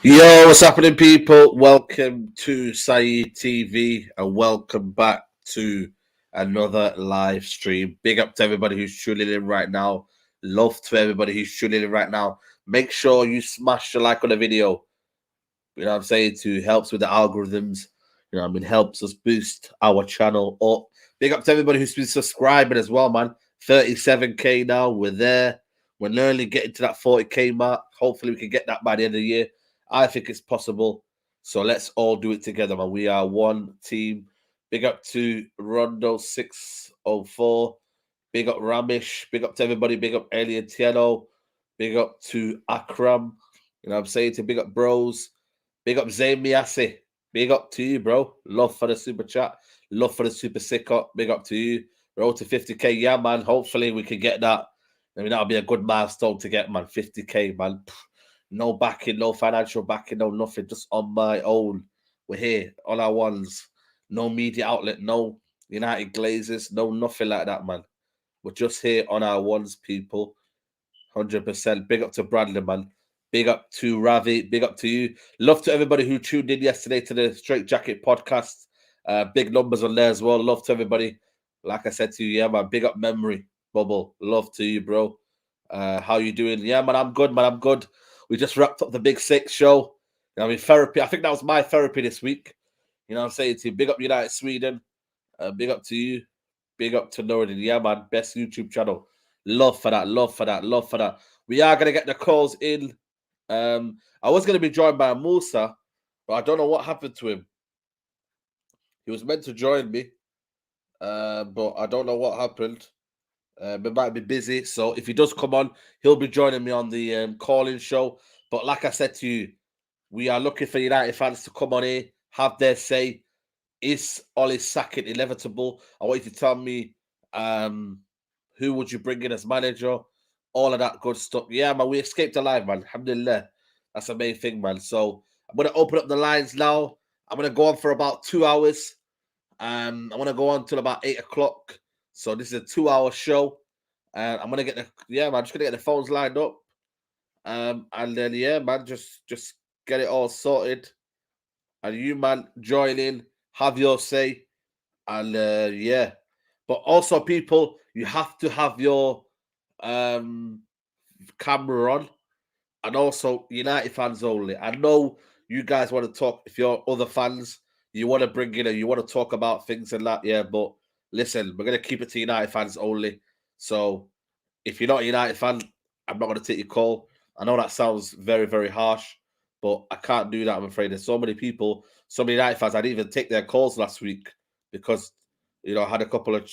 Yo, what's happening, people? Welcome to Saeed TV and welcome back to another live stream. Big up to everybody who's tuning in right now. Love to everybody who's tuning in right now. Make sure you smash the like on the video. You know what I'm saying? To helps with the algorithms. You know what I mean? Helps us boost our channel up. Big up to everybody who's been subscribing as well, man. 37K now. We're there. We're nearly getting to that 40K mark. Hopefully we can get that by the end of the year. I think it's possible. So let's all do it together, man. We are one team. Big up to Rondo 604. Big up Ramish. Big up to everybody. Big up Alien Tieno. Big up to Akram. You know what I'm saying? To big up bros. Big up Zayn Miasi. Big up to you, bro. Love for the super chat. Love for the super sick up. Big up to you. Road to 50K. Yeah, man. Hopefully we can get that. I mean, that'll be a good milestone to get, man. 50K, man. No backing, no financial backing, no nothing. Just on my own. We're here on our ones. No media outlet, no United Glazers, no nothing like that, man. We're just here on our ones, people. 100%. Big up to Bradley, man. Big up to Ravi. Big up to you. Love to everybody who tuned in yesterday to the Straight Jacket podcast. Big numbers on there as well. Love to everybody. Like I said to you, yeah, man. Big up memory, Bubble. Love to you, bro. How you doing? Yeah, man. I'm good, man. I'm good. We just wrapped up the Big Six show. You know, I mean, therapy. I think that was my therapy this week. You know what I'm saying to you? Big up United Sweden. Big up to you. Big up to Northern. Yeah, man. Best YouTube channel. Love for that. Love for that. Love for that. We are going to get the calls in. I was going to be joined by Musa, but I don't know what happened to him. He was meant to join me, but I don't know what happened. He might be busy, so if he does come on, he'll be joining me on the calling show. But like I said to you, we are looking for United fans to come on here, have their say. Is Ollie Sackett inevitable? I want you to tell me who would you bring in as manager, all of that good stuff. Yeah, man, we escaped alive, man. Alhamdulillah. That's the main thing, man. So I'm going to open up the lines now. I'm going to go on for about 2 hours. I'm going to go on till about 8 o'clock. So this is a 2-hour show. And I'm going to get I'm just going to get the phones lined up. And then, yeah, man, just get it all sorted. And you, man, join in, have your say. And, yeah. But also, people, you have to have your camera on. And also, United fans only. I know you guys want to talk. If you're other fans, you want to bring in and you want to talk about things and that, yeah. But listen, we're going to keep it to United fans only. So if you're not a United fan, I'm not going to take your call. I know that sounds very, very harsh, but I can't do that, I'm afraid. There's so many people, so many United fans, I didn't even take their calls last week because, you know, I had a couple of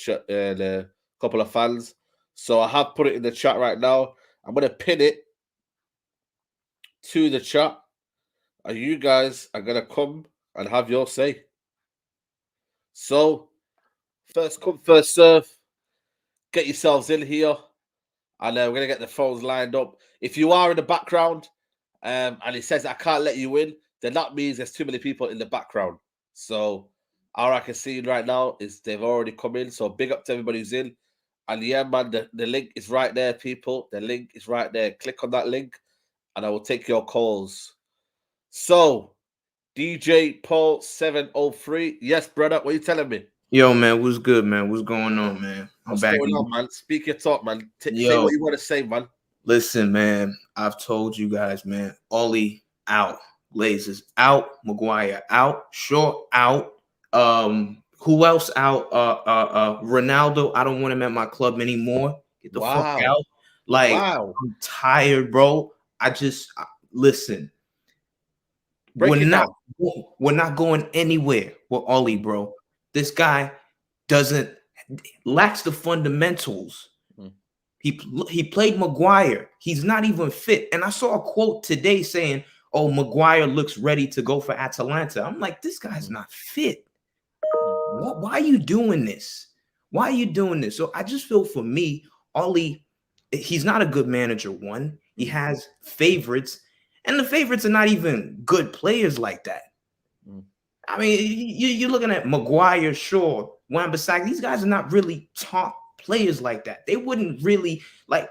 fans. So I have put it in the chat right now. I'm going to pin it to the chat. And you guys are going to come and have your say. So, first come, first serve. Get yourselves in here. And we're going to get the phones lined up. If you are in the background and it says I can't let you in, then that means there's too many people in the background. So all I can see right now is they've already come in. So big up to everybody who's in. And yeah, man, the link is right there, people. The link is right there. Click on that link and I will take your calls. So, DJ Paul 703. Yes, brother, what are you telling me? Yo, man, what's good, man? What's going on, man? What's going on, man? Speak your talk, man. Say what you want to say, man. Listen, man, I've told you guys, man. Ollie out, Glazers out, Maguire out, Short out. Who else out? Ronaldo. I don't want him at my club anymore. Get the fuck out. Like, I'm tired, bro. Listen. We're not going anywhere with Ollie, bro. This guy lacks the fundamentals. He played Maguire. He's not even fit. And I saw a quote today saying, "Oh, Maguire looks ready to go for Atalanta." I'm like, this guy's not fit. Why are you doing this? Why are you doing this? So I just feel for me, Ollie, he's not a good manager. One, he has favorites, and the favorites are not even good players like that. I mean, you're looking at Maguire, Shaw, Wan-Bissaka. These guys are not really top players like that. They wouldn't really,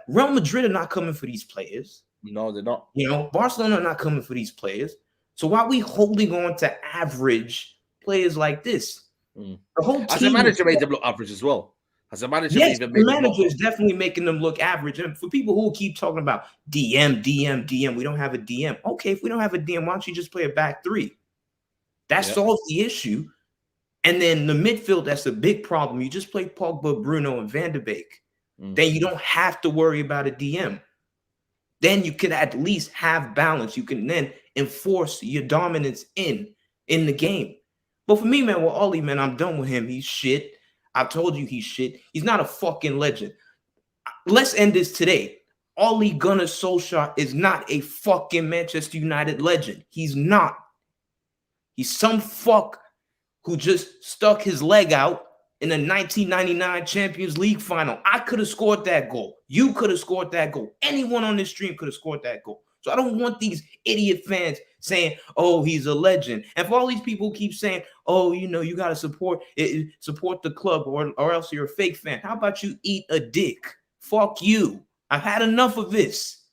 Real Madrid are not coming for these players. No, they're not. You know, Barcelona are not coming for these players. So why are we holding on to average players like this? The whole team. As a manager, made them look average as well. As a manager, yes, even the made manager is definitely making them look average. And for people who keep talking about DM, we don't have a DM. Okay, if we don't have a DM, why don't you just play a back three? That solves the issue. And then the midfield, that's a big problem. You just play Pogba, Bruno, and Van de Beek. Then you don't have to worry about a DM. Then you can at least have balance. You can then enforce your dominance in the game. But for me, man, with Ollie, man, I'm done with him. He's shit. I've told you he's shit. He's not a fucking legend. Let's end this today. Ole Gunnar Solskjaer is not a fucking Manchester United legend. He's not. He's some fuck who just stuck his leg out in the 1999 Champions League final. I could have scored that goal. You could have scored that goal. Anyone on this stream could have scored that goal. So I don't want these idiot fans saying, oh, he's a legend. And for all these people who keep saying, oh, you know, you got to support the club or else you're a fake fan. How about you eat a dick? Fuck you. I've had enough of this.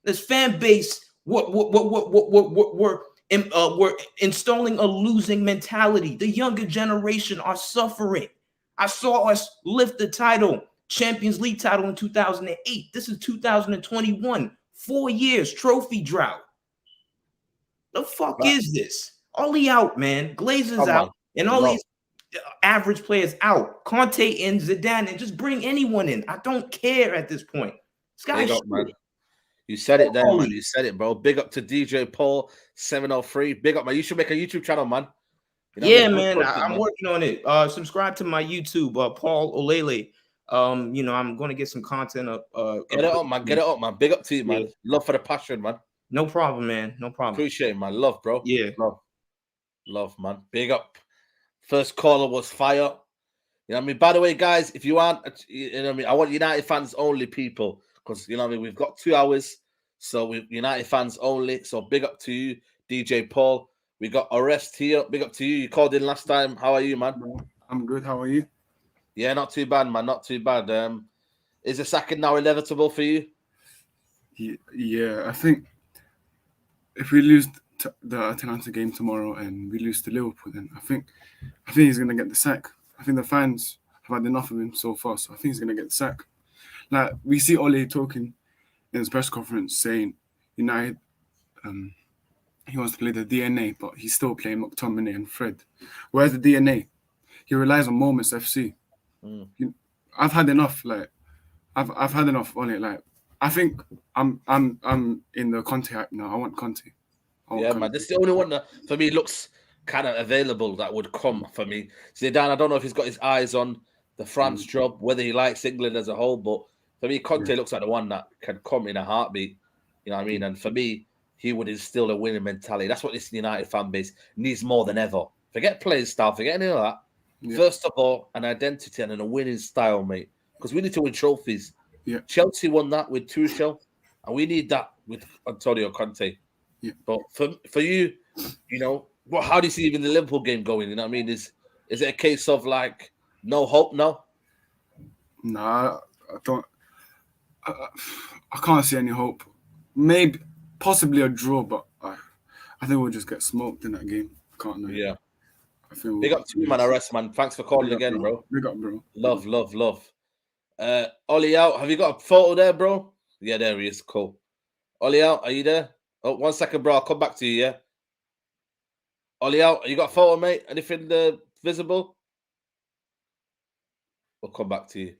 This fan base, we're installing a losing mentality. The younger generation are suffering. I saw us lift the title, Champions League title in 2008. This is 2021. 4 years, trophy drought. The fuck is this? Ollie out, man. Glazer's out. And all these average players out. Conte and Zidane, and just bring anyone in. I don't care at this point. This guy's man. You said it there, man. You said it, bro. Big up to DJ Paul 703. Big up, man. You should make a YouTube channel, man. You know, yeah, man. I'm working on it. Subscribe to my YouTube, Paul Olele. You know, I'm going to get some content up. Get it up, man. Get it up, man. Big up to you, man. Yeah. Love for the passion, man. No problem, man. No problem. Appreciate it, man. Love, bro. Yeah. Love, man. Big up. First caller was fire. You know what I mean? By the way, guys, if you aren't, you know what I mean? I want United fans only, people, because, you know what I mean? We've got 2 hours, so we're United fans only. So big up to you, DJ Paul. We got Arrest here. Big up to you. You called in last time. How are you, man? I'm good. How are you? Yeah, not too bad, man. Not too bad. Is the sacking now inevitable for you? Yeah, I think if we lose the Atalanta game tomorrow and we lose to Liverpool, then I think he's gonna get the sack. I think the fans have had enough of him so far, so I think he's gonna get the sack. Like we see Ole talking in his press conference saying United, he wants to play the DNA, but he's still playing McTominay and Fred. Where's the DNA? He relies on Moments FC. I've had enough. Like I've had enough on it. Like I think I'm in the Conte hype now. I want Conte. Man. This is the only one that for me looks kind of available that would come for me. Zidane, I don't know if he's got his eyes on the France job, whether he likes England as a whole, but for me, Conte looks like the one that can come in a heartbeat. You know what I mean? And for me, he would instill a winning mentality. That's what this United fan base needs more than ever. Forget playing style, forget any of that. Yeah. First of all, an identity and a winning style, mate. Because we need to win trophies. Yeah. Chelsea won that with Tuchel, and we need that with Antonio Conte. Yeah. But for you, you know, how do you see even the Liverpool game going? You know what I mean? Is it a case of like no hope now? Nah, I don't. I can't see any hope. Maybe, possibly a draw, but I think we'll just get smoked in that game. I can't know. Yeah. Big up to you, man. Arrest, man. Thanks for calling again, bro. Big up, bro. Love. Ollie out. Have you got a photo there, bro? Yeah, there he is. Cool. Ollie out. Are you there? Oh, 1 second, bro. I'll come back to you, yeah? Ollie out. You got a photo, mate? Anything visible? We'll come back to you.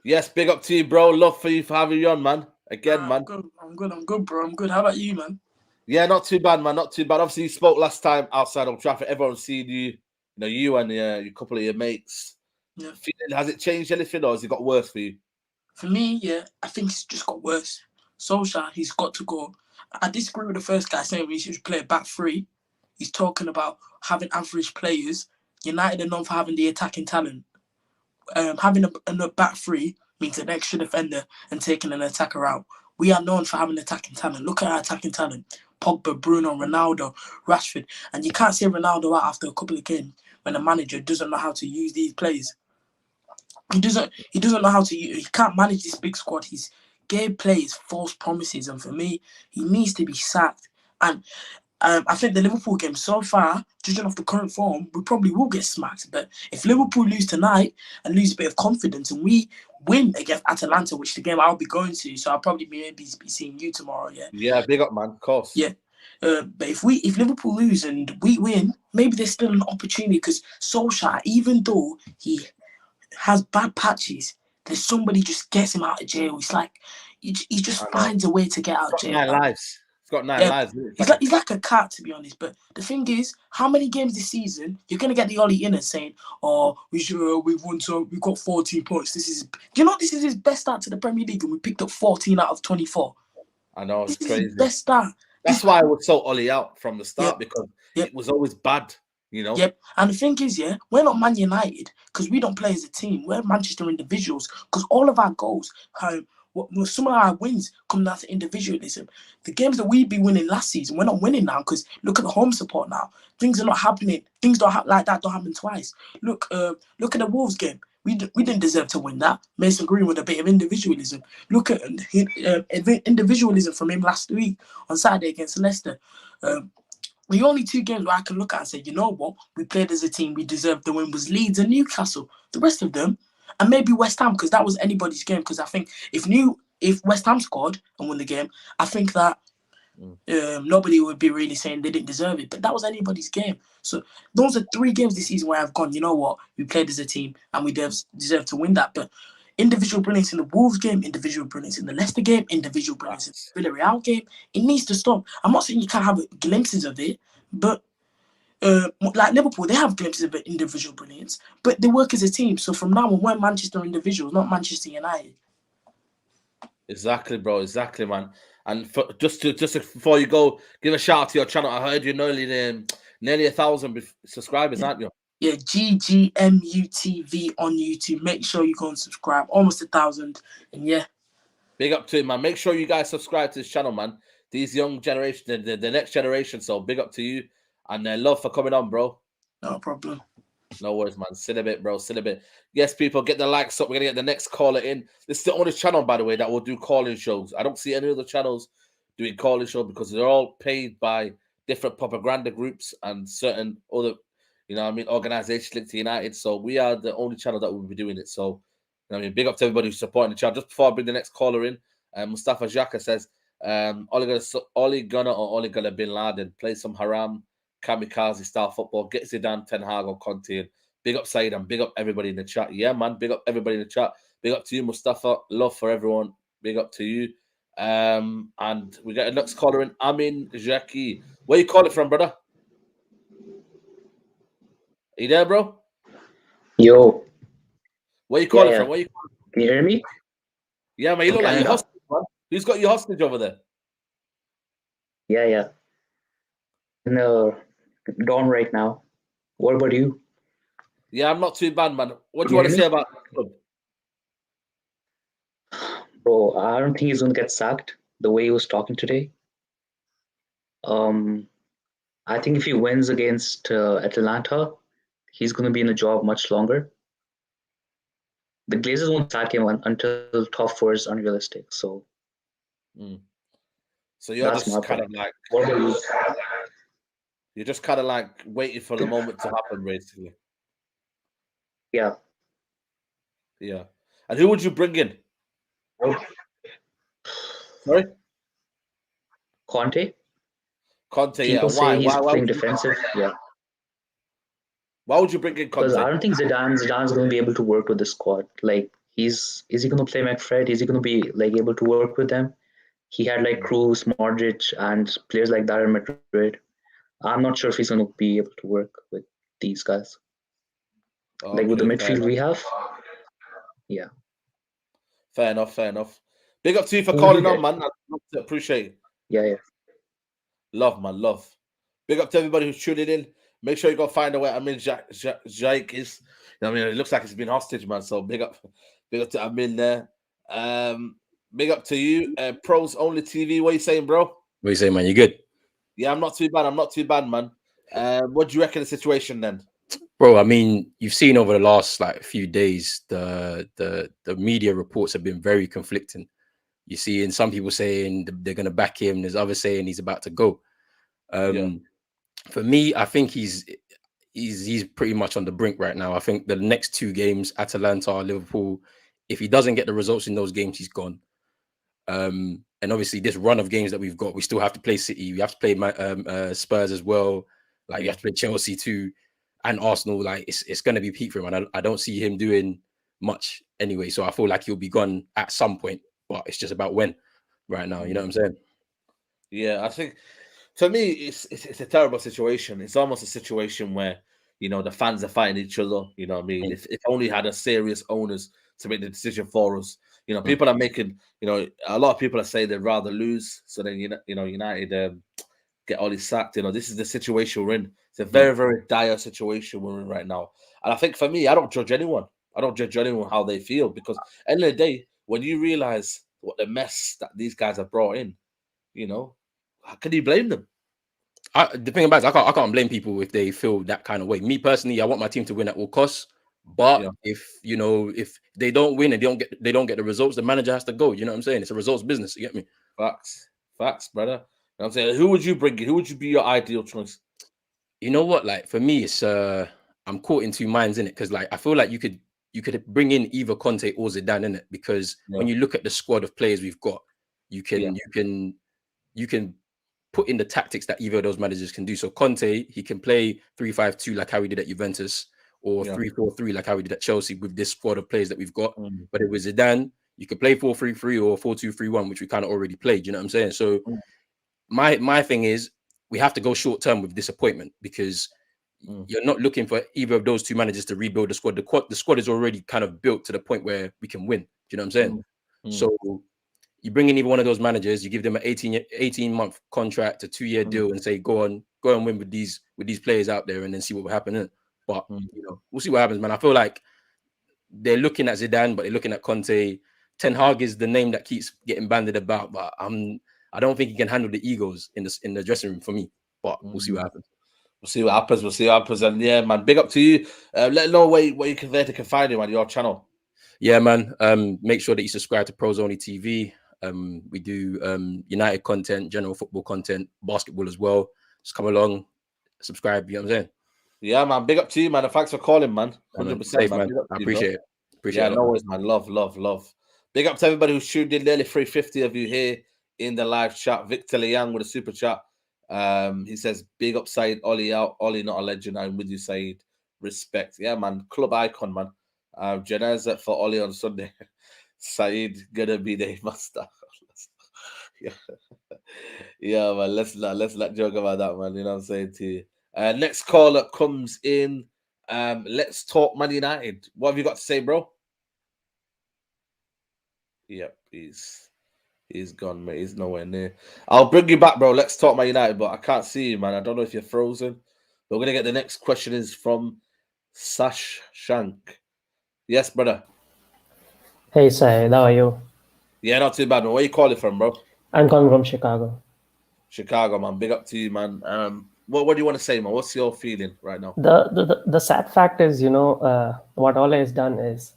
Yes, big up to you, bro. Love for you for having you on, man. Again, man. I'm good, bro. I'm good. How about you, man? Yeah, not too bad, man. Not too bad. Obviously, you spoke last time outside of traffic. Everyone's seen you. You know, you and your couple of your mates. Yeah. Has it changed anything, or has it got worse for you? For me, yeah, I think it's just got worse. Solskjaer, he's got to go. I disagree with the first guy saying we should play back three. He's talking about having average players. United are known for having the attacking talent. Having a back three means an extra defender and taking an attacker out. We are known for having attacking talent. Look at our attacking talent. Pogba, Bruno, Ronaldo, Rashford. And you can't say Ronaldo out after a couple of games when the manager doesn't know how to use these players. He doesn't know how to use. He can't manage this big squad. He's gave players false promises. And for me, he needs to be sacked. And I think the Liverpool game so far, judging off the current form, we probably will get smacked. But if Liverpool lose tonight and lose a bit of confidence, and we win against Atalanta, which the game I'll be going to, so I'll probably maybe be seeing you tomorrow. Yeah. Yeah, big up, man. Of course. Yeah. But if Liverpool lose and we win, maybe there's still an opportunity because Solskjaer, even though he has bad patches, there's somebody just gets him out of jail. It's like he just finds a way to get out of jail. 9 lives. He's got 9 lives. He's like a cat, to be honest. But the thing is, how many games this season you're gonna get the Ollie Inner saying, "Oh, we've won, so we've got 14 points. This is his best start to the Premier League, and we picked up 14 out of 24. I know, it's this crazy. Is his best start. That's why I would sort Ollie out from the start because it was always bad, you know. Yep. And the thing is, we're not Man United because we don't play as a team. We're Manchester individuals because all of our goals, some of our wins come down to individualism. The games that we'd be winning last season, we're not winning now because look at the home support now. Things are not happening. Things don't like that don't happen twice. Look at the Wolves game. We didn't deserve to win that. Mason Green with a bit of individualism. Look at individualism from him last week on Saturday against Leicester. The only 2 games where I can look at and say, you know what, we played as a team, we deserved the win was Leeds and Newcastle. The rest of them, and maybe West Ham, because that was anybody's game. Because I think if West Ham scored and won the game, I think that nobody would be really saying they didn't deserve it. But that was anybody's game. So those are 3 games this season where I've gone, you know what, we played as a team and we deserve to win that. But individual brilliance in the Wolves game, individual brilliance in the Leicester game, individual brilliance in the Villarreal game, it needs to stop. I'm not saying you can't have glimpses of it, but like Liverpool, they have glimpses of individual brilliance, but they work as a team. So from now on, we're Manchester individuals, not Manchester United. Exactly, bro. Exactly, man. And just before you go, give a shout out to your channel. I heard you're nearly 1,000 subscribers, aren't you? Yeah, GGmutv on YouTube. Make sure you go and subscribe. Almost 1,000, and yeah. Big up to him, man. Make sure you guys subscribe to this channel, man. These young generation, the next generation. So big up to you. And love for coming on, bro. No problem. No worries, man. Sit a bit, bro. Sit a bit. Yes, people, get the likes up. We're going to get the next caller in. This is the only channel, by the way, that will do calling shows. I don't see any other channels doing calling shows because they're all paid by different propaganda groups and certain other, organizations linked to United. So we are the only channel that will be doing it. So, big up to everybody who's supporting the channel. Just before I bring the next caller in, Mustafa Xhaka says, Ole Gunnar bin Laden, play some haram kamikaze style football, get Zidane, Ten Hag or Conte. And big up Said and big up everybody in the chat. Yeah, man, big up everybody in the chat. Big up to you, Mustafa. Love for everyone. Big up to you. And we got a next caller in, Amin Jackie. Where you calling from, brother? Are you there, bro? Yo. Where you calling from? Where you calling from? Can you hear me? Yeah, man, you look like you're hostage, man. Who's got your hostage over there? Yeah. No, Dawn right now. What about you? Yeah, I'm not too bad, man. What do you want to say about the club? Bro, I don't think he's going to get sacked the way he was talking today. I think if he wins against Atalanta, he's going to be in the job much longer. The Glazers won't sack him until top 4 is unrealistic. So, so you're that's just kind of like, what about you? You're just kind of like waiting for the moment to happen, basically. Yeah. Yeah. And who would you bring in? Sorry? Conte. Yeah. People say he's why playing defensive. Yeah. Why would you bring in Conte? Because I don't think Zidane's going to be able to work with the squad. Like, is he going to play McFred? Is he going to be able to work with them? He had Kroos, Modric, and players like that in Madrid. I'm not sure if he's going to be able to work with these guys. Okay, with the midfield we have. Yeah. Fair enough. Big up to you for calling on, man. I appreciate it. Yeah. Love, man, love. Big up to everybody who's tuning in. Make sure you go find out where Amin Jake is. It looks like he's been hostage, man. So big up to Amin there. Big up to you. Pros Only TV. What are you saying, bro? What are you saying, man? You good? Yeah, I'm not too bad, man. What do you reckon of the situation then? Bro, you've seen over the last few days, the media reports have been very conflicting. You see, and some people saying they're going to back him. There's others saying he's about to go. For me, I think he's pretty much on the brink right now. I think the next 2 games, Atalanta, Liverpool, if he doesn't get the results in those games, he's gone. And obviously, this run of games that we've got, we still have to play City. We have to play Spurs as well. Like, you have to play Chelsea too, and Arsenal. Like, it's going to be peak for him. And I don't see him doing much anyway. So I feel like he'll be gone at some point. But it's just about when right now. You know what I'm saying? Yeah, I think for me, it's a terrible situation. It's almost a situation where, you know, the fans are fighting each other. You know what I mean? If only had a serious owners to make the decision for us. You know, people are making, you know, a lot of people are saying they'd rather lose. So then, you know, United get Ollie sacked. You know, this is the situation we're in. It's a very, very dire situation we're in right now. And I think for me, I don't judge anyone. I don't judge anyone how they feel, because at the end of the day, when you realize what the mess that these guys have brought in, you know, how can you blame them? The thing about it, I can't blame people if they feel that kind of way. Me personally, I want my team to win at all costs. But if they don't win and they don't get the results, the manager has to go. You know what I'm saying? It's a results business. You get me? Facts, brother. You know what I'm saying? Who would you bring in? Who would you be your ideal choice? You know what? Like, for me, it's I'm caught in two minds in it, because like I feel like you could bring in either Conte or Zidane in it, because when you look at the squad of players we've got, you can put in the tactics that either of those managers can do. So Conte, he can play 3-5-2 like how he did at Juventus, or 3-4-3 like how we did at Chelsea with this squad of players that we've got. But it was Zidane, you could play 4-3-3 or 4-2-3-1, which we kind of already played. You know what I'm saying? So my thing is, we have to go short term with disappointment, because you're not looking for either of those two managers to rebuild the squad. The squad is already kind of built to the point where we can win. Do you know what I'm saying? So you bring in either one of those managers, you give them an 18-month contract, a 2-year deal, and say, go and win with these players out there, and then see what will happen. But you know, we'll see what happens, man. I feel like they're looking at Zidane, but they're looking at Conte. Ten Hag is the name that keeps getting bandied about, but I don't think he can handle the egos in the dressing room for me. But we'll see what happens. We'll see what happens. And yeah, man, big up to you. Let them know where you can find him on your channel. Yeah, man. Make sure that you subscribe to Pros Only TV. We do United content, general football content, basketball as well. Just come along, subscribe. You know what I'm saying? Yeah, man. Big up to you, man. And thanks for calling, man. 100%, man. I appreciate it. Appreciate it. No worries, man. Love. Big up to everybody who's tuned in. Nearly 350 of you here in the live chat. Victor Liang with a super chat. He says, big up Said, Ollie out. Ollie not a legend. I'm with you, Said. Respect. Yeah, man. Club icon, man. Janazah for Ollie on Sunday. Said gonna be the master. Yeah, man. Let's not joke about that, man. You know what I'm saying to you. Next caller comes in. Let's talk Man United. What have you got to say, bro? Yep, he's gone, mate. He's nowhere near. I'll bring you back, bro. Let's talk Man United, but I can't see you, man. I don't know if you're frozen. But we're gonna get the next question is from Sash Shank. Yes, brother. Hey, Sai, how are you? Yeah, not too bad, man. Where you calling from, bro? I'm calling from Chicago. Chicago, man. Big up to you, man. What do you want to say, man? What's your feeling right now? The sad fact is, you know, what Ole has done is,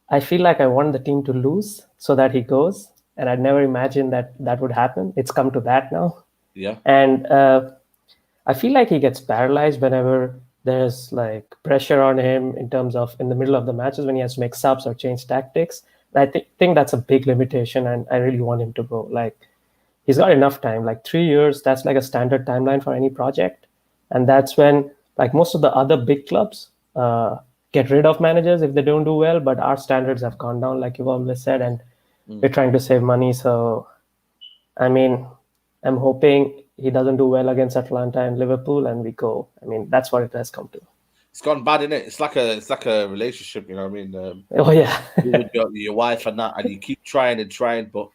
I feel like I want the team to lose so that he goes, and I'd never imagined that would happen. It's come to that now. Yeah. And I feel like he gets paralyzed whenever there's like pressure on him in terms of in the middle of the matches when he has to make subs or change tactics. And I think that's a big limitation, and I really want him to go. Like, he's got enough time, like 3 years. That's like a standard timeline for any project. And that's when, like, most of the other big clubs get rid of managers if they don't do well. But our standards have gone down, like you've always said, and we're trying to save money. So, I mean, I'm hoping he doesn't do well against Atlanta and Liverpool, and we go. I mean, that's what it has come to. It's gone bad, isn't it? It's like a relationship, you know what I mean? Oh yeah. With your wife and that, and you keep trying, but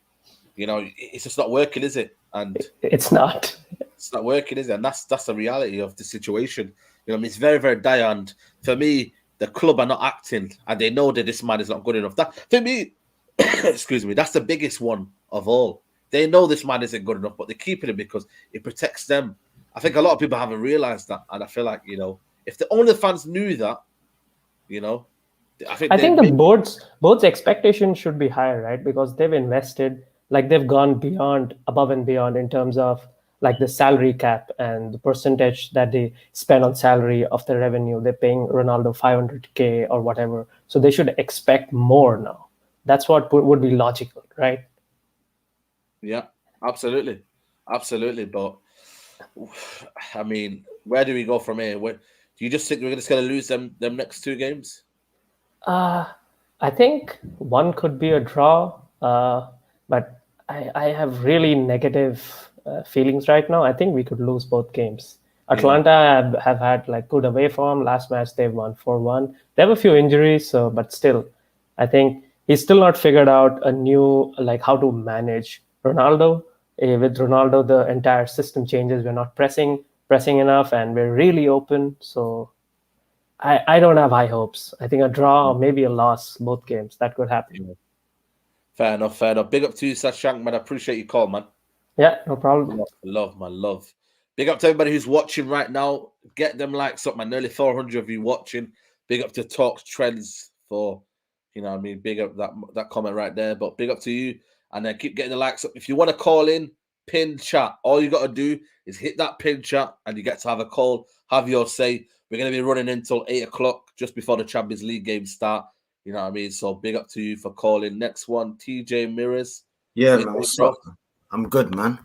you know, it's just not working, is it? And it's not working, is it? And that's the reality of the situation. You know, I mean, it's very, very dire. And for me, the club are not acting, and they know that this man is not good enough. That for me, excuse me, that's the biggest one of all. They know this man isn't good enough, but they're keeping him because it protects them. I think a lot of people haven't realized that, and I feel like, you know, if the only fans knew that, you know, I think the board's expectation should be higher, right? Because they've invested, like they've gone above and beyond in terms of like the salary cap and the percentage that they spend on salary of the revenue. They're paying Ronaldo 500K or whatever. So they should expect more now. That's what would be logical, right? Yeah, absolutely. Absolutely. But I mean, where do we go from here? Do you just think we're just going to lose them next 2 games? I think one could be a draw, but I have really negative feelings right now. I think we could lose both games. Atlanta have had like good away form. Last match they've won 4-1. They have a few injuries, but still, I think he's still not figured out a new like how to manage Ronaldo. With Ronaldo, the entire system changes. We're not pressing enough, and we're really open. So I don't have high hopes. I think a draw or maybe a loss, both games, that could happen. Fair enough. Big up to you, Sash Shank, man. I appreciate your call, man. Yeah, no problem. Love, man, love. Big up to everybody who's watching right now. Get them likes up, man. Nearly 400 of you watching. Big up to Talks Trends for, big up that comment right there. But big up to you. And then keep getting the likes up. If you want to call in, pin chat. All you got to do is hit that pin chat and you get to have a call, have your say. We're going to be running until 8 o'clock, just before the Champions League games start. You know what I mean? So big up to you for calling. Next one, TJ Mirrors. Yeah, man. What's up? I'm good, man.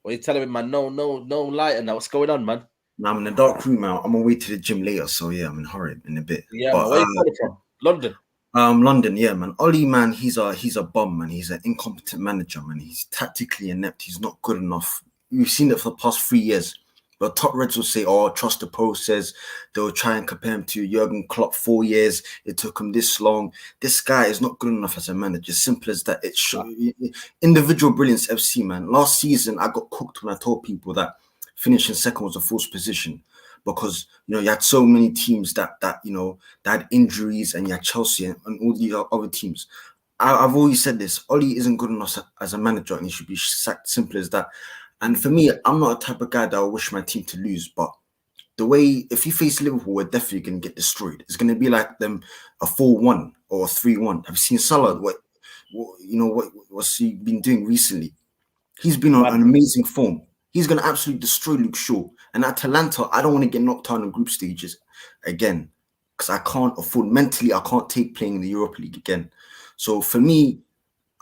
What are you telling me, man? No lighter now. What's going on, man? Now I'm in the dark room now. I'm on my way to the gym later, so yeah, I'm in a hurry in a bit. Yeah, but, where you calling from? London. London, yeah, man. Ollie, man, he's a bum, man. He's an incompetent manager, man. He's tactically inept. He's not good enough. We've seen it for the past 3 years. But top Reds will say, "Oh, trust the process." They'll try and compare him to Jurgen Klopp. 4 years. It took him this long. This guy is not good enough as a manager. Simple as that. It's individual brilliance, FC, man. Last season, I got cooked when I told people that finishing second was a false position. Because you had so many teams that had injuries, and you had Chelsea and all the other teams. I've always said this: Ollie isn't good enough as a manager, and he should be sacked. Simple as that. And for me, I'm not a type of guy that I wish my team to lose. But the way, if you face Liverpool, we're definitely going to get destroyed. It's going to be like them a 4-1 or a 3-1. Have you seen Salah? What's he been doing recently? He's been on an amazing form. He's going to absolutely destroy Luke Shaw. And Atalanta, I don't want to get knocked out in group stages again, because I can't afford, mentally, I can't take playing in the Europa League again. So for me,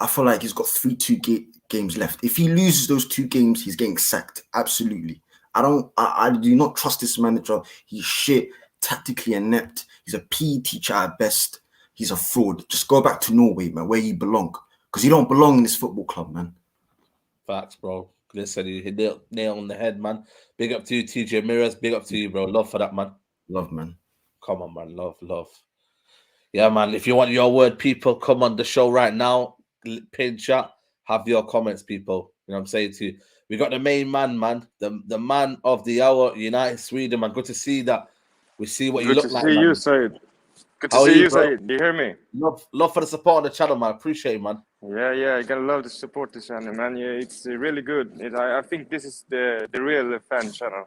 I feel like he's got 3-2 games left. If he loses those 2 games, he's getting sacked. Absolutely. I do not trust this manager. He's shit, tactically inept. He's a PE teacher at best. He's a fraud. Just go back to Norway, man, where you belong. Because you don't belong in this football club, man. Facts, bro. Listen, you hit nail on the head, man. Big up to you, TJ Mirrors. Big up to you, bro. Love for that, man. Love, man. Come on, man. Love. Yeah, man. If you want your word, people, come on the show right now. Pin chat. Have your comments, people. You know what I'm saying to you. We got the main man, the man of the hour, United Sweden, man. Good to see that. We see what you look like. Good to see you, Said. Good to see you, Said. Do you hear me? Love for the support on the channel, man. Appreciate it, man. Yeah. I gotta love to support the channel, man. Yeah, it's really good. I think this is the real fan channel.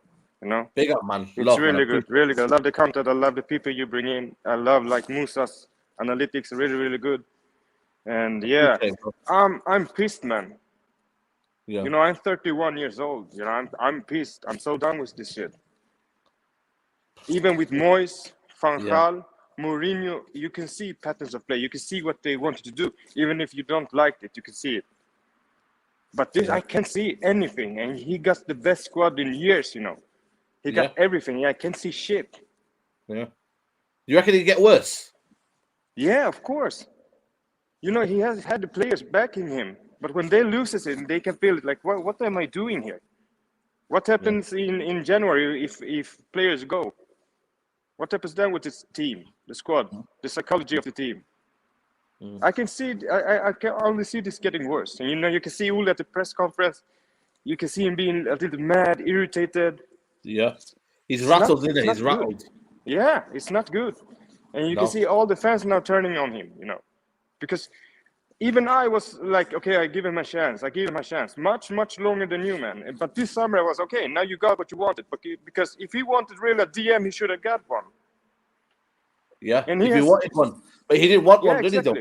Big up, man. It's really good, really good. I love the content. I love the people you bring in. I love like Musa's analytics, really, really good. And yeah, I'm pissed, man. Yeah. I'm 31 years old. I'm pissed. I'm so done with this shit. Even with Moyes, Van Gaal, Mourinho, you can see patterns of play. You can see what they wanted to do. Even if you don't like it, you can see it. But this, I can't see anything. And he got the best squad in years, He got everything. I can't see shit. Yeah. You reckon it'd get worse? Yeah, of course. He has had the players backing him. But when they lose it, they can feel it like, what am I doing here? What happens in January if players go? What happens then with this team, the squad, the psychology of the team? I can see, I can only see this getting worse. And you can see Ule at the press conference. You can see him being a little mad, irritated. Yeah. He's rattled, isn't he? He's rattled. Good. Yeah, it's not good. And you can see all the fans now turning on him, Because even I was like, okay, I give him a chance. Much, much longer than you, man. But this summer I was, okay, now you got what you wanted. Because if he wanted really a DM, he should have got one. Yeah, and if he wanted one. But he didn't want one, did he, though?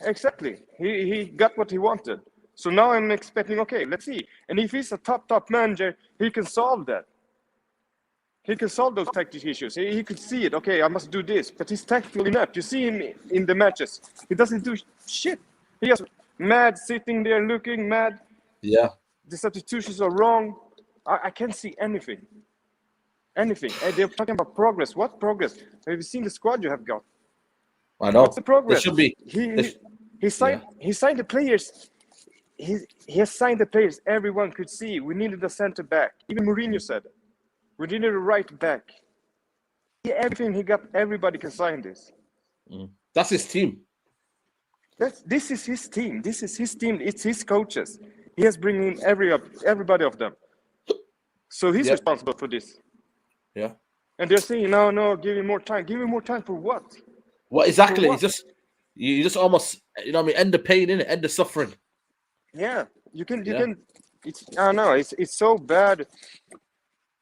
Exactly. He got what he wanted. So now I'm expecting, okay, let's see. And if he's a top manager, he can solve that. He can solve those tactical issues. He could see it. Okay, I must do this. But he's tactical enough. You see him in the matches. He doesn't do shit. He just mad sitting there looking mad. Yeah. The substitutions are wrong. I can't see anything. Anything. And they're talking about progress. What progress? Have you seen the squad you have got? I know. What's the progress? There should be. He signed the players. He has signed the players everyone could see. We needed a center back. Even Mourinho said it. We needed a right back. Everything he got, everybody can sign this. That's his team. This is his team. This is his team. It's his coaches. He has bring in everybody of them. So he's responsible for this. Yeah. And they're saying, no, give him more time. Give him more time for what? What exactly? For what? You just almost, you know what I mean, end the pain, innit? End the suffering. Yeah. You can I don't know, it's so bad.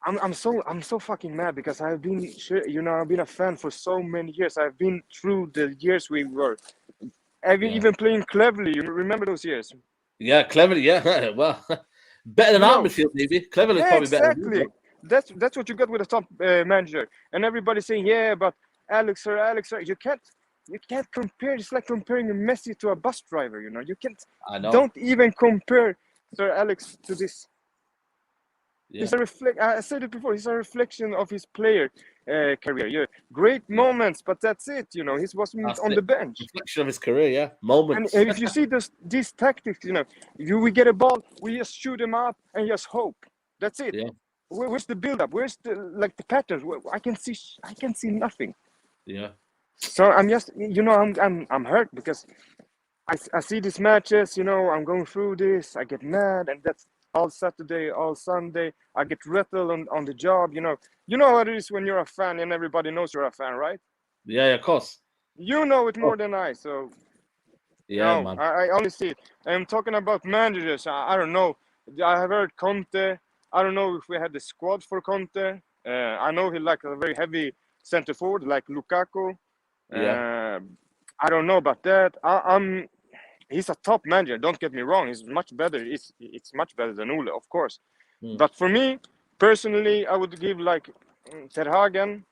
I'm so fucking mad because I've been a fan for so many years. I've been through the years I've been even playing cleverly. You remember those years? Yeah, cleverly. Yeah, well, better than our midfield, maybe. Cleverly probably better. Exactly. That's what you got with a top manager. And everybody's saying, but Alex, you can't compare. It's like comparing a Messi to a bus driver. You know, you can't. I know. Don't even compare Sir Alex to this. Yeah. He's I said it before. He's a reflection of his player career. Yeah, great moments, but that's it. You know, he wasn't on the bench. Reflection of his career, yeah, moments. And if you see these tactics, you know, we get a ball, we just shoot him up and just hope. That's it. Yeah. Where's the build-up? Where's the patterns? I can see nothing. Yeah. So I'm just, I'm hurt because I see these matches. You know, I'm going through this. I get mad, and that's all Saturday, all Sunday. I get rattled on the job. You know how it is when you're a fan, and everybody knows you're a fan, right? Yeah, of course. You know it more than I. So yeah, man. I only see it. I'm talking about managers. I don't know. I have heard Conte. I don't know if we had the squad for Conte. I know he like a very heavy center forward like Lukaku. Yeah. I don't know about that. He's a top manager. Don't get me wrong. He's much better. It's much better than Ole, of course. But for me personally, I would give like Ter Hagen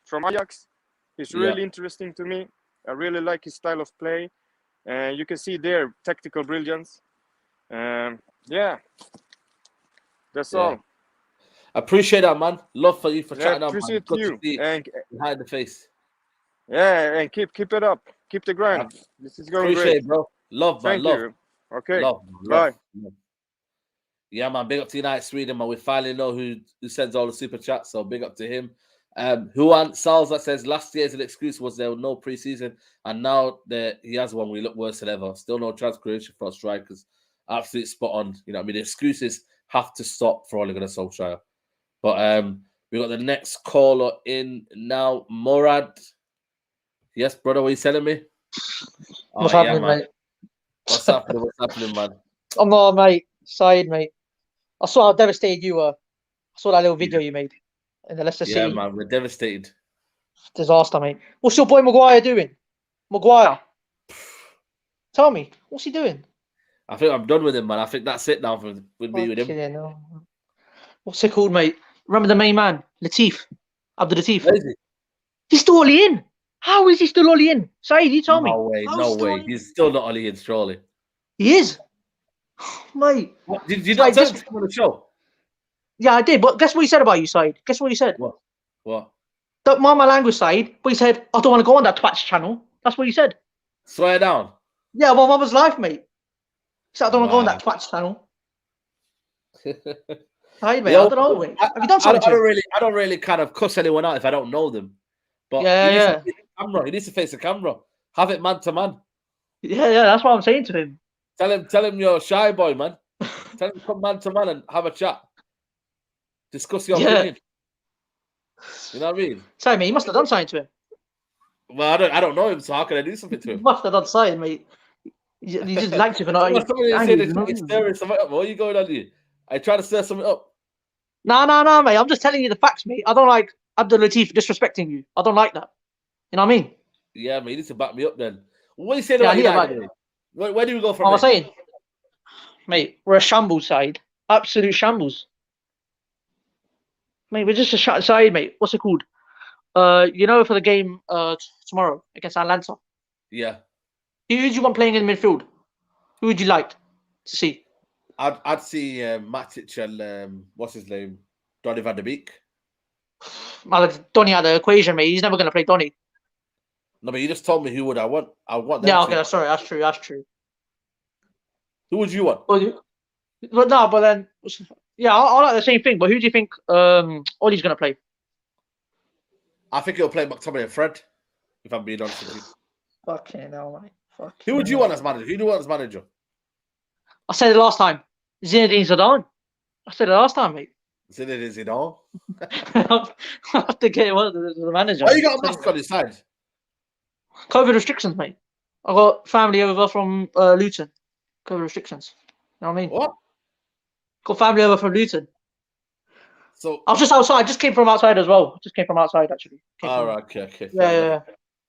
from Ajax. He's really interesting to me. I really like his style of play. You can see their tactical brilliance. That's all. Appreciate that, man. Love for you for chatting. Appreciate you. And behind the face. Yeah, and keep it up. Keep the grind. This is going appreciate great, it, bro. Love, man. Thank love. you. Okay. Love. Bye. Love. Yeah, man. Big up to United Sweden, man. We finally know who sends all the super chats, so big up to him. Juan Salza says last year's excuse was there was no preseason, and now that he has one, we look worse than ever. Still no chance creation for strikers. Absolutely spot on. You know, I mean, the excuses have to stop for Ole Gunnar Solskjaer. But we got the next caller in now, Murad. Yes, brother, what are you telling me? What's happening, mate? What's happening, man? I'm not, mate. Side, mate. I saw how devastated you were. I saw that little video you made in the Leicester City. Yeah, man, we're devastated. Disaster, mate. What's your boy Maguire doing? Maguire. Tell me, what's he doing? I think I'm done with him, man. I think that's it now with me with him. Yeah, no. What's it called, mate? Remember the main man, Latif? Abdul Latif. Where is he? He's still Ollie in. How is he still Ollie in? Saeed, you tell me. No way. He's still not Ollie in, surely. He is. Mate. What? Did you not tell him to come on the show? Yeah, I did. But guess what he said about you, Saeed? Guess what he said? What? Don't mind my language, Saeed. But he said, I don't want to go on that Twitch channel. That's what he said. Swear down. Yeah, my mother's life, mate. He said, I don't want to go on that Twitch channel. Hi, mate. I don't know, mate. Have you done something? I don't really kind of cuss anyone out if I don't know them. But he needs to face the camera. Have it man to man. Yeah, that's what I'm saying to him. Tell him you're a shy boy, man. Tell him to come man to man and have a chat. Discuss your opinion. You know what I mean? Sorry, mate. You must have done something to him. Well, I don't know him, so how can I do something to him? You must have done something, mate. You just liked him for not. What are you going on here? I try to stir something up. No, mate. I'm just telling you the facts, mate. I don't like Abdul Latif disrespecting you. I don't like that. You know what I mean? Yeah, mate. You need to back me up then. What are you saying about United? Where do we go from I was saying, Mate, we're a shambles side. Absolute shambles. Mate, we're just a side, mate. What's it called? You know, for the game tomorrow against Atlanta. Yeah. Who do you want playing in midfield? Who would you like to see? I'd see Matic and what's his name? Donny van der Beek. Donny had the equation, mate. He's never going to play Donny. No, but you just told me who would I want. I want them. Yeah, okay, sorry, that's true. That's true. Who would you want? But no, but then yeah, I like the same thing. But who do you think Ollie's going to play? I think he'll play McTominay and Fred. If I'm being honest with you. Fucking hell, mate. Who would you want as manager? Who do you want as manager? I said it last time. Zinedine Zidane. I said it last time, mate. Zinedine Zidane. I have to get the manager. Why you got a mask on his side? COVID restrictions, mate. I got family over from Luton. COVID restrictions. You know what I mean? What? Got family over from Luton. So I was just outside. I just came from outside as well. Just came from outside, actually. Okay. Yeah.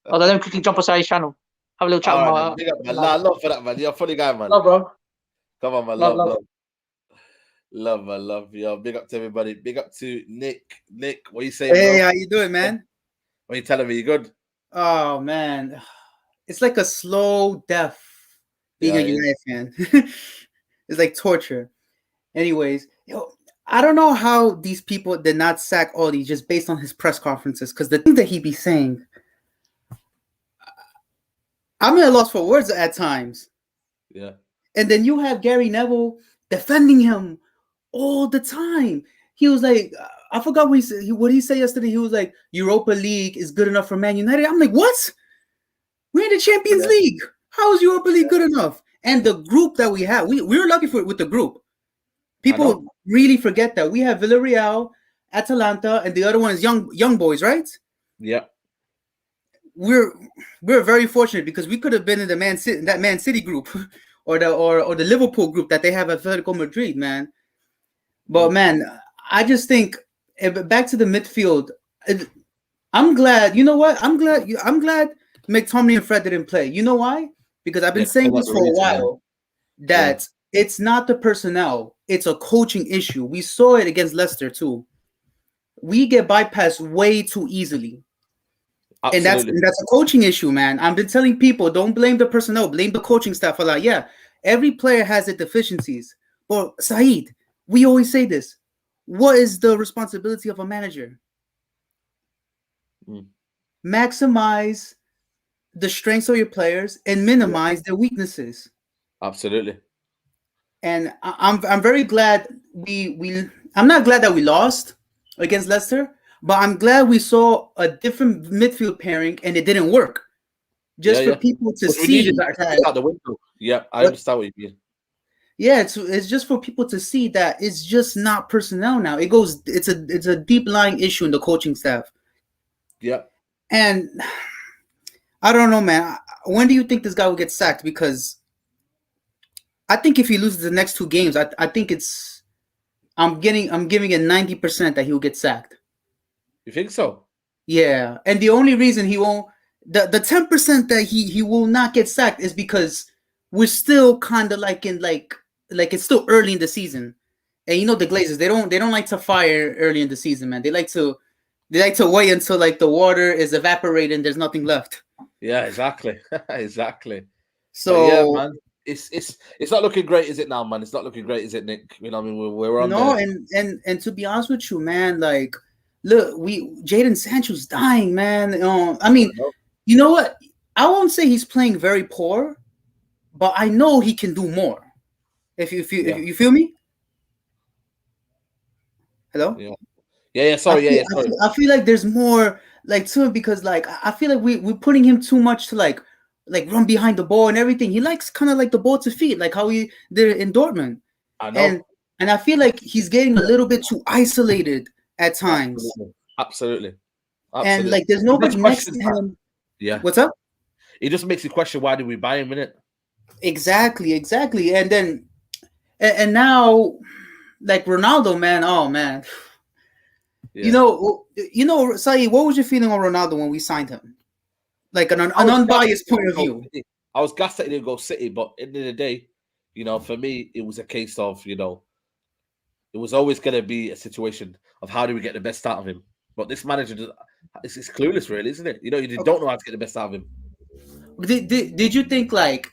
Oh, let them quickly jump aside his channel. Have a little chat with my... Big up, man. Nah, love for that, man. You're a funny guy, man. Love, bro. Come on, man. Love, man. Love. Yo, big up to everybody. Big up to Nick. Nick, what you saying, Hey, bro? how you doing, man? What you telling me? You good? Oh, man. It's like a slow death being a United fan. It's like torture. Anyways, I don't know how these people did not sack Ollie just based on his press conferences, because the things that he be saying, I'm at a loss for words at times. Yeah. And then you have Gary Neville defending him all the time. He was like, I forgot what he said yesterday. He was like, Europa League is good enough for Man United. I'm like, what? We're in the Champions League. How is Europa League good enough? And the group that we have, we were lucky with the group. People really forget that we have Villarreal, Atalanta, and the other one is young boys, right? Yeah. We're very fortunate because we could have been in the Man City group or the Liverpool group that they have at Atletico Madrid, man. But man, I just think back to the midfield. I'm glad. You know what? I'm glad McTominay and Fred didn't play. You know why? Because I've been saying this for a while that it's not the personnel, it's a coaching issue. We saw it against Leicester too. We get bypassed way too easily. Absolutely. And that's a coaching issue, man. I've been telling people, don't blame the personnel, blame the coaching staff. A lot. Yeah, every player has its deficiencies. But Saeed, we always say this. What is the responsibility of a manager? Maximize the strengths of your players and minimize their weaknesses. Absolutely. And I'm very glad I'm not glad that we lost against Leicester, but I'm glad we saw a different midfield pairing and it didn't work. Just for people to see that out the window. Yeah, I understand what you mean. Yeah, it's just for people to see that it's just not personnel now. It's a deep lying issue in the coaching staff. Yeah. And I don't know, man. When do you think this guy will get sacked? Because I think if he loses the next two games, I think I'm giving it 90% that he'll get sacked. You think so? Yeah. And the only reason he won't, the 10% that he will not get sacked is because we're still kind of like it's still early in the season. And you know the Glazers, they don't like to fire early in the season, man. They like to wait until like the water is evaporated and there's nothing left. Yeah, exactly. Exactly. So yeah, man. It's not looking great, is it now, man? It's not looking great, is it, Nick? You know what I mean? We're on and to be honest with you, man, like look, Jadon Sancho's dying, man. I mean, you know what? I won't say he's playing very poor, but I know he can do more. If you feel me? Hello? Yeah. Sorry. I feel like there's more like to him because like I feel like we're putting him too much to like run behind the ball and everything. He likes kind of like the ball to feet, like how he did in Dortmund. I know. And I feel like he's getting a little bit too isolated at times. Absolutely. And like there's nobody next to him. Yeah. What's up? It just makes you question, why did we buy him in it? Exactly. And then and now like Ronaldo, man. Oh man. Yeah. You know, Saeed, what was your feeling on Ronaldo when we signed him? Like an unbiased point of view. I was gassed that he didn't go City, but at the end of the day, You know, for me, it was a case of, you know, it was always going to be a situation of how do we get the best out of him. But this manager, it's clueless, really, isn't it? You know, you don't know how to get the best out of him. Did you think, like,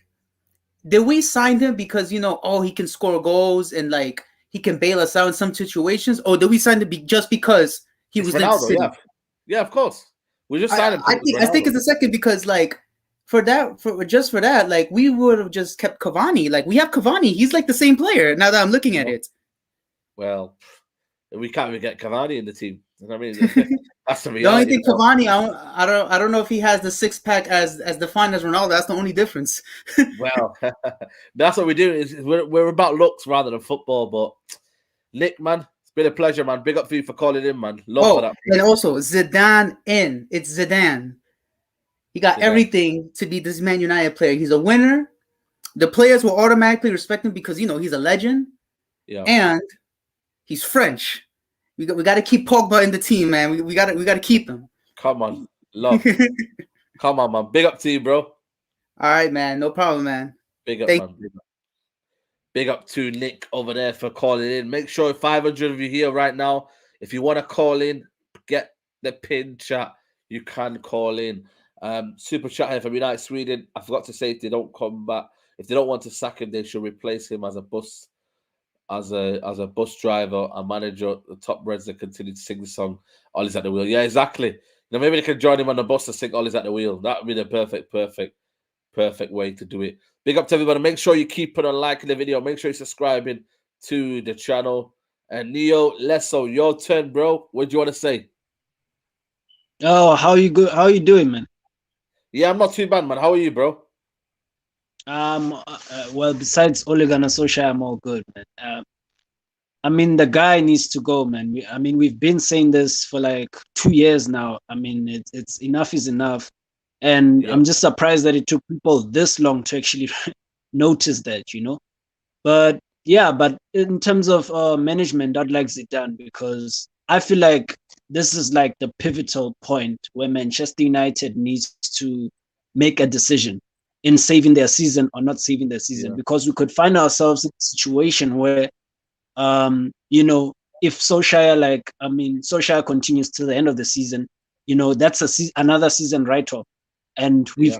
did we sign him because, you know, oh, he can score goals and, like, he can bail us out in some situations? Or did we sign him just because he was Ronaldo, in City? Yeah, of course. We just signed him. I think it's the second because, like, for that, like, we would have just kept Cavani. Like, we have Cavani. He's like the same player now that I'm looking at it. Well, we can't even get Cavani in the team. You know what I mean? That's the reality. The only thing Cavani, I don't know if he has the 6-pack as defined as Ronaldo. That's the only difference. Well, that's what we do. Is we're about looks rather than football. But Nick, man, it's been a pleasure, man. Big up for you for calling in, man. Love for that. And also Zidane in. It's Zidane. He got everything to be this Man United player. He's a winner. The players will automatically respect him because, you know, he's a legend. Yeah. And he's French. We got to keep Pogba in the team, man. We got to keep him. Come on, love. Come on, man. Big up to you, bro. All right, man. No problem, man. Big up, man. Big up to Nick over there for calling in. Make sure 500 of you here right now. If you want to call in, get the pin chat. You can call in. Super chat here from United Sweden. I forgot to say, if they don't come back, if they don't want to sack him, they should replace him as a bus driver, a manager. The top Reds that continue to sing the song "Ollie's at the Wheel." Yeah, exactly. You know, maybe they can join him on the bus to sing "Ollie's at the Wheel." That would be the perfect way to do it. Big up to everybody. Make sure you keep on liking the video. Make sure you're subscribing to the channel. And Neo Lesso, your turn, bro. What do you want to say? Oh, how you doing, man? Yeah, I'm not too bad, man. How are you, bro? Well, besides Ole Gunnar Solskjaer, I'm all good, man. I mean, the guy needs to go, man. We've been saying this for like 2 years now. I mean, it's enough is enough. And I'm just surprised that it took people this long to actually notice that, you know. But yeah, but in terms of management, I'd like Zidane because I feel like this is like the pivotal point where Manchester United needs to make a decision in saving their season or not saving their season, because we could find ourselves in a situation where, you know, if Solskjaer continues till the end of the season, you know, that's another season write-off. And we've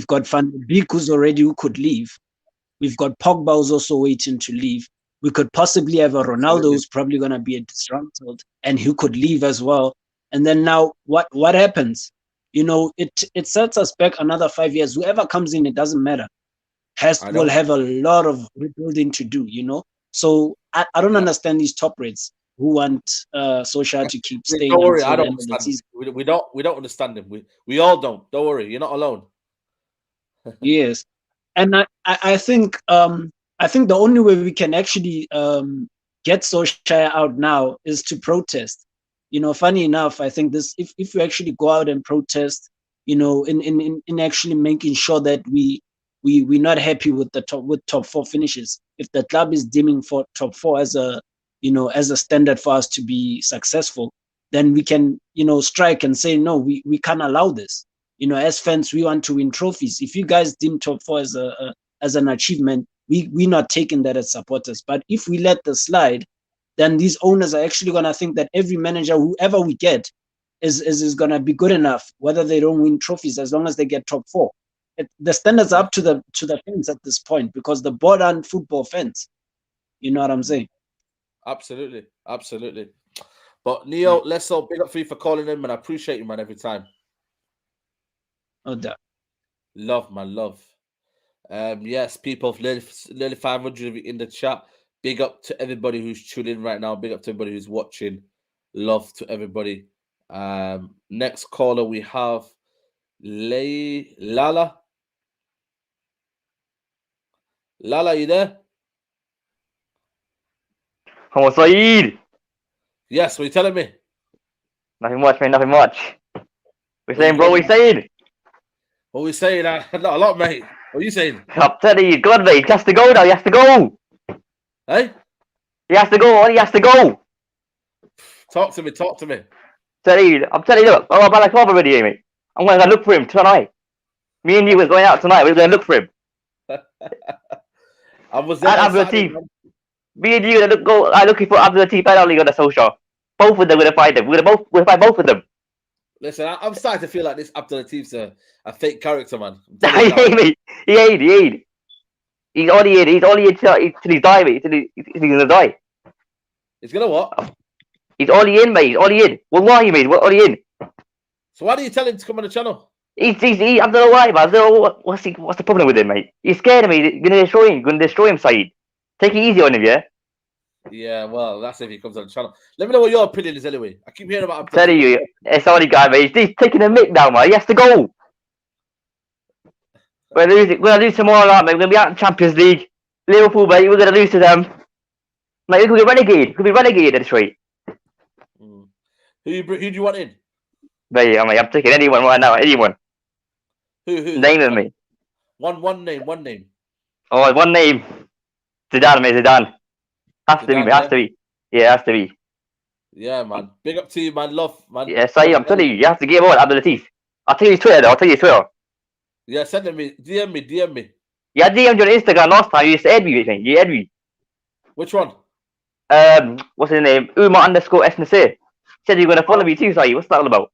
got Van de Beek who could leave. We've got Pogba who's also waiting to leave. We could possibly have a Ronaldo who's probably going to be a disgruntled and who could leave as well. And then now what happens? You know, it sets us back another 5 years. Whoever comes in, it doesn't matter. Will have a lot of rebuilding to do, you know. So I don't understand these top rates who want Solskjaer to keep staying. Don't worry, I don't understand. We don't understand him. We all don't. Don't worry, you're not alone. Yes, and I think the only way we can actually get Solskjaer out now is to protest. You know, funny enough, I think this if we actually go out and protest, you know, in actually making sure that we're not happy with top four finishes. If the club is deeming for top four as a standard for us to be successful, then we can, you know, strike and say no, we can't allow this. You know, as fans, we want to win trophies. If you guys deem top four as an achievement, we're not taking that as supporters. But if we let this slide, then these owners are actually going to think that every manager, whoever we get, is going to be good enough, whether they don't win trophies, as long as they get top four. The standards are up to the fans at this point, because the board aren't football fans. You know what I'm saying? Absolutely. But Neo, let's all big up for you for calling in, man. I appreciate you, man, every time. Oh, that. Love, man, love. Yes, people, nearly 500 of you in the chat. Big up to everybody who's tuning in right now. Big up to everybody who's watching. Love to everybody. Next caller we have Lala. Lala, you there? Hello, Saeed. Yes, what are you telling me? Nothing much, man. Nothing much. We're saying, bro. We're saying. What are we saying? Not a lot, mate. What are you saying? I'm telling you, God, mate. He has to go now. He has to go. Hey? He has to go. He has to go. Talk to me. Saeed, I'm telling you, look. I'm about like already, mate. I'm going to look for him tonight. Me and you was going out tonight. We're going to look for him. I was there. And Abdul Latif. Me and you are looking for Abdul Latif and Ali on the social. Both of them gonna find them. We'll find both of them. Listen, I'm starting to feel like this Abdul Latif's a fake character, man. He ain't. He's only in till he's die, mate. Till he's gonna die. He's gonna what? He's only in, mate. He's only in. Wallahi, mate. We're only in. So why do you tell him to come on the channel? I don't know why, man. I don't know what's the problem with him, mate. He's scared of me. He's gonna destroy him, Saeed. Take it easy on him, yeah? Yeah, well, that's if he comes on the channel. Let me know what your opinion is anyway. I keep hearing about Abdul. Tell you, it's only guy, mate. He's taking a mick now, man. He has to go. We're gonna lose tomorrow night, mate. We're gonna be out in Champions League. Liverpool, mate. We're gonna lose to them. Mate, we could be relegated. We could be relegated at this rate. Who do you want in? Mate, I'm taking anyone right now. Anyone. Who? Name me. One name. Oh, one name. Zidane, mate. Zidane. Has to be. Yeah, has to be. Yeah, man. Big up to you, man. Love, man. Yeah, Saeed, I'm telling you, you have to give on Abdul Latif. I'll tell you his Twitter, though. I'll tell you his Twitter. Yeah, send it me. DM me. Yeah, I DM'd you on Instagram last time. You used to add me, mate. You add me. Which one? What's his name? Uma_SNC. Said you're gonna follow me too, Saeed. What's that all about?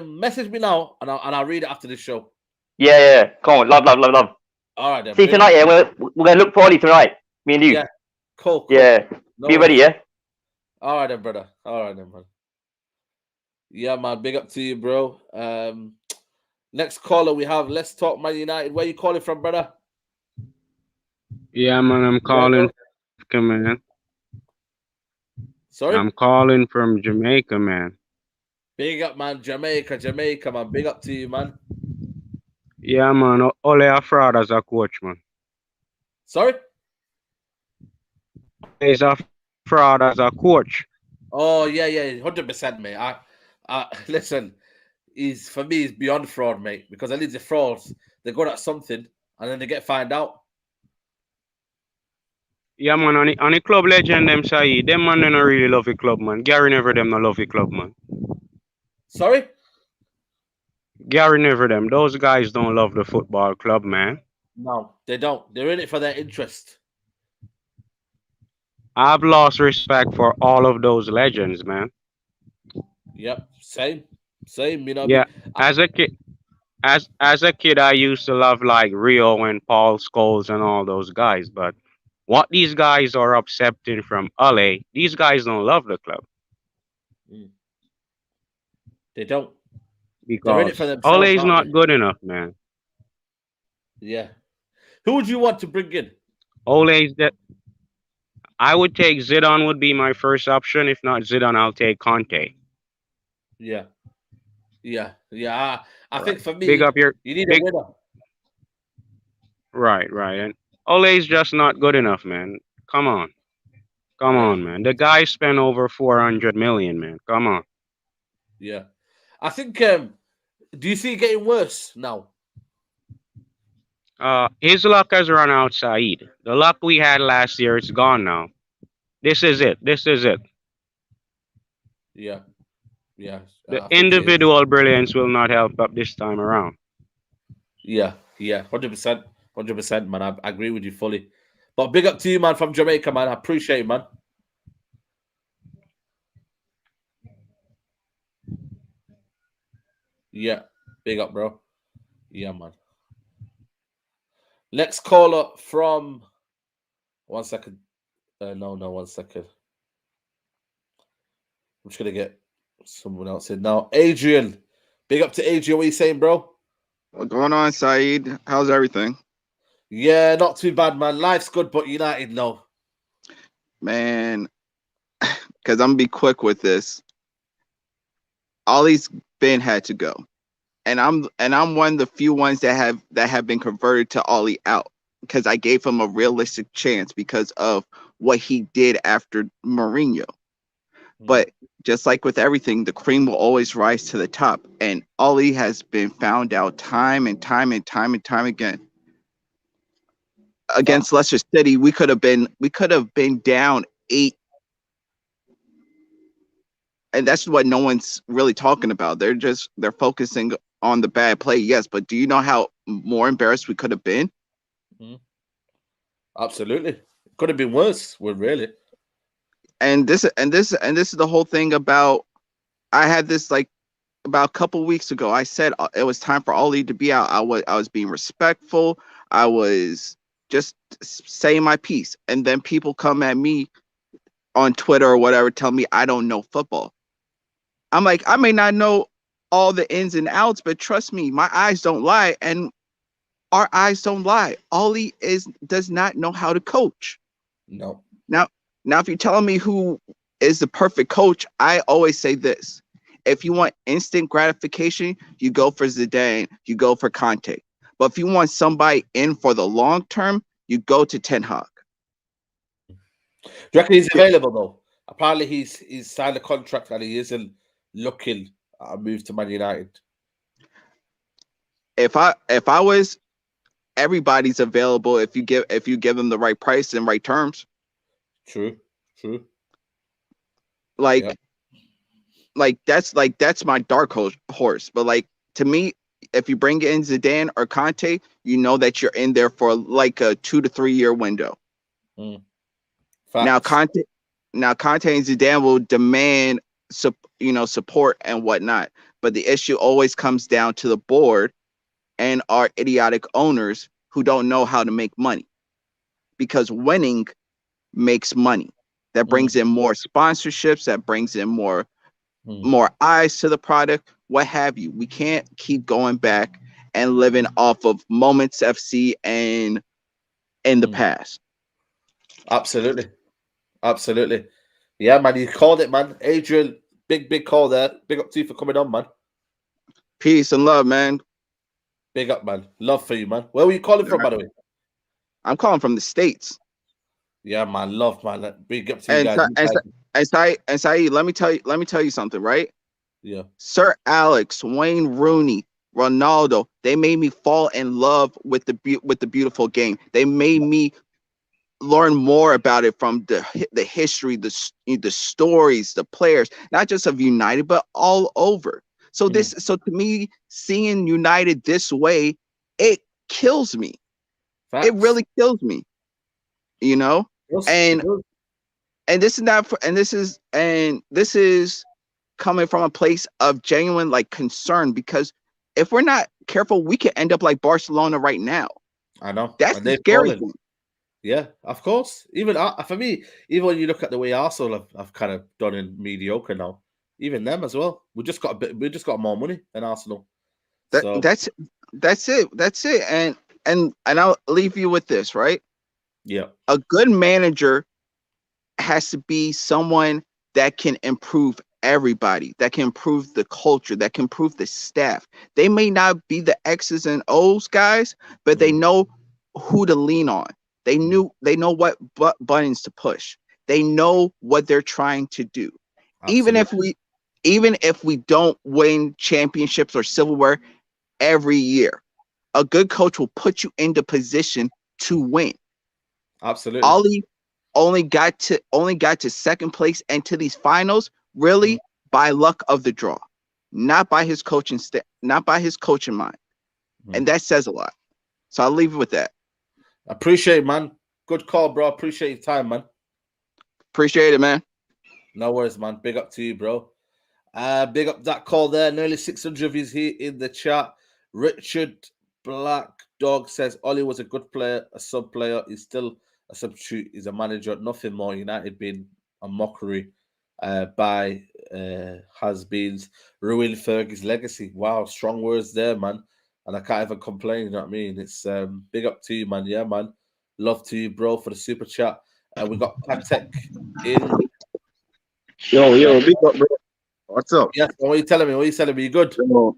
Message me now, and I'll read it after this show. Yeah. Come on, love. All right, then. See tonight, yeah. We're gonna look for Ollie tonight. Me and you. Yeah. Cool. Yeah. No Be ready, yeah. All right, then, brother. All right, then, man. Yeah, man. Big up to you, bro. Next caller we have. Let's talk Man United. Where you calling from, brother? Yeah, man. I'm calling. Man. Sorry. I'm calling from Jamaica, man. Big up, man. Jamaica, man. Big up to you, man. Yeah, man. Ole a fraud as a coach, man. Sorry? He's a fraud as a coach. Oh, yeah. 100%, mate. I listen, for me, he's beyond fraud, mate. Because at least the frauds, they're good at something and then they get found out. Yeah, man. On the club legend, them say, them man, they don't really love the club, man. Gary Never, them not love the club, man. Sorry? Gary Never, them. Those guys don't love the football club, man. No, they don't. They're in it for their interest. I've lost respect for all of those legends, man. Yep, same, you know. Yeah, as a kid, I used to love like Rio and Paul Scholes and all those guys. But what these guys are accepting from LA, these guys don't love the club. They don't. Because they're in it for themselves, LA is not good enough, man. Yeah. Who would you want to bring in? Ole's that. I would take Zidane would be my first option. If not Zidane, I'll take Conte. Yeah. I think for me, you need a winner. Right. And Ole's just not good enough, man. Come on, man. The guy spent over 400 million, man. Come on. Yeah. I think, do you see it getting worse now? His luck has run out, Saeed. The luck we had last year, it's gone now. This is it. Yeah. The individual brilliance will not help up this time around. Yeah. 100%, man. I agree with you fully. But big up to you, man, from Jamaica, man. I appreciate it, man. Yeah. Big up, bro. Yeah, man. Next caller from 1 second. No, 1 second. I'm just gonna get someone else in now. Adrian. Big up to Adrian. What are you saying, bro? What's going on, Saeed? How's everything? Yeah, not too bad, man. Life's good, but United, no. Man, because I'm gonna be quick with this. Ollie's Ben had to go. And I'm one of the few ones that have been converted to Ollie out because I gave him a realistic chance because of what he did after Mourinho. But just like with everything, the cream will always rise to the top. And Ollie has been found out time and time again. Against Leicester City, we could have been down 8. And that's what no one's really talking about. They're focusing on the bad play, yes, but do you know how more embarrassed we could have been? Absolutely, could have been worse. Well, really. And this is the whole thing about. I had this like about a couple weeks ago. I said it was time for Ollie to be out. I was being respectful. I was just saying my piece, and then people come at me on Twitter or whatever, tell me I don't know football. I'm like, I may not know all the ins and outs, but trust me, my eyes don't lie, and our eyes don't lie. Ollie does not know how to coach. No. Now, if you're telling me who is the perfect coach, I always say this: if you want instant gratification, you go for Zidane, you go for Conte. But if you want somebody in for the long term, you go to Ten Hag. Do you reckon he's available though? Apparently, he's signed a contract and he isn't looking at a move to Man United. If I was, everybody's available if you give them the right price and right terms. True. Like that's my dark horse. But like, to me, if you bring in Zidane or Conte, you know that you're in there for like a 2 to 3 year window. Now Conte and Zidane will demand support and whatnot, but the issue always comes down to the board and our idiotic owners who don't know how to make money, because winning makes money. That brings in more sponsorships, that brings in more eyes to the product, what have you. We can't keep going back and living off of Moments FC and in the past. Absolutely. Yeah, man, you called it, man. Adrian, big call there. Big up to you for coming on, man. Peace and love, man. Big up, man. Love for you, man. Where were you calling from, by the way? I'm calling from the States. Yeah, man. Love, man. Big up to you guys. And Saeed, let me tell you something, right? Yeah. Sir Alex, Wayne Rooney, Ronaldo, they made me fall in love with the beautiful game. They made me learn more about it from the history, the stories, the players, not just of United, but all over. So so to me, seeing United this way, it kills me. Facts. It really kills me. And this is coming from a place of genuine like concern, because if we're not careful, we could end up like Barcelona right now. I know. That's the scary thing. Yeah, of course. Even for me, even when you look at the way Arsenal have kind of done in mediocre now, even them as well. We just got more money than Arsenal. That's it. And I'll leave you with this, right? Yeah. A good manager has to be someone that can improve everybody, that can improve the culture, that can improve the staff. They may not be the X's and O's guys, but they know who to lean on. They know what buttons to push. They know what they're trying to do. Absolutely. Even if we don't win championships or silverware every year, a good coach will put you into position to win. Absolutely. Ollie only got to second place and to these finals really by luck of the draw, not by his coaching mind. And that says a lot. So I'll leave it with that. Appreciate it, man. Good call, bro. Appreciate your time, man. Appreciate it, man. No worries, man. Big up to you, bro. Big up that call there. Nearly 600 of you here in the chat. Richard Black Dog says Ollie was a good player, a sub player. He's still a substitute. He's a manager. Nothing more. United being a mockery by has-beens. Ruin Fergie's legacy. Wow, strong words there, man. And I can't even complain, you know what I mean? It's big up to you, man. Yeah, man. Love to you, bro, for the super chat. We got Patek in. Yo, big up, bro. What's up? Yes, what are you telling me? You good? Yo,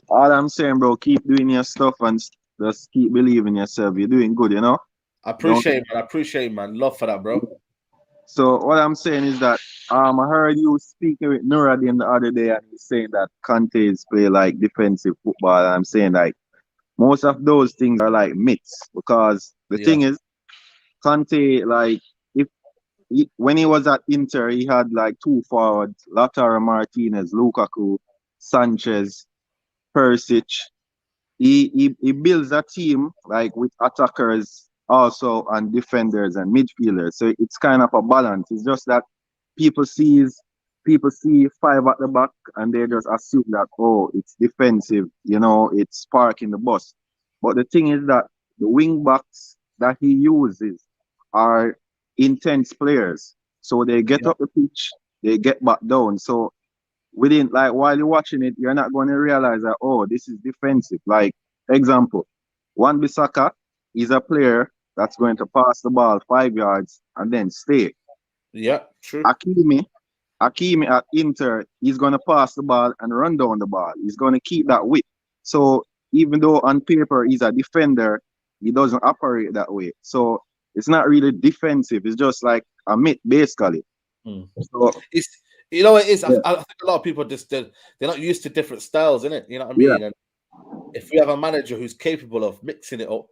all I'm saying, bro, keep doing your stuff and just keep believing yourself. You're doing good, you know? I appreciate it, man. Love for that, bro. So what I'm saying is that I heard you speaking with Murad the other day, and he's saying that Conte's play like defensive football. And I'm saying like most of those things are like myths, because the thing is, Conte, like when he was at Inter, he had like two forwards: Lautaro Martinez, Lukaku, Sanchez, Perisic, he builds a team like with attackers also and defenders and midfielders. So it's kind of a balance. It's just that people see 5 at the back and they just assume that, oh, it's defensive, you know, it's parking the bus. But the thing is that the wing backs that he uses are intense players. So they get up the pitch, they get back down. So within, like, while you're watching it, you're not going to realize that, oh, this is defensive. Like, example, Wan-Bissaka is a player that's going to pass the ball 5 yards and then stay. Yeah, true. Hakimi at Inter, he's going to pass the ball and run down the ball. He's going to keep that width. So even though on paper he's a defender, he doesn't operate that way. So it's not really defensive. It's just like a myth, basically. So it's, you know, it is. I think a lot of people just they're not used to different styles, innit? You know what I mean? And if we have a manager who's capable of mixing it up,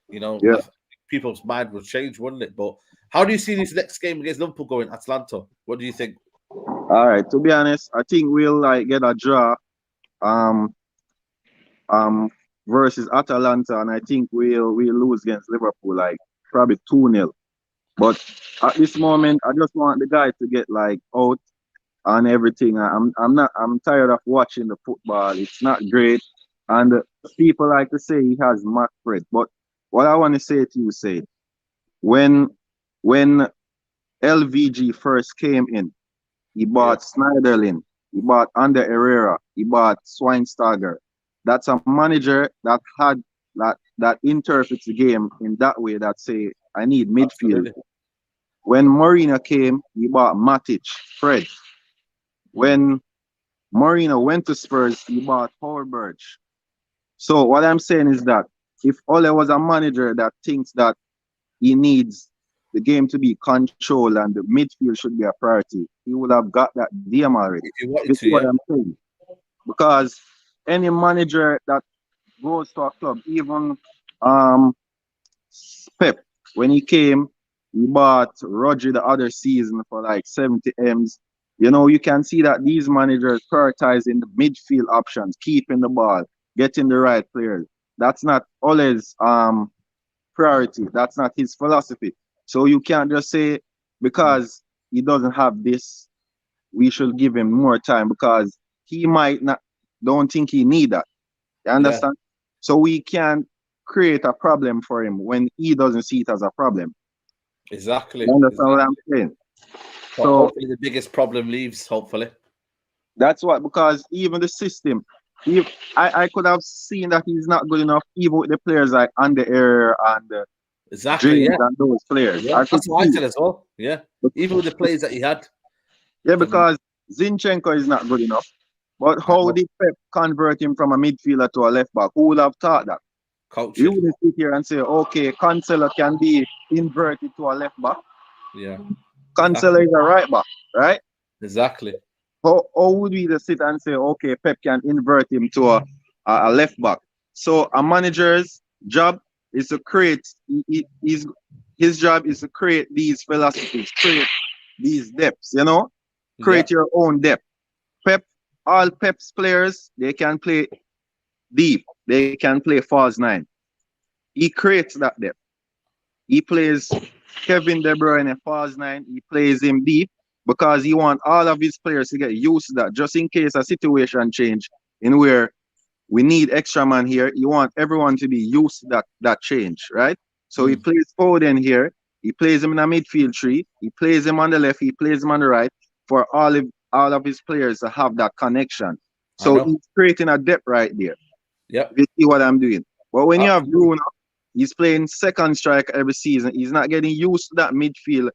you know, I think people's mind will change, wouldn't it? But how do you see this next game against Liverpool going, Atlanta? What do you think? All right, to be honest, I think we'll like get a draw versus Atalanta, and I think we'll lose against Liverpool, like probably 2-0. But at this moment, I just want the guy to get like out and everything. I'm tired of watching the football. It's not great. And people like to say he has Mac Fred. But what I want to say to you, Said, when LVG first came in, he bought Snyderlin, he bought Ander Herrera, he bought Schweinsteiger. That's a manager that had that interprets the game in that way, that say, I need midfield. Absolutely. When Mourinho came, he bought Matic, Fred. When Mourinho went to Spurs, he bought Holberg. So what I'm saying is that if Ole was a manager that thinks that he needs the game to be controlled and the midfield should be a priority, he would have got that DM already. This is what I'm saying. Because any manager that goes to a club, even Pep, when he came, he bought Rodri the other season for like 70 M's. You know, you can see that these managers prioritizing the midfield options, keeping the ball, getting the right players. That's not Ole's priority. That's not his philosophy. So you can't just say because he doesn't have this, we should give him more time, because he might not, don't think he need that. You understand? So we can't create a problem for him when he doesn't see it as a problem. Exactly. You understand what I'm saying? So hopefully the biggest problem leaves, hopefully. That's what, because even the system, I could have seen that he's not good enough, even with the players like Ander Herrera and exactly, and those players. Yeah, that's what I said as well. Yeah, even with the players that he had. Yeah, because Zinchenko is not good enough. But how did Pep convert him from a midfielder to a left back? Who would have thought that? Culture. You wouldn't sit here and say, okay, Cancelo can be inverted to a left back. Yeah. Cancelo is a right back, right? Exactly. How would we just sit and say, okay, Pep can invert him to a left back? So a manager's job is to create, his job is to create these philosophies, create these depths, you know? Create your own depth. All Pep's players, they can play deep. They can play false nine. He creates that depth. He plays Kevin De Bruyne false nine. He plays him deep because he wants all of his players to get used to that, just in case a situation change in where we need extra man here. You want everyone to be used to that change, right? So he plays Foden here. He plays him in a midfield tree. He plays him on the left. He plays him on the right for all of his players to have that connection. So he's creating a depth right there. Yeah. You see what I'm doing? But when you have Bruno, he's playing second striker every season. He's not getting used to that midfield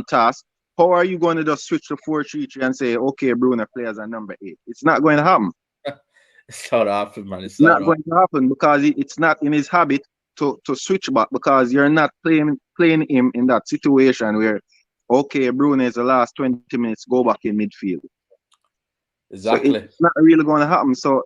task. How are you going to just switch to 4-3-3 and say, okay, Bruno plays at number 8? It's not going to happen. It's not happen, man. It's not going to happen because it's not in his habit to switch back, because you're not playing him in that situation where, okay, Bruno is the last 20 minutes, go back in midfield. Exactly. So it's not really going to happen. So,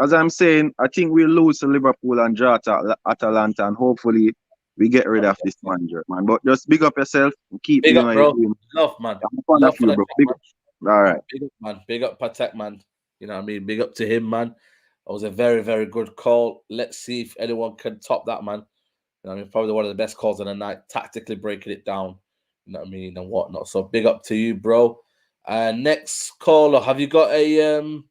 as I'm saying, I think we'll lose to Liverpool and draw to Atalanta, and hopefully we get rid of this manager, man. But just big up yourself and keep big doing up, bro. doing. Love, man. Love you, bro. Big up. All right. Big up, man. Big up Patek, man. You know what I mean? Big up to him, man. was a very, very good call. Let's see if anyone can top that, man. You know what I mean? Probably one of the best calls of the night, tactically breaking it down, you know what I mean, and whatnot. So big up to you, bro. Next caller, have you got a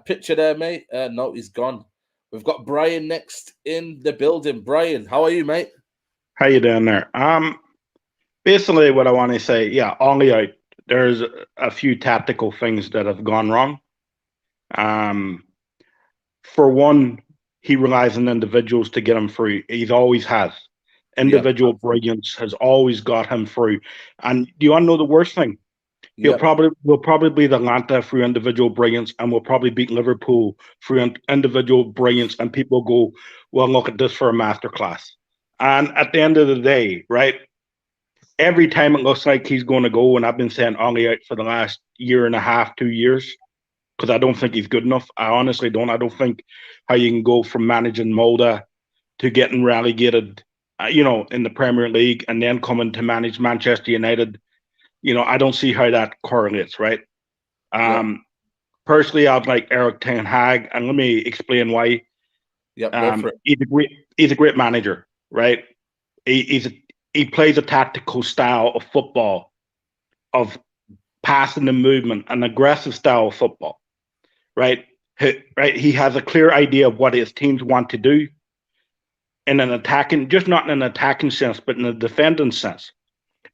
picture there, mate? No, he's gone. We've got Brian next in the building. Brian, how are you, mate? How you doing there? Basically what I want to say, yeah, only out. There's a few tactical things that have gone wrong. For one, he relies on individuals to get him through. He's always has. Individual brilliance has always got him through. And do you want to know the worst thing? We'll probably beat Atlanta through individual brilliance, and we'll probably beat Liverpool through individual brilliance, and people go, well, look at this for a masterclass. And at the end of the day, right, every time it looks like he's going to go, and I've been saying Ollie out for the last year and a half, 2 years, because I don't think he's good enough. I honestly don't. I don't think how you can go from managing Molda to getting relegated, in the Premier League, and then coming to manage Manchester United. I don't see how that correlates, right? Personally, I'd like Eric Ten Hag, and let me explain why. He's a great manager, right? He plays a tactical style of football, of passing and movement, an aggressive style of football, right? He has a clear idea of what his teams want to do in an attacking, just not in an attacking sense, but in a defending sense.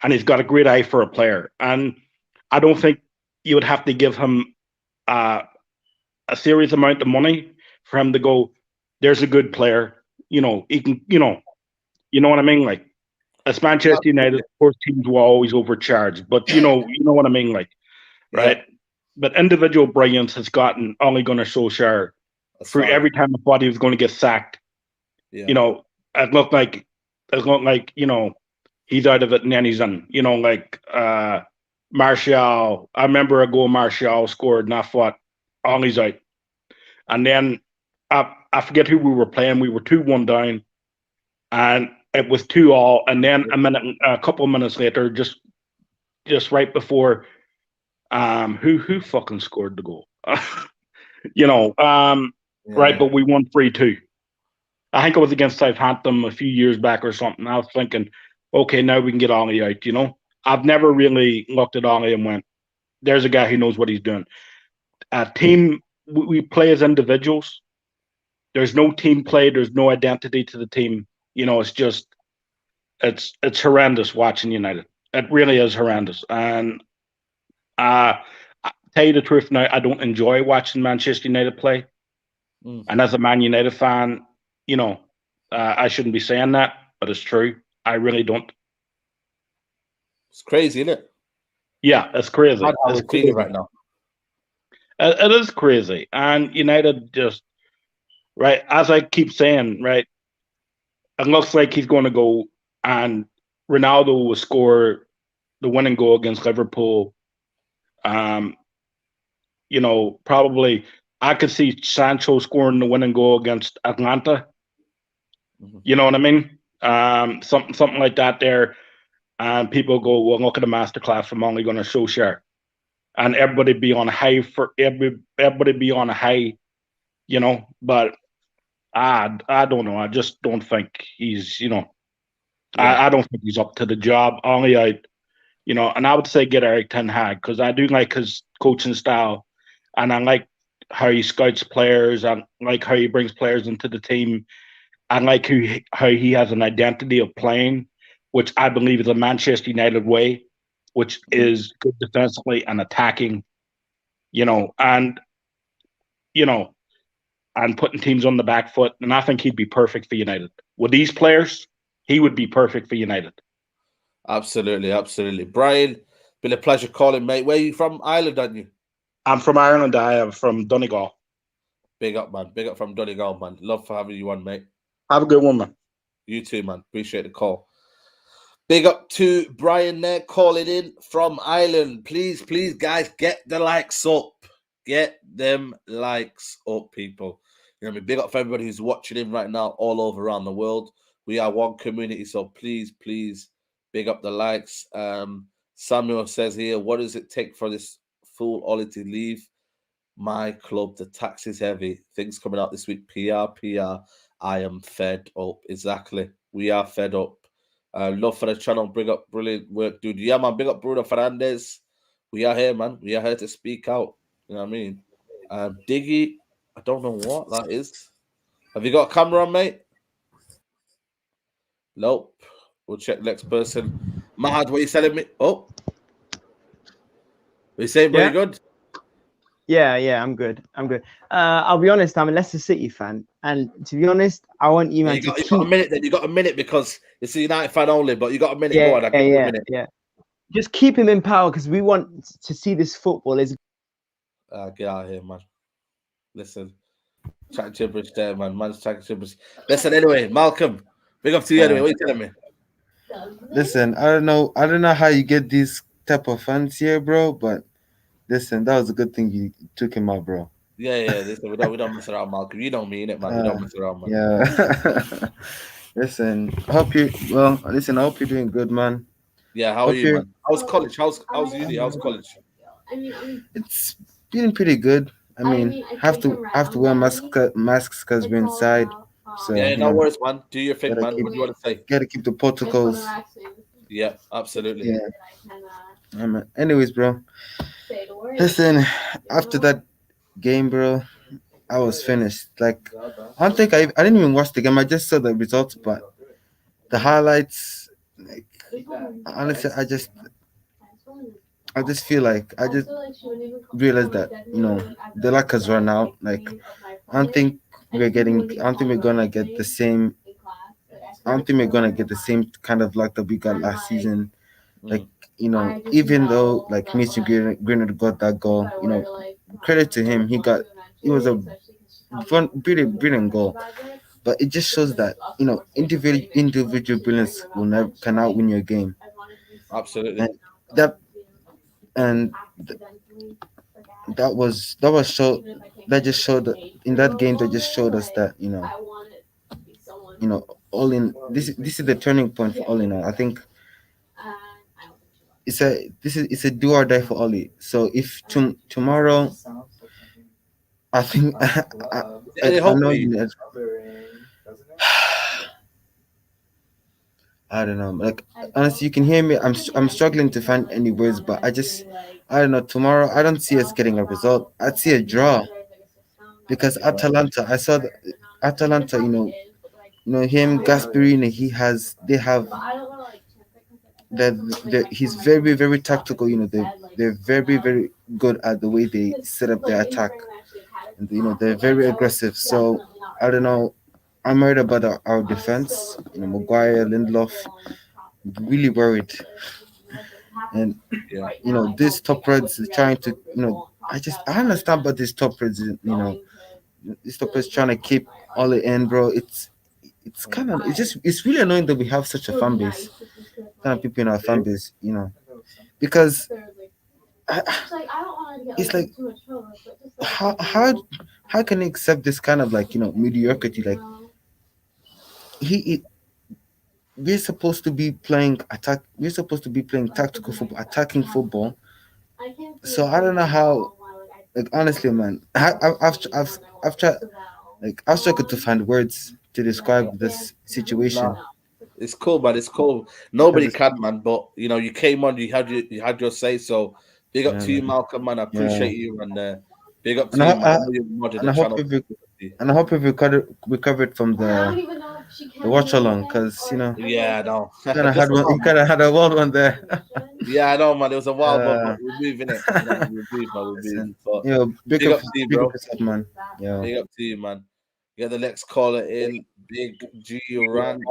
And he's got a great eye for a player. And I don't think you would have to give him a serious amount of money for him to go, there's a good player. He can, you know what I mean? Like, as Manchester United, of course, teams will always overcharge. But you know what I mean? Like, right? But individual brilliance has gotten Ole Gunnar Solskjaer through every time I thought he was going to get sacked. It looked like, he's out of it and then he's in. Martial. I remember a goal Martial scored and I thought, Ollie's out. And then I forget who we were playing. We were 2-1 down, and it was 2-2. And then a couple of minutes later, just right before, who fucking scored the goal? Right, but we won 3-2. I think it was against Southampton a few years back or something. I was thinking, okay, now we can get Ollie out, I've never really looked at Ollie and went, there's a guy who knows what he's doing. A team, we play as individuals. There's no team play. There's no identity to the team. It's just, it's horrendous watching United. It really is horrendous. And I tell you the truth now, I don't enjoy watching Manchester United play. And as a Man United fan, I shouldn't be saying that, but it's true. I really don't. It's crazy, isn't it? Yeah, it's crazy. It's crazy right now. It is crazy. And United just, right, as I keep saying, right, it looks like he's going to go and Ronaldo will score the winning goal against Liverpool. Probably I could see Sancho scoring the winning goal against Atlanta. You know what I mean? Something like that there. And people go, well, look at the masterclass from Ole Gunnar Solskjaer. And everybody be on a high but I don't know. I just don't think he's, I don't think he's up to the job. Only and I would say get Eric Ten Hag, because I do like his coaching style, and I like how he scouts players, and like how he brings players into the team. I like how he has an identity of playing, which I believe is a Manchester United way, which is good defensively and attacking, and putting teams on the back foot. And I think he'd be perfect for United. With these players, he would be perfect for United. Absolutely, absolutely. Brian, been a pleasure calling, mate. Where are you from? Ireland, aren't you? I'm from Ireland. I am from Donegal. Big up, man. Big up from Donegal, man. Love for having you on, mate. Have a good one, man. You too, man. Appreciate the call. Big up to Brian there calling in from Ireland. Please, guys, get the likes up. Get them likes up, people. Big up for everybody who's watching in right now all over around the world. We are one community, so please, big up the likes. Samuel says here, what does it take for this fool Ollie to leave? My club, the tax is heavy. Things coming out this week. PR. I am fed up. Exactly. We are fed up. Love for the channel. Bring up brilliant work, dude. Yeah, man. Big up Bruno Fernandez. We are here, man. We are here to speak out. You know what I mean? Diggy, I don't know what that is. Have you got a camera on, mate? Nope. We'll check next person. Mahad, what are you telling me? Oh. What you saying, bro? Yeah. You good? Yeah, I'm good. I'll be honest, I'm a Leicester City fan, and to be honest, I want you, man, You got to a keep. minute then. You got a minute because it's a United fan only, but you got a minute. Go on, I'll give you a minute. Yeah. Just keep him in power because we want to see this football. Is Get out of here, man. Listen, chat gibberish there, man. Man's chat gibberish. Listen, anyway, Malcolm, big up to you anyway. What are you telling me? Listen, I don't know how you get these type of fans here, bro, but listen, that was a good thing you took him out, bro. Yeah. Listen, we don't mess around, Malcolm. You don't mean it, man. We don't mess around, man. Yeah. Listen, I hope you're doing good, man. Yeah, how are you, man? How's college? How's uni? How's college? It's been pretty good. I mean, have to wear masks because we're inside. So Yeah, no worries, man. Do your thing, man. keep- What do you want to say? gotta keep the protocols. Yeah, absolutely. Yeah. Anyways, bro. Listen, after that game, bro, I was finished. Like, I don't think I didn't even watch the game. I just saw the results, but the highlights, like, honestly, I just feel like I just realized that the luck has run out. Like, I don't think we're gonna get the same. I don't think we're gonna get the same kind of luck that we got last season. Like, even though like Mason Greenwood got that goal, credit to him. It was a brilliant goal. But it just shows that individual brilliance cannot win your game. Absolutely. And that just showed that in that game that just showed us that all in this is the turning point for all in all. I think it's a do or die for Oli. So if tomorrow, I think I know I don't know. Like, honestly, you can hear me. I'm struggling to find any words, but I don't know. Tomorrow, I don't see us getting a result. I'd see a draw because Atalanta. I saw Atalanta. Him, Gasperini. They have that. He's very, very tactical. They're very, very good at the way they set up their attack. And, they're very aggressive. So I don't know. I'm worried about our defense. Maguire, Lindelof, really worried. And this top Reds is trying to, I understand about this top Reds. This top Reds trying to keep all it in, bro. It's really annoying that we have such a fan base, kind of people in our fan base, because it's like how can he accept this kind of like mediocrity? Like, we're supposed to be playing attack. We're supposed to be playing tactical football, attacking football. So I don't know how. Like, honestly, man, I've tried. Like, I've struggled to find words to describe this situation. Nah, it's cool, man. It's cool. Nobody can, man. But you came on. You had your say. So big up to you, Malcolm, man. I appreciate you, and big up to you, man. I know you're modded the channel. And I hope we've recovered from the watch along, because Yeah, I know. you kind of had a wild one there. Yeah, I know, man. It was a wild one, but we're moving it. We're moving. But big up to you, big bro. up yourself, man. Yeah. Big up to you, man. Get the next caller in. Big G Rand.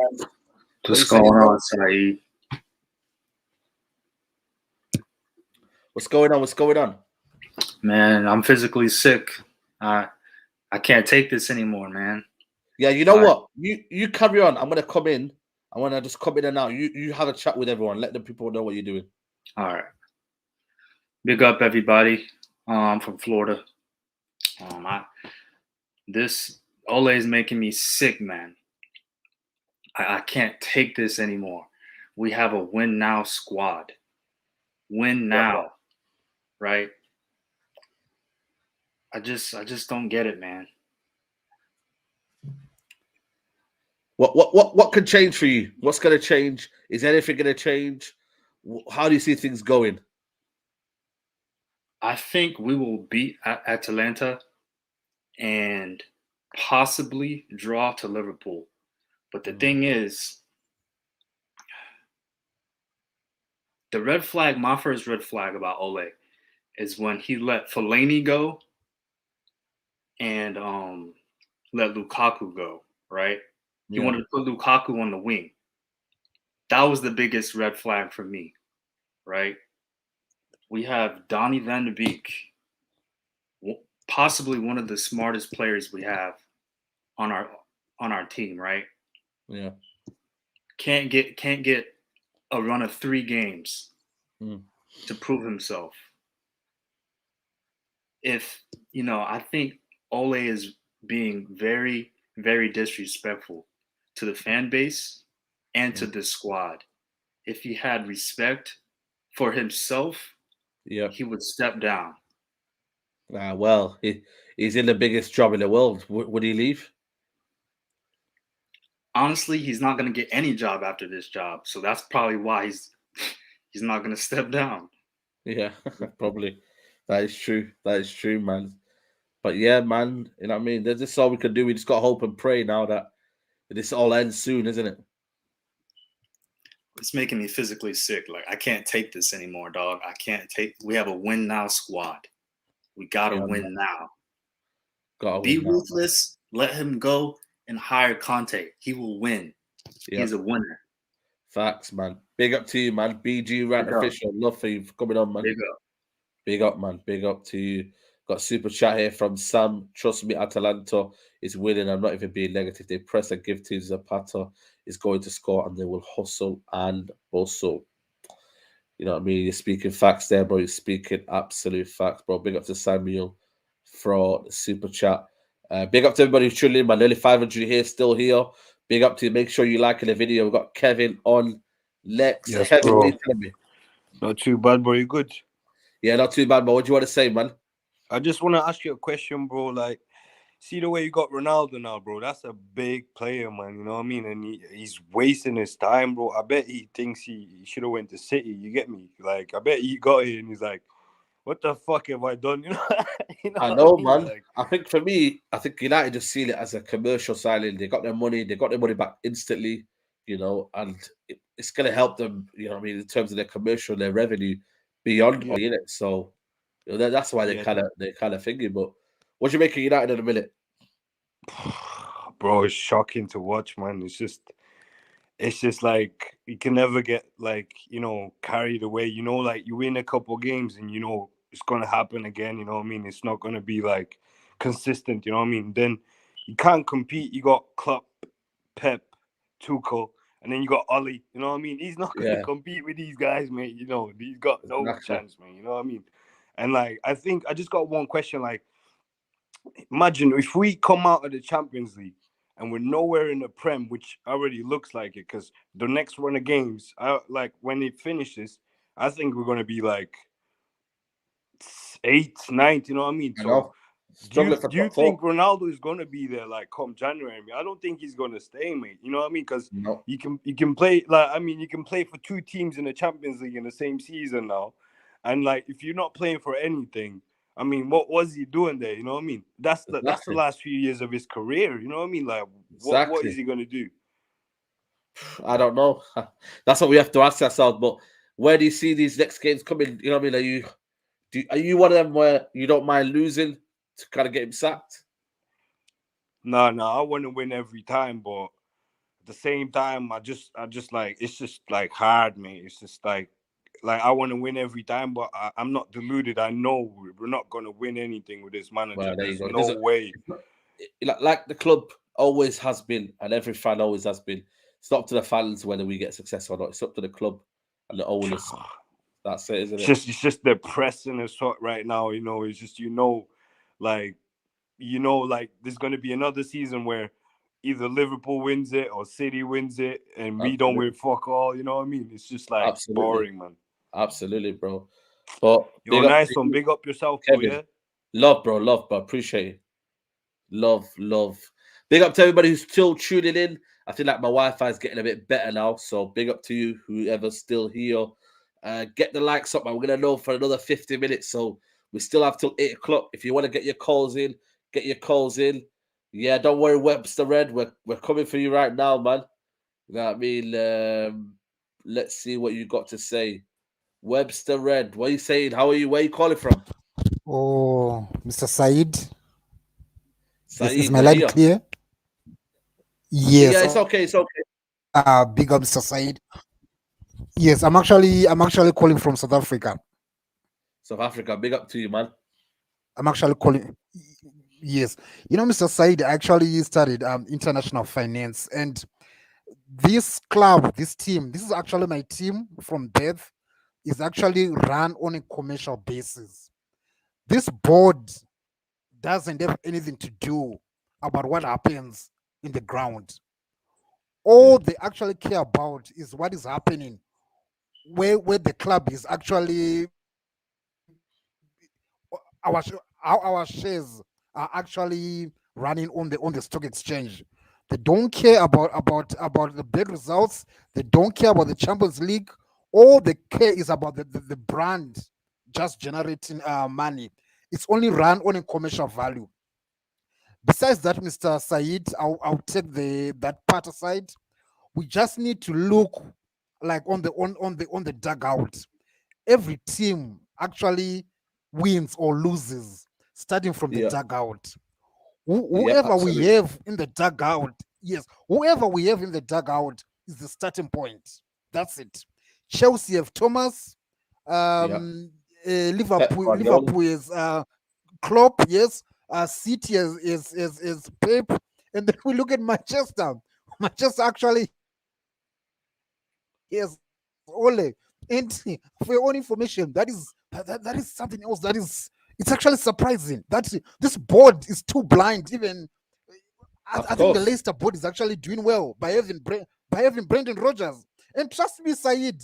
What's going on, Saeed? What's going on? What's going on? Man, I'm physically sick. I can't take this anymore, man. Yeah, you know what? You carry on. I'm gonna come in. I wanna just come in and out. You have a chat with everyone. Let the people know what you're doing. All right. Big up, everybody. I'm from Florida. This Ole is making me sick, man. I can't take this anymore. We have a win now squad. Win now, right? I just don't get it, man. What could change for you? What's going to change? Is anything going to change? How do you see things going? I think we will beat Atalanta and possibly draw to Liverpool. But the thing is, the red flag, my first red flag about Ole is when he let Fellaini go and let Lukaku go, right? He wanted to put Lukaku on the wing. That was the biggest red flag for me, right? We have Donny van de Beek, possibly one of the smartest players we have on our team, right? Yeah. Can't get a run of 3 games to prove himself. If, I think Ole is being very, very disrespectful to the fan base and to the squad. If he had respect for himself, he would step down. Well, he's in the biggest job in the world. Would he leave? Honestly, he's not going to get any job after this job. So that's probably why he's not going to step down. Yeah, probably. That is true. That is true, man. But yeah, man, you know what I mean? This is all we can do. We just got to hope and pray now that this all ends soon, isn't it? It's making me physically sick. Like, I can't take this anymore, dog. We have a win now squad. We got to win now. Be ruthless. Let him go and hire Conte. He will win. Yep. He's a winner. Facts, man. Big up to you, man. BG Rant Official. Love for you for coming on, man. Big up. Big up, man. Big up to you. Got super chat here from Sam. Trust me, Atalanta is winning. I'm not even being negative. They press and give to Zapata is going to score and they will hustle and bustle. You know what I mean? You're speaking facts there, bro. You're speaking absolute facts, bro. Big up to Samuel for the super chat. Big up to everybody who's tuning in, man. Nearly 500 here, still here. Big up to you. Make sure you like the video. We've got Kevin on next. Yes, Kevin, bro. what are you telling me? Not too bad, bro. You good? Yeah, not too bad, bro. What do you want to say, man? I just want to ask you a question, bro. Like, see the way you got Ronaldo now, bro. That's a big player, man. You know what I mean? And he's wasting his time, bro. I bet he thinks he should have went to City. You get me? Like, I bet he got here and he's like, what the fuck have I done? I know, what I mean? man. Like, I think for me, United just see it as a commercial signing. They got their money. They got their money back instantly, and it's going to help them, you know what I mean, in terms of their commercial, their revenue beyond money, innit? So, that's why they're kind of thinking. But what do you make of United in a minute? bro, it's shocking to watch, man. It's just like you can never get carried away. Like you win a couple games and it's gonna happen again. You know what I mean? It's not gonna be like consistent. You know what I mean? Then you can't compete. You got Klopp, Pep, Tuchel, and then you got Oli. You know what I mean? He's not gonna compete with these guys, mate. He's got no chance, man. You know what I mean? And I think I just got one question. Like, imagine if we come out of the Champions League and we're nowhere in the Prem, which already looks like it, because the next run of games, when it finishes, I think we're going to be like 8th, 9th, you know what I mean? So do you think Ronaldo is going to be there come January? I don't think he's going to stay, mate. You know what I mean? Because you can play, you can play for 2 teams in the Champions League in the same season now. And if you're not playing for anything, what was he doing there? You know what I mean? That's the last few years of his career. You know what I mean? What is he going to do? I don't know. That's what we have to ask ourselves. But where do you see these next games coming? You know what I mean? Are you one of them where you don't mind losing to kind of get him sacked? No, I want to win every time, but at the same time, I just it's just hard, man. It's just like I want to win every time, but I'm not deluded. I know we're not going to win anything with this manager. Well, There's no way. Like the club always has been, and every fan always has been. It's not up to the fans whether we get success or not. It's up to the club and the owners. That's it, isn't it? It's just the pressing is hot right now. It's just there's going to be another season where either Liverpool wins it or City wins it, and we don't win fuck all. You know what I mean? It's just boring, man. Absolutely, bro. But you're nice one. Big up yourself, bro, yeah? Love, bro. Love, bro. Appreciate it. Love. Big up to everybody who's still tuning in. I feel like my Wi-Fi is getting a bit better now. So big up to you, whoever's still here. Get the likes up, man. We're going to know for another 50 minutes. So we still have till 8 o'clock. If you want to get your calls in, get your calls in. Yeah, don't worry, Webster Red. We're coming for you right now, man. You know what I mean? Let's see what you got to say. Webster Red, what are you saying? How are you? Where are you calling from? Oh, Mr. Said. Said, Is my line clear? Yes. Yeah, it's okay. It's okay. Big up, Mr. Said. Yes, I'm actually calling from South Africa. South Africa, big up to you, man. I'm actually calling. Yes, you know, Mr. Said actually studied international finance, and this club, this team, this is actually my team from birth, is actually run on a commercial basis. This board doesn't have anything to do about what happens in the ground. All they actually care about is what is happening where the club is actually our shares are actually running on the stock exchange. They don't care about the bad results. They don't care about the Champions League. All they care is about the brand just generating money. It's only run on a commercial value. Besides that, Mr. Said, I'll take that part aside. We just need to look like on the dugout. Every team actually wins or loses starting from the dugout. Whoever we have in the dugout, whoever we have in the dugout is the starting point. That's it. Chelsea have Thomas. Liverpool is Klopp. Yes. City is Pep. And then we look at Manchester. Manchester actually yes, Ole. And for your own information, that is something else that is it's actually surprising that this board is too blind. Even I think the Leicester board is actually doing well by having Brendan Rodgers. And trust me, Said,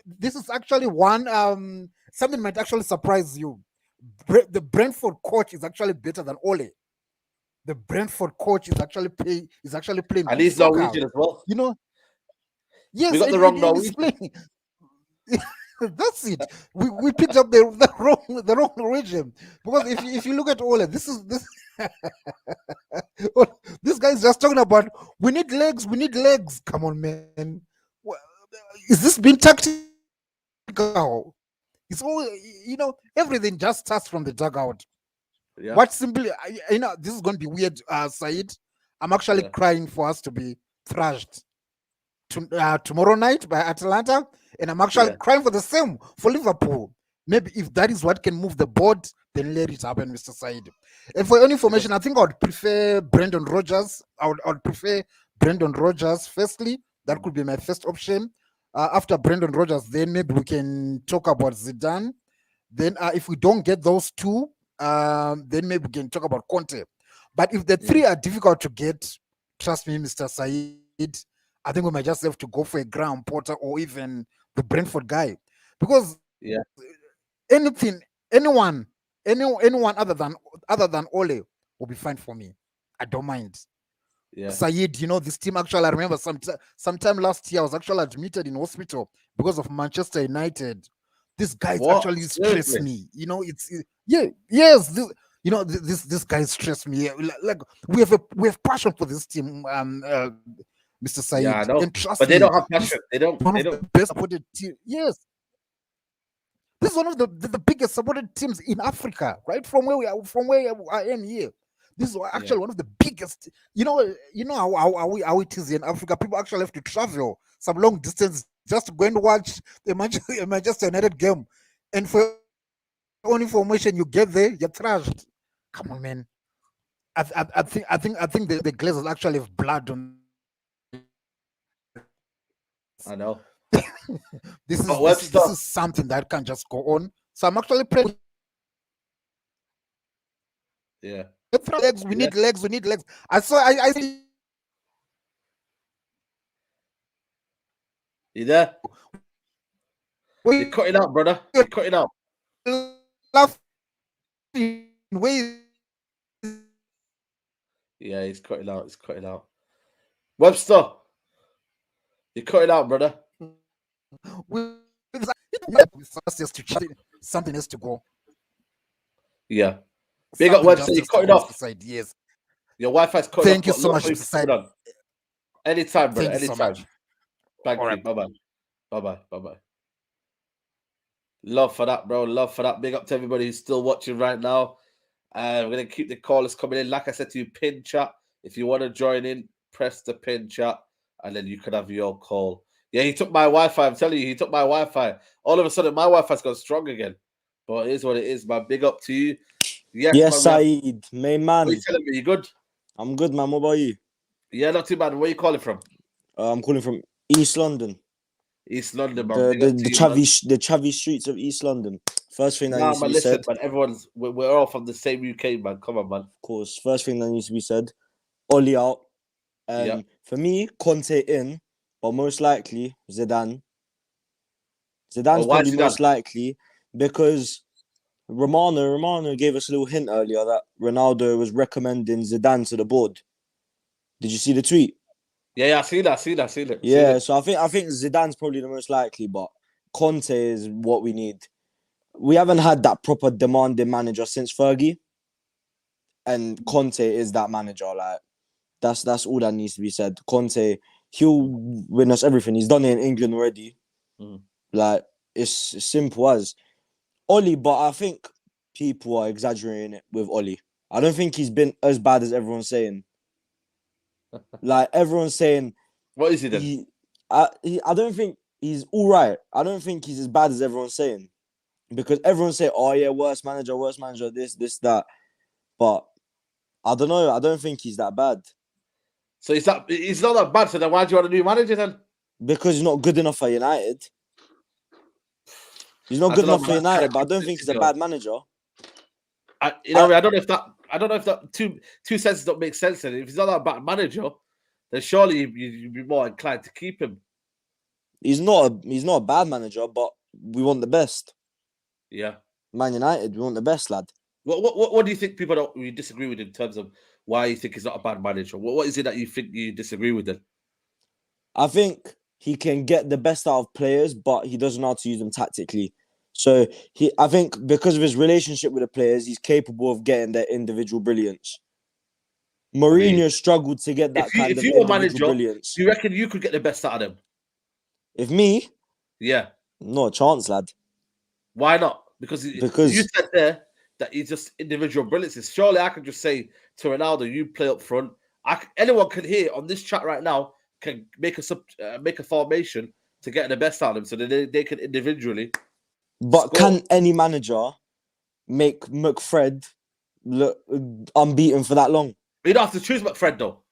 this is actually one something might actually surprise you. The Brentford coach is actually better than Ole. The Brentford coach is actually playing. And he's Norwegian as well. You know. Yes, we got the wrong Norwegian. That's it. We picked up the wrong Norwegian, because if you look at Ole, this this guy is just talking about we need legs. Come on, man. Is this being tactical? It's all everything just starts from the dugout. Yeah. What simply this is going to be weird, Said. I'm actually crying for us to be thrashed tomorrow night by Atalanta, and I'm actually crying for the same for Liverpool. Maybe if that is what can move the board, then let it happen, Mr. Said. And for your information, I think I would prefer Brendan Rodgers. I would prefer Brendan Rodgers firstly. That could be my first option. After Brendan Rodgers, then maybe we can talk about Zidane. Then if we don't get those two, then maybe we can talk about Conte. But if the three are difficult to get, trust me, Mr. Said, I think we might just have to go for a Graham Potter or even the Brentford guy, because anyone other than Ole will be fine for me. I don't mind. Said, this team actually, I remember sometime last year I was actually admitted in hospital because of Manchester United. This guy actually stressed me. This guy stressed me. Like we have passion for this team, Mr. Said. Yeah, I know. And trust but they me, don't have passion. They don't. The best supported team. Yes. This is one of the biggest supported teams in Africa, right? From where I am here. This is actually one of the biggest. You know how it is in Africa. People actually have to travel some long distance just to go and watch a Manchester United game. And for your own information, you get there, you're thrashed. Come on, man. I think the Glazers actually have blood on. I know. This is something that can't just go on. So I'm actually praying. Yeah. We need legs. I see. You there? You're cutting out, brother. You're cutting out. where Yeah, he's cutting out. He's cutting out. Webster, you're cutting out, brother. something has to go. Yeah. Big up Webster. You're cutting off. Yes. Your Wi-Fi's cutting off. Thank you so much. Anytime, brother. Thank you so Anytime. much. Thank you. Bye-bye. Bye-bye. Bye-bye. Love for that, bro. Love for that. Big up to everybody who's still watching right now. We're going to keep the callers coming in. Like I said to you, pin chat. If you want to join in, press the pin chat, and then you can have your call. Yeah, he took my Wi-Fi. I'm telling you, he took my Wi-Fi. All of a sudden, my Wi-Fi's gone strong again. But it is what it is, man. Big up to you. Yes, Saeed, main man. What are you telling me? You good? I'm good, man. What about you? Yeah, not too bad. Where are you calling from? I'm calling from East London. East London, man. The Chavy streets of East London. First thing that needs to be said. Man, we're all from the same UK, man. Come on, man. Of course. First thing that needs to be said. Oli out. For me, Conte in, but most likely Zidane. Zidane's probably most likely because Romano gave us a little hint earlier that Ronaldo was recommending Zidane to the board. Did you see the tweet? Yeah, I see that. Yeah, so I think Zidane's probably the most likely, but Conte is what we need. We haven't had that proper demanding manager since Fergie, and Conte is that manager. Like that's all that needs to be said. Conte, he'll win us everything. He's done it in England already. Like it's as simple as Oli, but I think people are exaggerating it with Oli. I don't think he's been as bad as everyone's saying. Like everyone's saying, what is he then? I don't think he's all right. I don't think he's as bad as everyone's saying, because everyone's saying, "Oh yeah, worst manager, this, that." But I don't know. I don't think he's that bad. So he's not that bad. So then why do you want a new manager then? Because he's not good enough for United. He's not good enough for United, but I don't think he's a bad manager. I don't know if that two sentences don't make sense. Then if he's not that bad manager, then surely you'd be more inclined to keep him. He's not a bad manager, but we want the best. Yeah, Man United, we want the best, lad. What do you think people you disagree with in terms of why you think he's not a bad manager? What is it that you think you disagree with then? I think he can get the best out of players, but he doesn't know how to use them tactically. So I think because of his relationship with the players, he's capable of getting their individual brilliance. Mourinho struggled to get that kind of individual brilliance. Do you reckon you could get the best out of them? If me? Yeah. Not a chance, lad. Why not? Because you said there that he's just individual brilliance. Surely I could just say to Ronaldo, you play up front. Anyone can hear on this chat right now can make a formation to get the best out of them, so that they can individually. But can any manager make McFred look unbeaten for that long? You don't have to choose McFred though.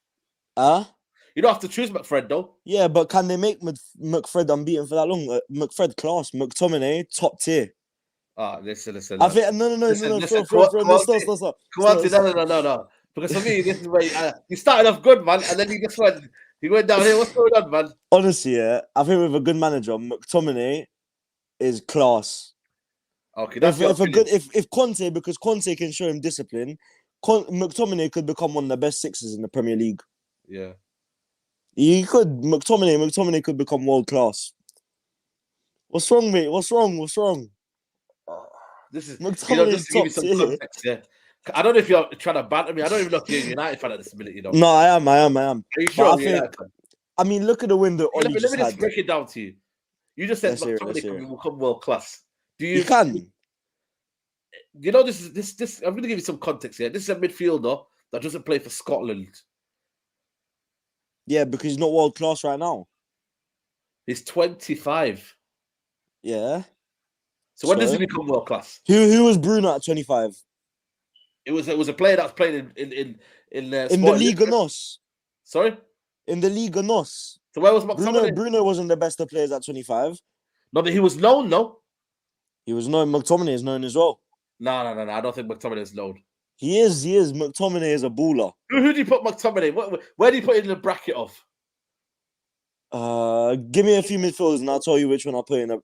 You don't have to choose McFred though. Yeah, but can they make McFred unbeaten for that long? McFred class, McTominay top tier. Listen. I think no. No. Because for me, this is where you started off good, man, and then you went down here. What's going on, man? Honestly, yeah, I think with a good manager, McTominay is class. Okay, that's if Conte, because Conte can show him discipline, McTominay could become one of the best sixers in the Premier League. Yeah, he could. McTominay could become world class. What's wrong, mate? What's wrong? This is just to give you some context. Yeah, I don't know if you're trying to banter me. I don't even know if you're a United fan at this minute. You know. No, I am. Are you sure? I mean, look at the window. Let me just break it down to you. You just said McTominay can become world class. You can. You know, this. I'm going to give you some context here. This is a midfielder that doesn't play for Scotland. Yeah, because he's not world class right now. He's 25. Yeah. So when does he become world class? Who was Bruno at 25? It was a player that's played in the Liga NOS. Sorry? In the Liga NOS. So where was McTominay? Bruno wasn't the best of players at 25. No, but he was known, no? He was known. McTominay is known as well. No. I don't think McTominay is known. He is. McTominay is a baller. Who do you put McTominay? Where do you put in the bracket of? Give me a few midfielders and I'll tell you which one I'll put in the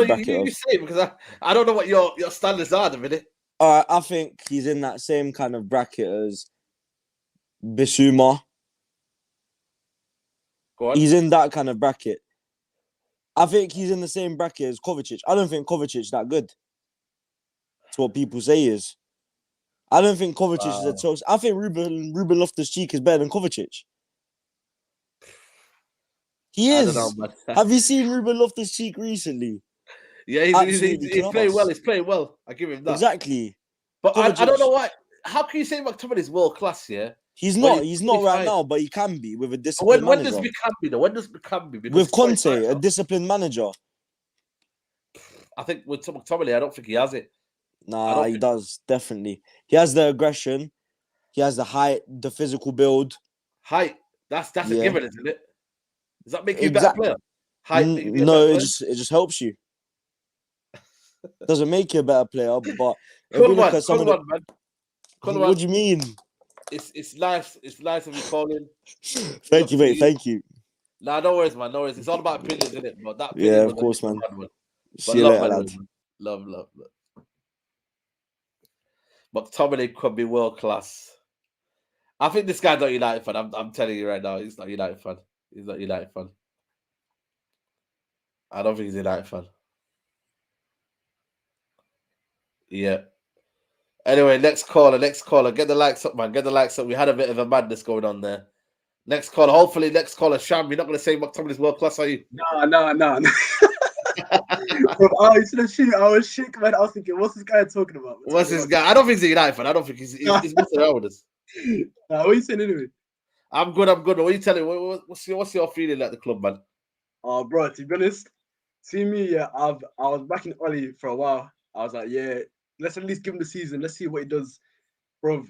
bracket of. You say it because I don't know what your standards are at the minute. I think he's in that same kind of bracket as Bissouma. Go on. He's in that kind of bracket. I think he's in the same bracket as Kovacic. I don't think Kovacic's that good. That's what people say he is. I don't think Kovacic is a toast. I think Ruben Loftus-Cheek is better than Kovacic. He is. I don't know, man. Have you seen Ruben Loftus-Cheek recently? Yeah, he's playing well. He's playing well. I give him that. Exactly. But I don't know why. How can you say McTominay is world class? Yeah, he's not. He's not right now, but he can be with a disciplined when manager. does he can be though? When does he can be? Because With Conte, a disciplined manager. I think with McTominay, I don't think he has it. Nah, he does definitely. He has the aggression. He has the height, the physical build. Height. That's a given, isn't it? Does that make you a better player? Height. No, it just helps you. Doesn't make you a better player, but if we look at some of the, man. What do you mean? It's nice. It's nice of you calling. Thank you, mate. Thank you. Nah, no worries, man. No worries. It's all about opinions, isn't it? But that Yeah, of course, man. See you later, lad. Love. McTominay could be world class. I think this guy's not a United fan. I'm telling you right now, he's not a United fan. He's not a United fan. I don't think he's a United fan. Yeah. Anyway, next caller. Get the likes up, man. Get the likes up. We had a bit of a madness going on there. Next caller. Hopefully, next caller. Sham, you're not going to say McTominay's world class, are you? No. I was shook, man. I was thinking, what's this guy talking about? What's this guy? I don't think he's a United fan. I don't think he's messing around with us. What are you saying anyway? I'm good. What are you telling? What's your feeling at the club, man? Oh, bro, to be honest, see me, yeah, I was backing Ollie for a while. I was like, yeah, let's at least give him the season. Let's see what he does, bro.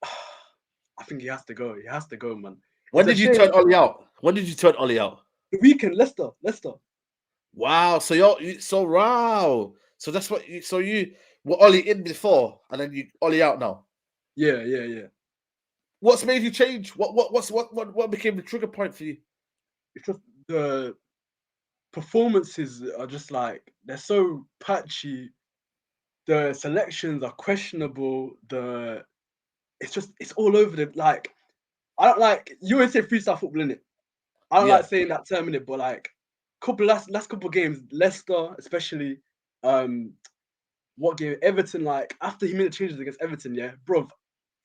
I think he has to go. He has to go, man. When did you turn Ollie out? The weekend, Leicester. Wow. So wow. So that's what. So you were Ollie in before, and then you Ollie out now. Yeah. What's made you change? What became the trigger point for you? It's just the performances are just like they're so patchy. The selections are questionable. It's all over the like. I don't like you always say freestyle football in it. I don't like saying that term in it, but like last couple of games, Leicester especially. What game? Everton, like after he made the changes against Everton, yeah, bro,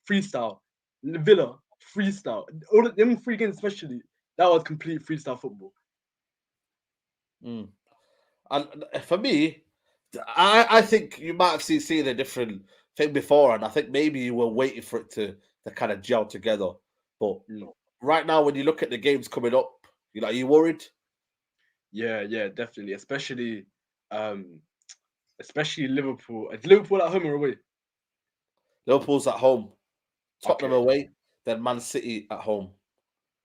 freestyle. Villa, freestyle. All of them 3 games, especially, that was complete freestyle football. And for me, I think you might have seen a different thing before, and I think maybe you were waiting for it to kind of gel together. But right now, when you look at the games coming up, are you worried? Yeah, definitely. Especially Liverpool. Is Liverpool at home or away? Liverpool's at home. Tottenham away, then Man City at home.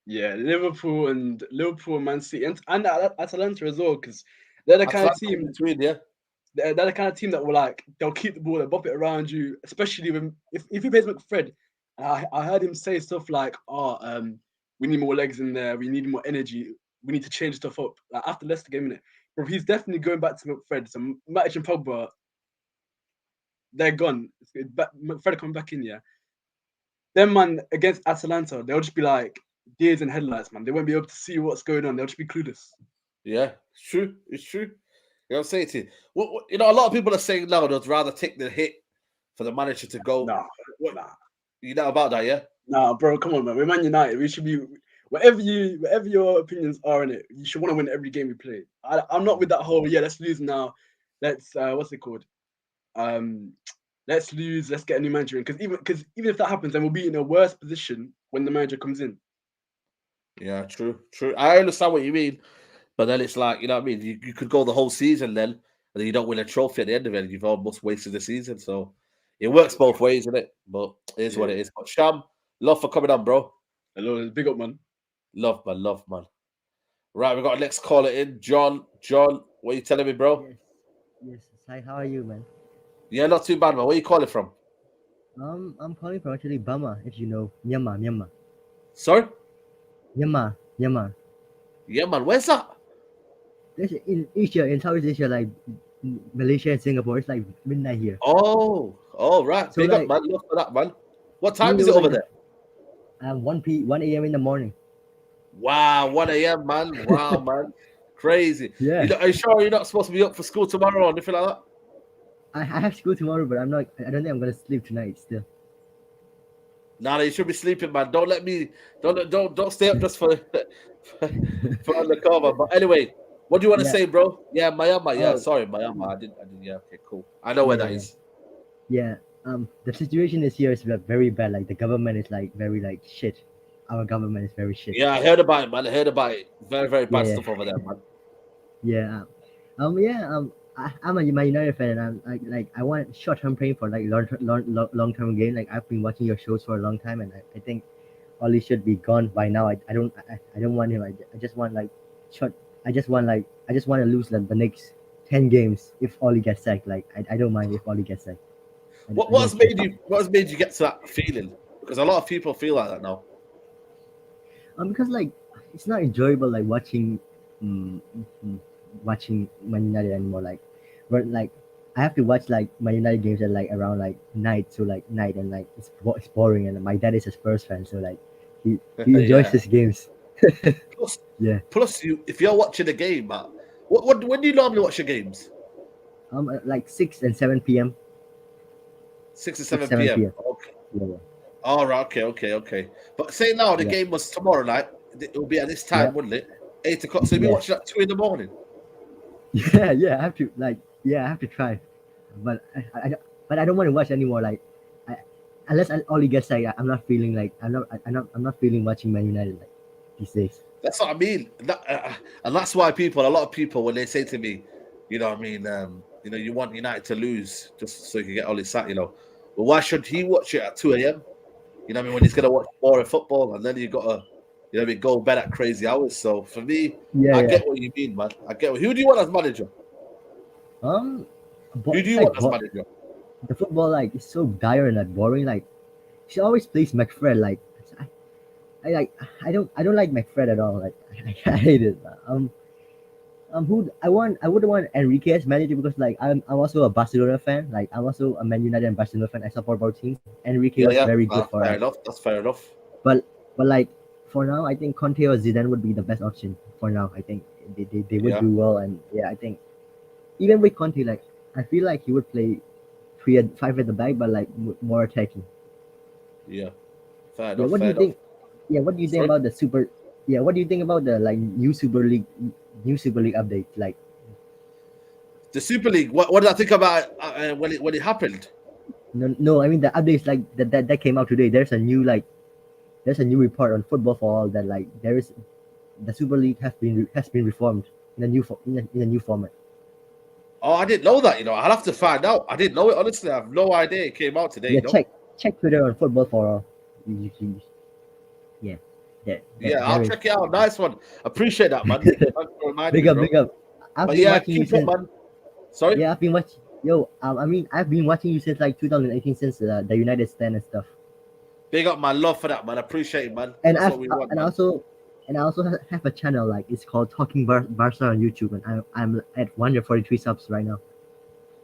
Yeah, Liverpool and Man City and Atalanta as well, because they're the kind of team. They're the kind of team that will they'll keep the ball, they'll bump it around you, especially when if he plays McFred. I heard him say stuff like, we need more legs in there, we need more energy, we need to change stuff up. Like after Leicester game, innit? But he's definitely going back to McFred. So Matic and Pogba, they're gone. McFred coming back in, yeah. Them man against Atalanta, they'll just be like deers in headlights, man. They won't be able to see what's going on. They'll just be clueless. Yeah, it's true. You know what I'm saying to you? A lot of people are saying now they'd rather take the hit for the manager to go. Nah. You know about that, yeah? Nah, bro, come on, man. We're Man United. We should be whatever your opinions are in it. You should want to win every game we play. I'm not with that whole let's lose now. Let's what's it called? Let's lose. Let's get a new manager in. Because even if that happens, then we'll be in a worse position when the manager comes in. Yeah, true. I understand what you mean, but then it's like, you know what I mean? You could go the whole season then, and then you don't win a trophy at the end of it, and you've almost wasted the season. So it works both ways, isn't it? But it is what it is. But Sham, love for coming on, bro. Hello, big up, man. Love, man. Right, we got our next caller in. John, what are you telling me, bro? Yes. Hi, how are you, man? Yeah, not too bad, man. Where are you calling from? I'm calling from actually Burma, if you know. Myanmar. Sorry? Myanmar. Yeah, man. Where's that? It's in Asia, in Southeast Asia, like Malaysia and Singapore. It's like midnight here. Oh, Oh, right. So Big like, up, man. Love for that, man. What me, time is it over like, there? 1 a.m. in the morning. Wow, 1 a.m., man. Wow, man. Crazy. Yeah. Are you sure you're not supposed to be up for school tomorrow or anything like that? I have school tomorrow, but I'm not. I don't think I'm gonna sleep tonight. Still. Nah, you should be sleeping, man. Don't stay up just for undercover. But anyway, what do you want to Yeah. say, bro? Yeah, Miami. Yeah, Oh. sorry, Miami. I didn't. Yeah, okay, cool. I know where that is. Yeah. The situation is here is very bad. Like the government is like very like shit. Our government is very shit. Yeah, I heard about it, man. I heard about it. Very, very bad Yeah. stuff over there, man. Yeah. I'm a United fan, and I'm like I want short-term pain for like long-term gain. Like I've been watching your shows for a long time, and I think Oli should be gone by now. I don't want him. I just want like short. I just want to lose the next 10 games if Oli gets sacked. Like I don't mind if Oli gets sacked. What's made you get to that feeling? Because a lot of people feel like that now. Because like it's not enjoyable like watching watching Man United anymore. Like, but like I have to watch like Man United games at like around like night, and like it's boring. And my dad is a Spurs fan, so like he enjoys Yeah. his games. Plus, if you're watching a game, man, when do you normally watch your games? Like 6 and 7 p.m. 6 and 7 p.m. Okay. Yeah. All right. Okay. But say now the game was tomorrow night. It will be at this time, wouldn't it? 8 o'clock. So you'll be watching at 2 in the morning. Yeah. I have to I have to try, but I don't want to watch anymore. Like, unless Oli gets like I'm not feeling watching Man United like these days. That's what I mean. And that's why a lot of people, when they say to me, you know what I mean, you want United to lose just so you can get Oli sat, well, why should he watch it at 2 a.m.? You know what I mean? When he's going to watch boring football, and then you got to, go bed at crazy hours. So for me, I get what you mean, man. I get who do you want as manager? Who do you want as manager? The football like is so dire and like boring. Like she always plays McFred. Like I don't like McFred at all. Like I hate it. Who I would want Enrique as manager because like I'm also a Barcelona fan. Like I'm also a Man United and Barcelona fan. I support both teams. Enrique was very good for us. Fair enough. That's fair enough. But like for now, I think Conte or Zidane would be the best option for now. I think they would do well, and I think even with Conte, like I feel like he would play 5 at the back, but like more attacking. Yeah. Fair enough. What do you think? Yeah, what do you think about the super? Yeah, what do you think about the like new Super League update? Like the Super League. What did I think about when it happened? No, I mean the updates like that came out today. There's a new report on Football for All that like the Super League has been reformed in a new format. Oh, I didn't know that. I'll have to find out. I didn't know it honestly. I have no idea it came out today. Yeah, check Twitter on Football for All. I'll check it out. Nice one. Appreciate that, man. Big up. I've been watching you since. Man. Sorry. Yeah, I've been watching. I've been watching you since like 2018, since the United stand and stuff. Big up, man. Love for that, man. Appreciate it, man. And That's what we want, I also have a channel like it's called Talking Barca on YouTube, and I'm at 143 subs right now.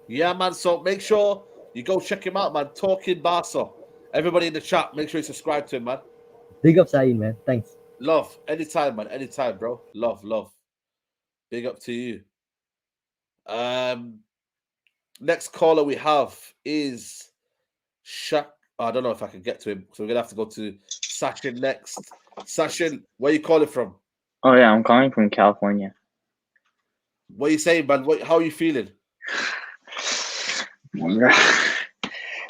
Yeah, man. So make sure you go check him out, man. Talking Barca. Everybody in the chat, make sure you subscribe to him, man. Big up, Saeed, man. Thanks. Love. Anytime, man. Anytime, bro. Love. Big up to you. Next caller we have is Shaq. I don't know if I can get to him, so we're gonna have to go to Sashin next. Sashin, where are you calling from? Oh yeah, I'm calling from California. What are you saying, man? How are you feeling?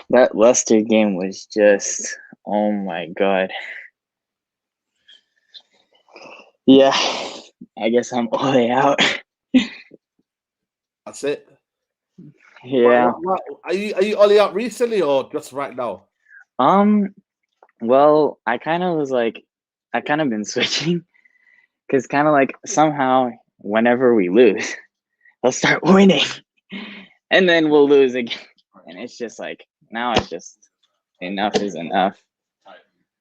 That Leicester game was just, oh my god. Yeah, I guess I'm all the way out. That's it. Yeah. Are you all out recently or just right now? Well, I kind of been switching, because kind of like somehow whenever we lose, they'll start winning, and then we'll lose again, and it's just like now it's just enough is enough.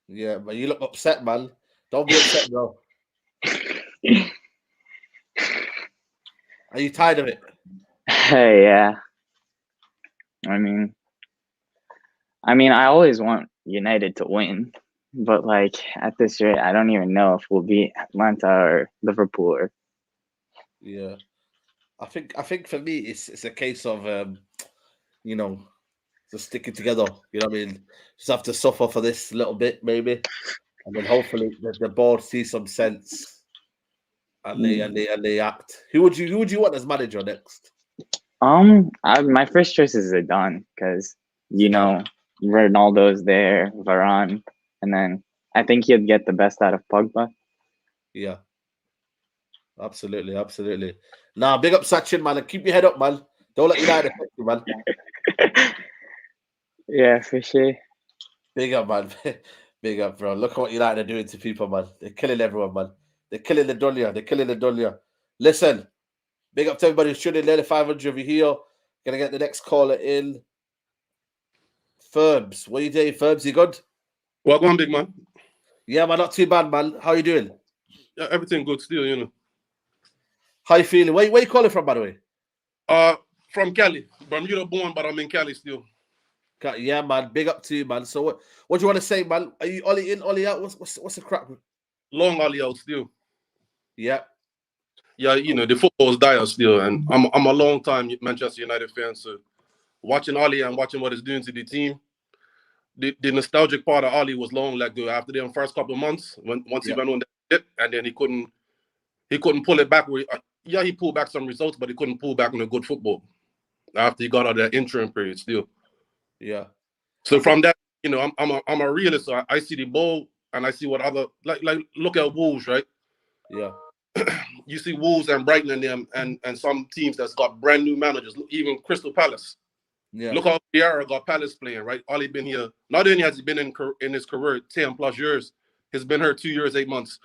Yeah, but you look upset, man. Don't be upset, bro. Are you tired of it? Yeah. I mean, I mean, I always want United to win, but like at this rate, I don't even know if we'll beat Atlanta or Liverpool. Or... Yeah, I think for me, it's a case of you know, just sticking together. You know what I mean? Just have to suffer for this a little bit, maybe, and then hopefully the board sees some sense and they act. Who would you want as manager next? My first choice is Zidane because Ronaldo's there, Varane, and then I think he'd get the best out of Pogba. Yeah, absolutely. Nah, big up Sachin, man, and keep your head up, man. Don't let United affect you, man. Yeah, for sure. Big up, man. Big up, bro. Look at what United are doing to people, man. They're killing everyone, man. They're killing the dunya. Listen, big up to everybody who's tuning in. 500 of you here. Gonna get the next caller in. Verbs, what are you doing, Verbs? You good? Welcome, big man. Yeah, man, not too bad, man. How you doing? Yeah, everything good still, you know. How you feeling? Where you calling from, by the way? From Cali. Bermuda born, but I'm in Cali still. Yeah, man. Big up to you, man. So what do you want to say, man? Are you Ollie in, Ollie out? What's the crack? Long Ollie out still. Yeah. Yeah, you know, the football's dire still, and I'm a long time Manchester United fan, so watching Ollie and watching what he's doing to the team, the nostalgic part of Ollie was long let go after the first couple of months once he went on that dip, and then he couldn't pull it back. He pulled back some results, but he couldn't pull back on a good football after he got out of that interim period still. Yeah. So from that, you know, I'm a realist. So I see the ball and I see what other like look at Wolves, right? Yeah. You see Wolves and Brighton and them and some teams that's got brand new managers, even Crystal Palace. Yeah. Look how Vieira got Palace playing, right? Ollie been here. Not only has he been in his career 10 plus years, he's been here 2 years, 8 months.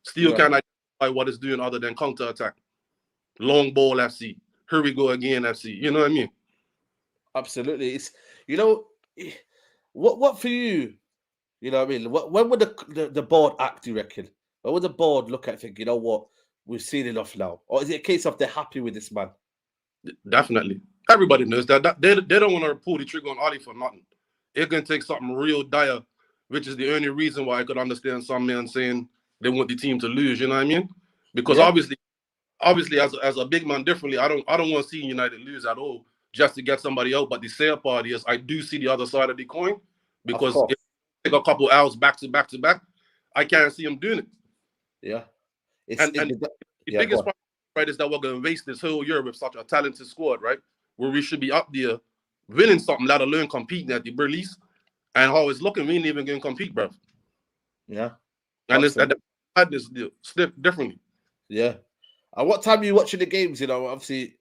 Still can't identify what it's doing other than counter attack. Long ball FC. Here we go again FC. You know what I mean? Absolutely. It's what for you? You know what I mean? When would the board act, do you reckon? When would the board look at it and think, you know what, we've seen enough now? Or is it a case of they're happy with this man? Definitely. Everybody knows that. They don't want to pull the trigger on Ollie for nothing. It can take something real dire, which is the only reason why I could understand some men saying they want the team to lose, you know what I mean? Because obviously as a big man differently, I don't want to see United lose at all just to get somebody out. But the sad part is I do see the other side of the coin, because if they take a couple hours back to back, I can't see them doing it. Yeah. The biggest part, right, is that we're going to waste this whole year with such a talented squad, right? Where we should be up there winning something, let alone competing at the release. And how it's looking, we ain't even going to compete, bro. Yeah. And it's that madness differently. Yeah. And what time are you watching the games? You know, obviously.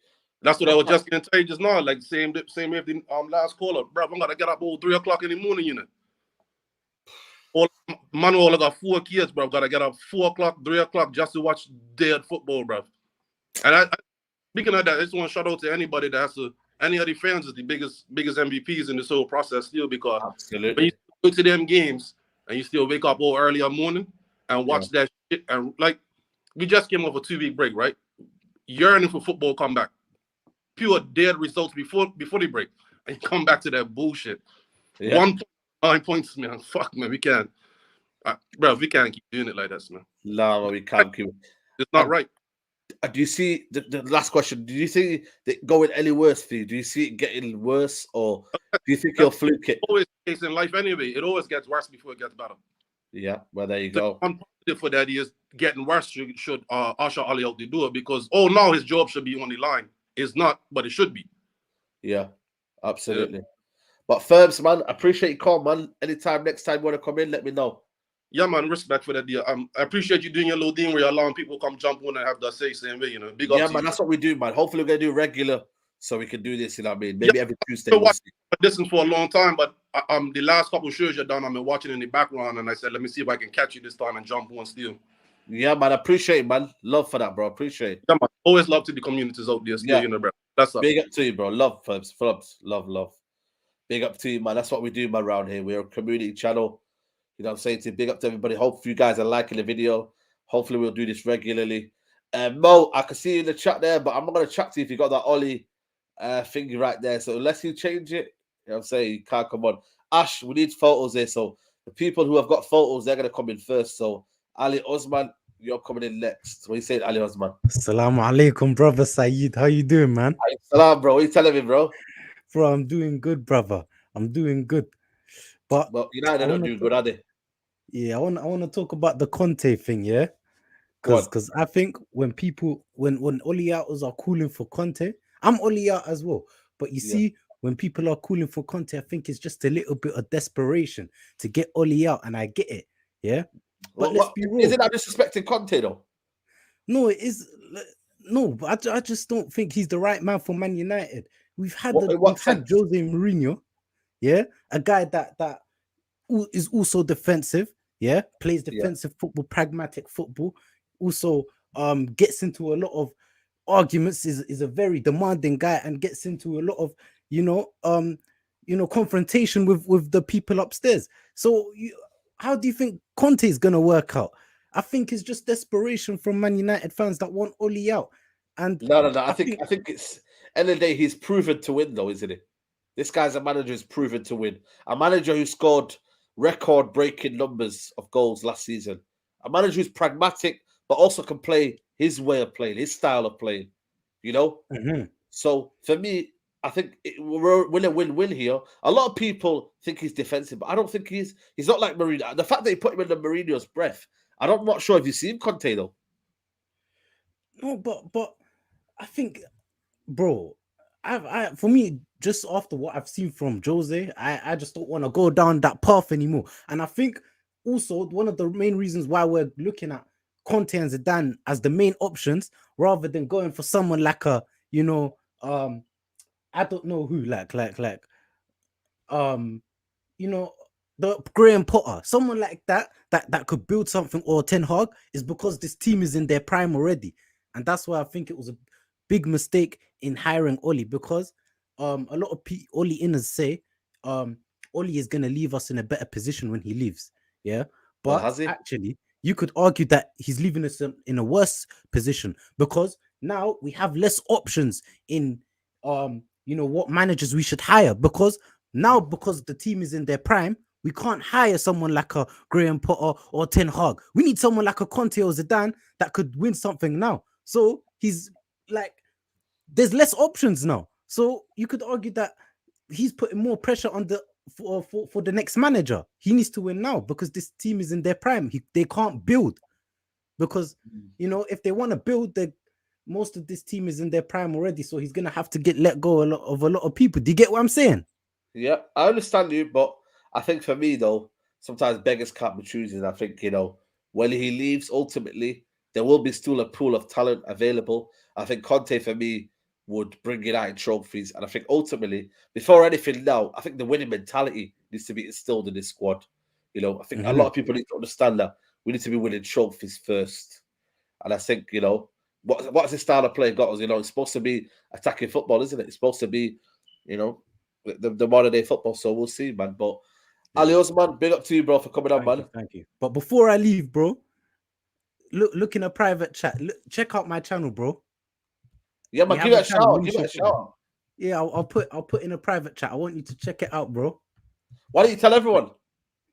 That's what I was just going to tell you just now. Like same with the last caller, bro. I'm gonna get up all 3 o'clock in the morning, you know. Manuel, I got 4 kids, bro. Gotta get up 4 o'clock, 3 o'clock just to watch dead football, bro. And I speaking of that, I just want to shout out to anybody that has to. Any of the fans is the biggest MVPs in this whole process still, because when you go to them games and you still wake up all early in the morning and watch that shit, and like we just came off a 2-week break, right? Yearning for football come back. Pure dead results before the break, and you come back to that bullshit. 1.9 points, man. Fuck, man, we can't, bro. We can't keep doing it like that, man. No, we can't keep. It's not right. Do you see the last question? Do you see it going any worse for you? Do you see it getting worse, or do you think you'll fluke it? Always the case in life anyway. It always gets worse before it gets better. Yeah, well, there you go. I'm positive for that is getting worse should usher Ollie out the door, because now his job should be on the line. It's not, but it should be. Yeah, absolutely. Yeah. But Verbs, man, I appreciate you call, man. Anytime next time you want to come in, let me know. Yeah, man, respect for that deal. I appreciate you doing your little thing where you're allowing people come jump on and have that say same way, you know. Big up yeah, to man, you. That's what we do, man. Hopefully we're gonna do regular so we can do this, you know what I mean? Maybe every Tuesday. I've listened for a long time, but the last couple of shows you've done, I've been watching in the background, and I said, let me see if I can catch you this time and jump on still. Yeah, man, I appreciate it, man. Love for that, bro. Appreciate it. Yeah, man. Always love to the communities out there still, you know, bro. That's up. Big up to you, bro. Love, Verbs. Love. Big up to you, man. That's what we do, man, around here. We're a community channel. You know what I'm saying? To big up to everybody. Hope you guys are liking the video. Hopefully we'll do this regularly. Mo, I can see you in the chat there, but I'm not going to chat to you if you got that Ollie thingy right there. So unless you change it, you know what I'm saying, you can't come on. Ash, we need photos here. So the people who have got photos, they're gonna come in first. So Ali Osman, you're coming in next. What are you saying, Ali Osman? Assalamu alaikum, brother Saeed. How you doing, man? Salam, bro. What are you telling me, bro? Bro, I'm doing good, brother. I'm doing good. But United are not doing good, are they? Yeah, I want to talk about the Conte thing, yeah? Because I think when Oli Outers are calling for Conte, I'm Oli Out as well. But you see, when people are calling for Conte, I think it's just a little bit of desperation to get Oli out, and I get it, yeah? But let's be real. Isn't that disrespecting Conte, though? No, it is. No, but I just don't think he's the right man for Man United. We've had Jose Mourinho, yeah? A guy that is also defensive, yeah? Plays defensive football, pragmatic football. Also gets into a lot of arguments, is a very demanding guy, and gets into a lot of confrontation with the people upstairs. So how do you think Conte is gonna work out? I think it's just desperation from Man United fans that want Oli out. And no. I think it's end of the day, he's proven to win, though, isn't he? This guy's a manager who's proven to win. A manager who scored record-breaking numbers of goals last season. A manager who's pragmatic, but also can play his way of playing, his style of playing, So for me, I think we're in a win-win here. A lot of people think he's defensive, but I don't think he's not like Mourinho. The fact that he put him in the Mourinho's breath, I'm not sure if you've seen Conte, though. No, but I think, bro, for me, just after what I've seen from Jose, I just don't want to go down that path anymore. And I think also one of the main reasons why we're looking at Conte and Zidane as the main options rather than going for someone like I don't know who, the Graham Potter, someone like that could build something, or Ten Hag, is because this team is in their prime already. And that's why I think it was a big mistake in hiring Oli, because a lot of Oli inners say Oli is going to leave us in a better position when he leaves. Yeah. But actually, you could argue that he's leaving us in a worse position, because now we have less options in what managers we should hire, because the team is in their prime, we can't hire someone like a Graham Potter or Ten Hag. We need someone like a Conte or Zidane that could win something now. So he's like, there's less options now. So you could argue that he's putting more pressure on for the next manager. He needs to win now because this team is in their prime. They can't build, because if they want to build, most of this team is in their prime already. So he's gonna have to let go of a lot of people. Do you get what I'm saying? Yeah, I understand you, but I think for me though, sometimes beggars can't be choosers. I think when he leaves, ultimately there will be still a pool of talent available. I think Conte for me would bring United trophies, and I think ultimately, before anything now, I think the winning mentality needs to be instilled in this squad. I think a lot of people need to understand that we need to be winning trophies first. And I think what's his style of play got us? It's supposed to be attacking football, isn't it? It's supposed to be the modern day football. So we'll see, man. But Ali Osman, big up to you, bro, for coming on, man. Thank you. But before I leave, bro, look in a private chat. Check out my channel, bro. Yeah, man, give it a shout. Give it a shout. Yeah, I'll put in a private chat. I want you to check it out, bro. Why don't you tell everyone?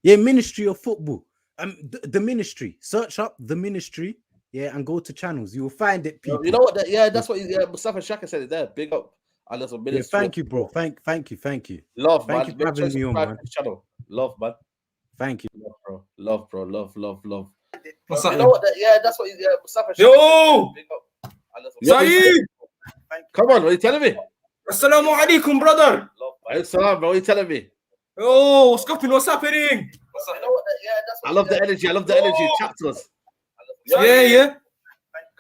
Yeah, Ministry of Football. The Ministry. Search up the Ministry. Yeah, and go to channels. You will find it, people. You know what? That's what Mustafa Shaka said it there. Big up. Yeah, thank you, bro. Thank you. Love, thank man. you for having me on, man. Channel. Love, man. Thank you. Love, bro. Love. What's up? You know what? That's what Mustafa Shaka Yo! said. Big up. Saeed! Come on, what are you telling me? Assalamu alaikum, brother. Salam, bro. What are you telling me? Oh, what's going? What's happening? I love the energy. Chat to us. Yeah.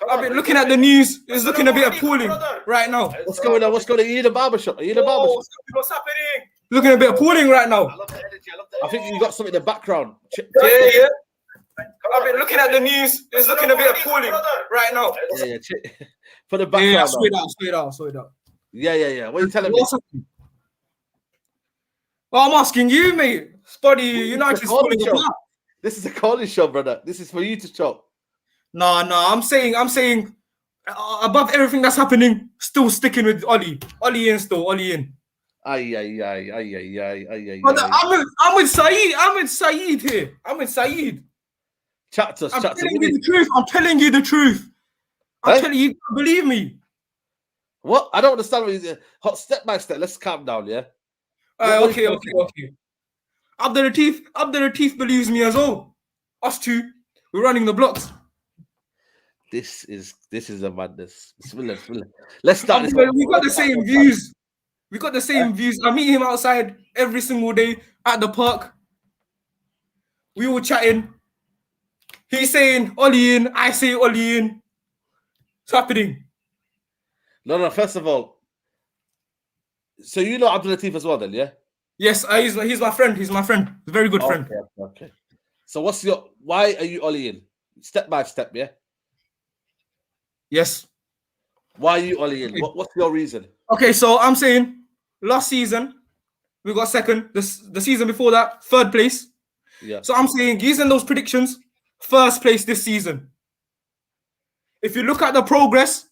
I've been looking at the news. It's looking a bit appalling right now. What's going on? Are you in the barbershop? What's happening? Looking a bit appalling right now. I think you got something in the background. Yeah. I've been looking at the news. It's looking a bit appalling right now. Yeah. For the background. Yeah, sweet out. Yeah. What are you telling me? Well, I'm asking you, mate. Spuddy, United's falling apart. This is a calling show, brother. This is for you to talk. No. I'm saying, above everything that's happening, still sticking with Oli. Oli in. Ay, ay, ay, ay, ay, ay, ay, ay, But ay. I'm with Saeed. I'm with Saeed here. I'm with Saeed. Chat to us, I'm chat to telling us. you the truth. I'm telling you the truth. I'm Eh? telling you, believe me. What? I don't understand what you hot step by step. Let's calm down, yeah? What Okay. Abdul Latif believes me as well. Us two, we're running the blocks. This is a madness. Bismillah. Let's start this. We got the same views. We got the same views. I meet him outside every single day at the park. We were chatting. He's saying Ollie in, I say Ollie in. It's happening. No. First of all, so you know Abdul Latif as well, then, yeah? Yes, he's my friend. He's my friend. He's a very good friend. Okay. So why are you Ollie in? Step by step, yeah? Yes. Why are you Ollie in? What's your reason? Okay, so I'm saying last season we got second. The season before that, third place. Yeah. So I'm saying using those predictions, first place this season. If you look at the progress,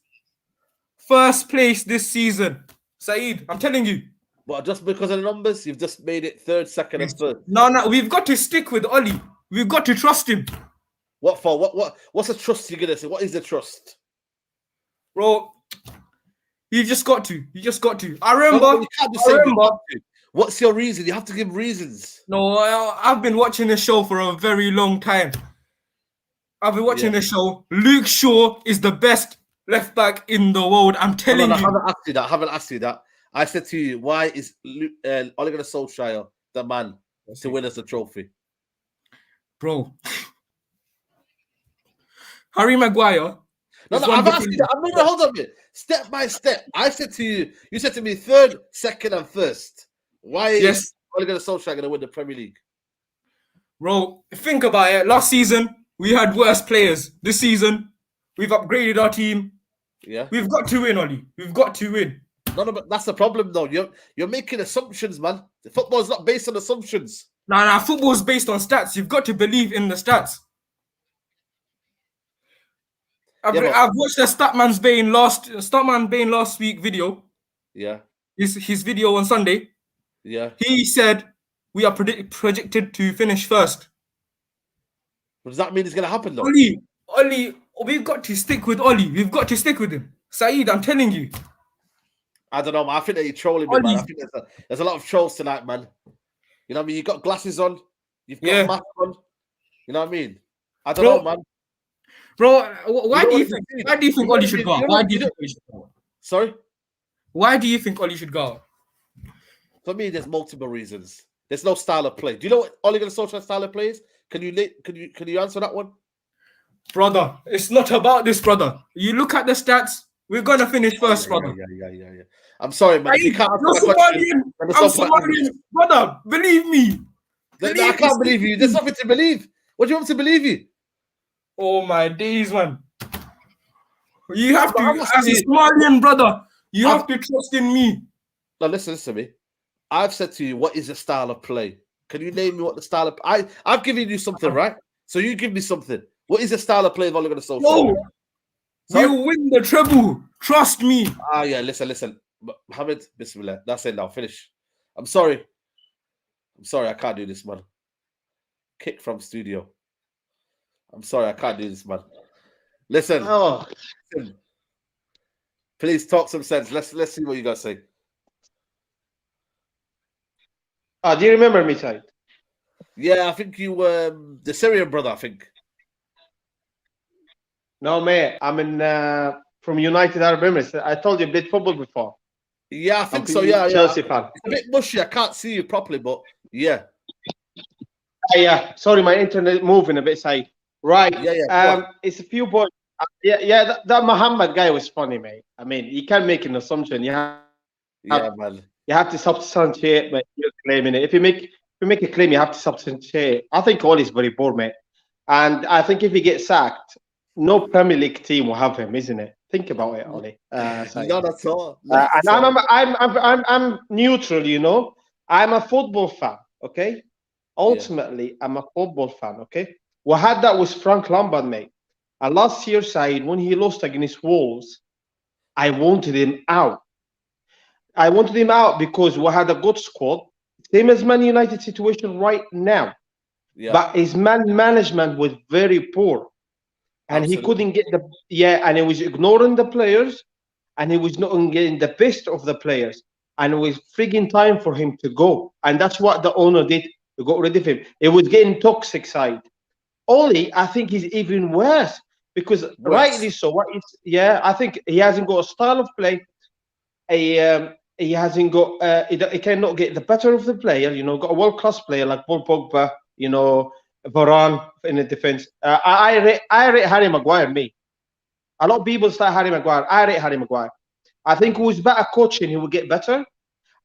first place this season. Saeed, I'm telling you. But just because of the numbers, you've just made it third, second, and third. No, we've got to stick with Ollie. We've got to trust him. What for? What's the trust you're gonna say? What is the trust? Bro, you just got to. I remember. What's your reason? You have to give reasons. No, I've been watching this show for a very long time. I've been watching this show. Luke Shaw is the best left back in the world. I'm telling you. I haven't asked you that. I said to you, why is Ole Gunnar Solskjaer the man to win us the trophy? Bro. Harry Maguire. I've asked you that. Hold on a minute. Step by step. I said to you, you said to me third, second, and first. Why is Ole Gunnar Solskjaer going to win the Premier League? Bro, think about it. Last season, we had worse players. This season, we've upgraded our team. Yeah. We've got to win, Ollie. We've got to win. No, but that's the problem, though. You're making assumptions, man. The football is not based on assumptions. Nah, football is based on stats. You've got to believe in the stats. I've watched the Statman Bain last week video. Yeah. His video on Sunday. Yeah. He said we are projected to finish first. What does that mean it's going to happen, though? Ollie, we've got to stick with Ollie. We've got to stick with him. Saeed, I'm telling you. I don't know, man. I think that you're trolling me, man. I think there's a lot of trolls tonight, man. You know what I mean? You've got glasses on. You've got mask on. You know what I mean? I don't know, man. Bro, why do you think Ollie should go? Sorry? Why do you think Ollie should go? For me, there's multiple reasons. There's no style of play. Do you know what Ole Gunnar Solskjaer's style of play is? Can you answer that one? Brother, it's not about this, brother. You look at the stats. We're gonna finish first, brother. Yeah. I'm sorry, man. You can't answer I'm Somalian, brother. Believe me. I can't believe you. There's nothing to believe. What do you want me to believe you? Oh my days, man. You have to, as a Somalian brother, you have to trust in me. Now listen to me. I've said to you, what is the style of play? Can you name me what the style of I've given you something, right? So you give me something. What is the style of play of Ole Gunnar Solskjaer? You win the treble. Trust me. Yeah, listen. Mohammed, Bismillah. That's it now. Finish. I'm sorry. I can't do this, man. Kick from studio. I'm sorry, I can't do this, man. Listen. Listen. Please talk some sense. Let's see what you got to say. Do you remember me, Said? Yeah, I think you were the Syrian brother, I think. No, mate. I'm from United Arab Emirates. I told you I played football before. Yeah, I think so. Yeah, Chelsea fan. It's a bit mushy. I can't see you properly, but yeah. Yeah. Sorry, my internet moving a bit, Said. Right. Yeah. It's a few boys. That Muhammad guy was funny, mate. I mean, you can't make an assumption. Man. You have to substantiate, but you're claiming it. If you make a claim, you have to substantiate. I think Ollie's very bored, mate. And I think if he gets sacked, no Premier League team will have him, isn't it? Think about it, Ollie. Not at all. And I'm neutral, you know. I'm a football fan, okay? Ultimately, I'm a football fan, okay? We had that with Frank Lampard, mate. And last year, Said, when he lost against Wolves, I wanted him out. I wanted him out because we had a good squad, same as Man United situation right now. Yeah. But his man management was very poor, and he couldn't get the and he was ignoring the players, and he was not getting the best of the players, and it was frigging time for him to go, and that's what the owner did. They got rid of him. It was getting toxic side. Oli, I think he's even worse because rightly so. I think he hasn't got a style of play. He hasn't got. He cannot get the better of the player. You know, got a world class player like Paul Pogba. You know, Varane in the defense. I rate Harry Maguire. Me, a lot of people start Harry Maguire. I rate Harry Maguire. I think who's better coaching, he will get better.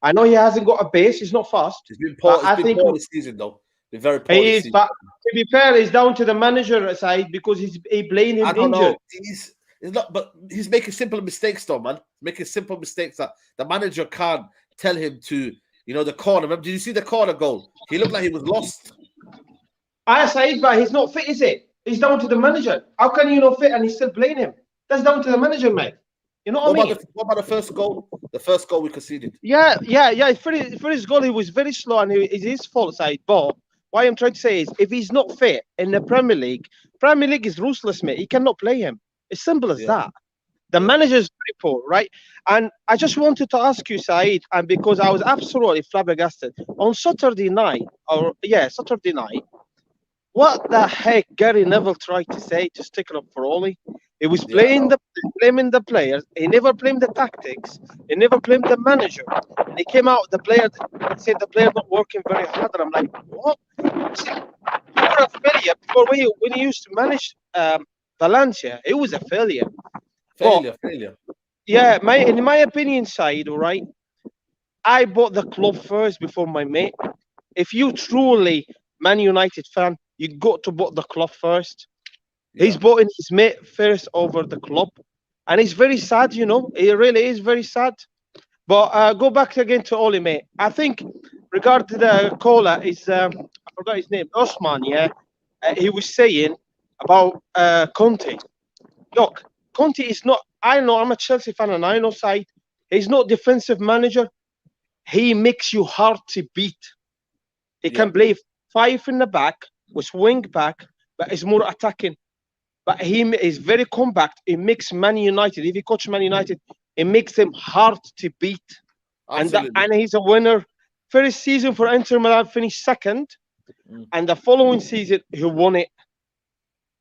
I know he hasn't got a base. He's not fast. He's been poor. I think poor this season though. Been very poor. He is, but to be fair, it's down to the manager side because he blamed him I don't injured. know. He's not, but he's making simple mistakes though, man. Making simple mistakes that the manager can't tell him to. You know, the corner. Remember, did you see the corner goal? He looked like he was lost. I say, but he's not fit, is it? It's down to the manager. How can you not fit and he still blame him? That's down to the manager, mate. You know what I mean? What about the first goal? The first goal we conceded. Yeah. For his goal, he was very slow, and it's his fault side. But what I'm trying to say is, if he's not fit in the Premier League is ruthless, mate. He cannot play him. It's simple as that. The manager is very poor, right? And I just wanted to ask you, Saeed, and because I was absolutely flabbergasted on Saturday night, what the heck Gary Neville tried to say to stick it up for Oli? He was blaming the players. He never blamed the tactics. He never blamed the manager. And he came out, the player said the player not working very hard. And I'm like, what? See, you were a failure before when you used to manage Valencia. It was a failure. Failure. Yeah, in my opinion, Said, all right, I bought the club first before my mate. If you truly Man United fan, you got to bought the club first. He's bought in his mate first over the club, and it's very sad, you know. It really is very sad. But go back again to Oli, mate. I think regarding the caller is I forgot his name, Osman. Yeah, he was saying about Conte. Look, Conte is not. I know I'm a Chelsea fan, and I know side. He's not defensive manager. He makes you hard to beat. He can play 5 in the back with wing back, but it's more attacking. But he is very compact. He makes Man United. If he coach Man United, it makes them hard to beat. And he's a winner. First season for Inter Milan finished second, and the following season he won it.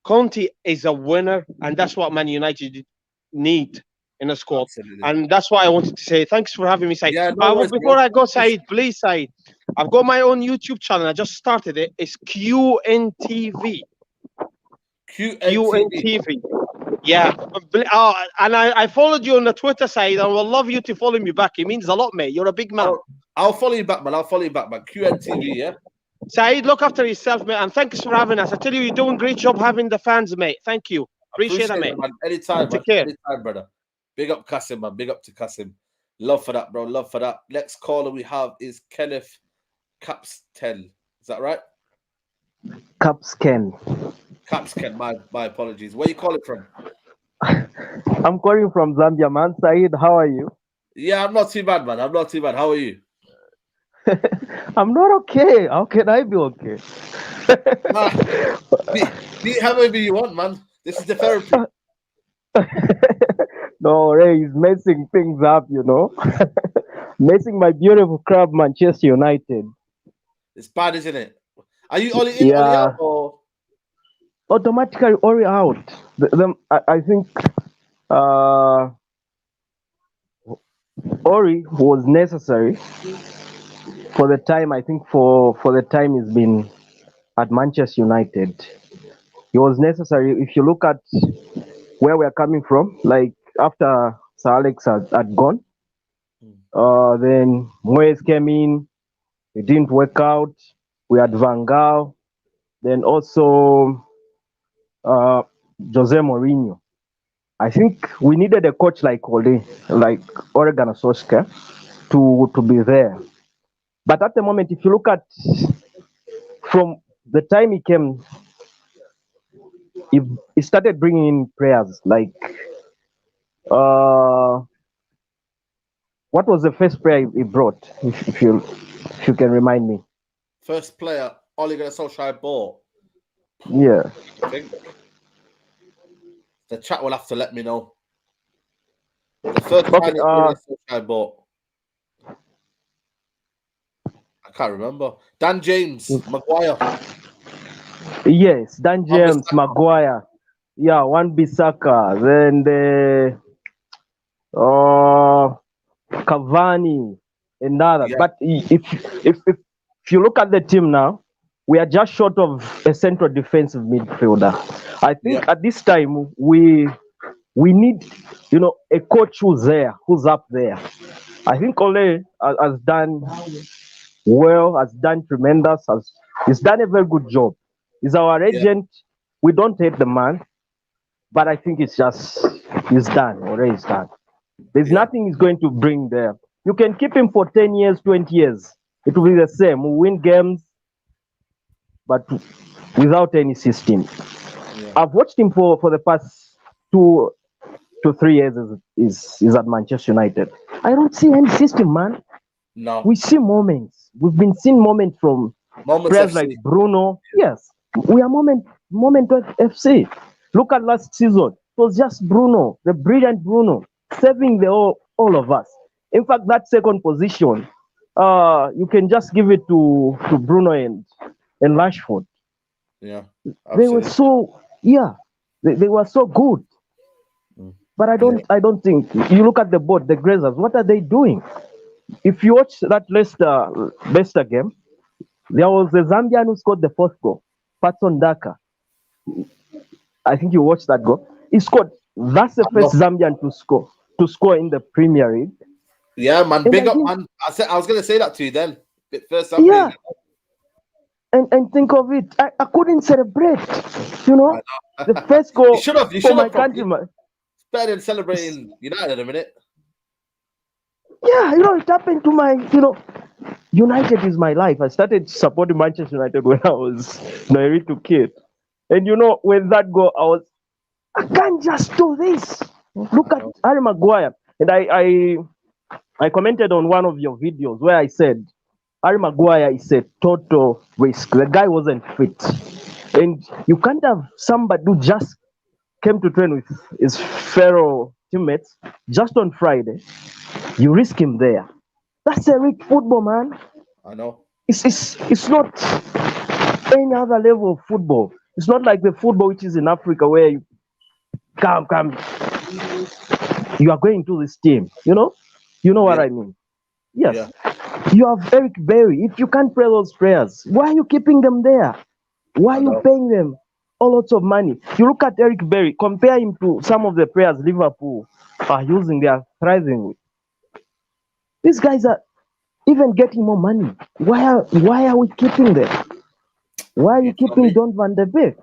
Conte is a winner, and that's what Man United need in a squad. Absolutely. And that's why I wanted to say thanks for having me, Said. Yeah, no worries, Before bro. I go, Said, please, Said, I've got my own YouTube channel. I just started it. It's QNTV. QNTV. Yeah. And I followed you on the Twitter side, and I would love you to follow me back. It means a lot, mate. You're a big man. I'll follow you back, man. QNTV, yeah? Said, look after yourself, mate, and thanks for having us. I tell you, you're doing a great job having the fans, mate. Thank you. Appreciate that, mate. Man. Anytime, Take care. Anytime, brother. Big up Kasim, man. Big up to Kasim. Love for that, bro. Love for that. Next caller we have is Kenneth Caps 10. Is that right? Caps Ken. Caps Ken. My apologies. Where you calling from? I'm calling from Zambia, man. Saeed, how are you? Yeah, I'm not too bad, man. I'm not too bad. How are you? I'm not okay. How can I be okay? Be however you want, man. This is the therapy. No, Ray is messing things up, you know. Messing my beautiful club, Manchester United. It's bad, isn't it? Are you Oli in, Oli out, or? Automatically Ori out. I think Ori was necessary for the time. I think for the time he's been at Manchester United, he was necessary. If you look at where we're coming from, like after Sir Alex had gone, then Moyes came in. It didn't work out. We had Van Gaal, then also Jose Mourinho. I think we needed a coach like Ole Gunnar Solskjaer to be there. But at the moment, if you look at from the time he came, he started bringing in players like what What was the first player he brought? If you can remind me. First player Ole Gunnar Solskjaer bought. Yeah. I think the chat will have to let me know. The first Okay, signing Ole Gunnar Solskjaer bought. I can't remember. Dan James, Maguire. Yes, Dan James, Maguire. Yeah, Wan-Bissaka. Then the Cavani and others. Yeah. But if you look at the team now, we are just short of a central defensive midfielder. I think at this time we need, a coach who's up there. I think Ole has done well, has done tremendous, he's done a very good job. He's our agent. We don't hate the man, but I think it's just he's done. Already he's done. There's nothing he's going to bring there. You can keep him for 10 years, 20 years. It will be the same. We'll win games, but without any system. Yeah. I've watched him for the past 2 to 3 years is at Manchester United. I don't see any system, man. No. We see moments. We've been seeing moments from players like Bruno. Yes, we are moment of FC. Look at last season. It was just Bruno, the brilliant Bruno, saving all of us. In fact, that second position, you can just give it to Bruno and Rashford. Yeah. They were so they were so good. But I don't think you look at the board, the Glazers, what are they doing? If you watch that Leicester game, there was a Zambian who scored the fourth goal, Patson Daka. I think you watched that goal. He scored. That's the first Zambian to score in the Premier League. Yeah, man. And Big I up, think- man. I was gonna say that to you then. First Zambian. Yeah. And think of it. I couldn't celebrate. The first goal You should have. You for should my have. countryman. It's better than celebrating United in a minute. Yeah, it happened to my, United is my life. I started supporting Manchester United when I was a little kid. And when that goal, I can't just do this. Look at Harry Maguire. And I commented on one of your videos where I said, Harry Maguire is a total risk. The guy wasn't fit. And you can't have somebody who just came to train with his fellow teammates just on Friday. You risk him there. That's a risk football, man. I know. It's not any other level of football. It's not like the football which is in Africa where you come. You are going to this team. You know what I mean? Yes. Yeah. You have Eric Berry. If you can't play those players, why are you keeping them there? Why are you paying them all lots of money? You look at Eric Berry, compare him to some of the players Liverpool are using, they are thriving with. These guys are even getting more money. Why are we keeping them? Why are you keeping Don van der Beek?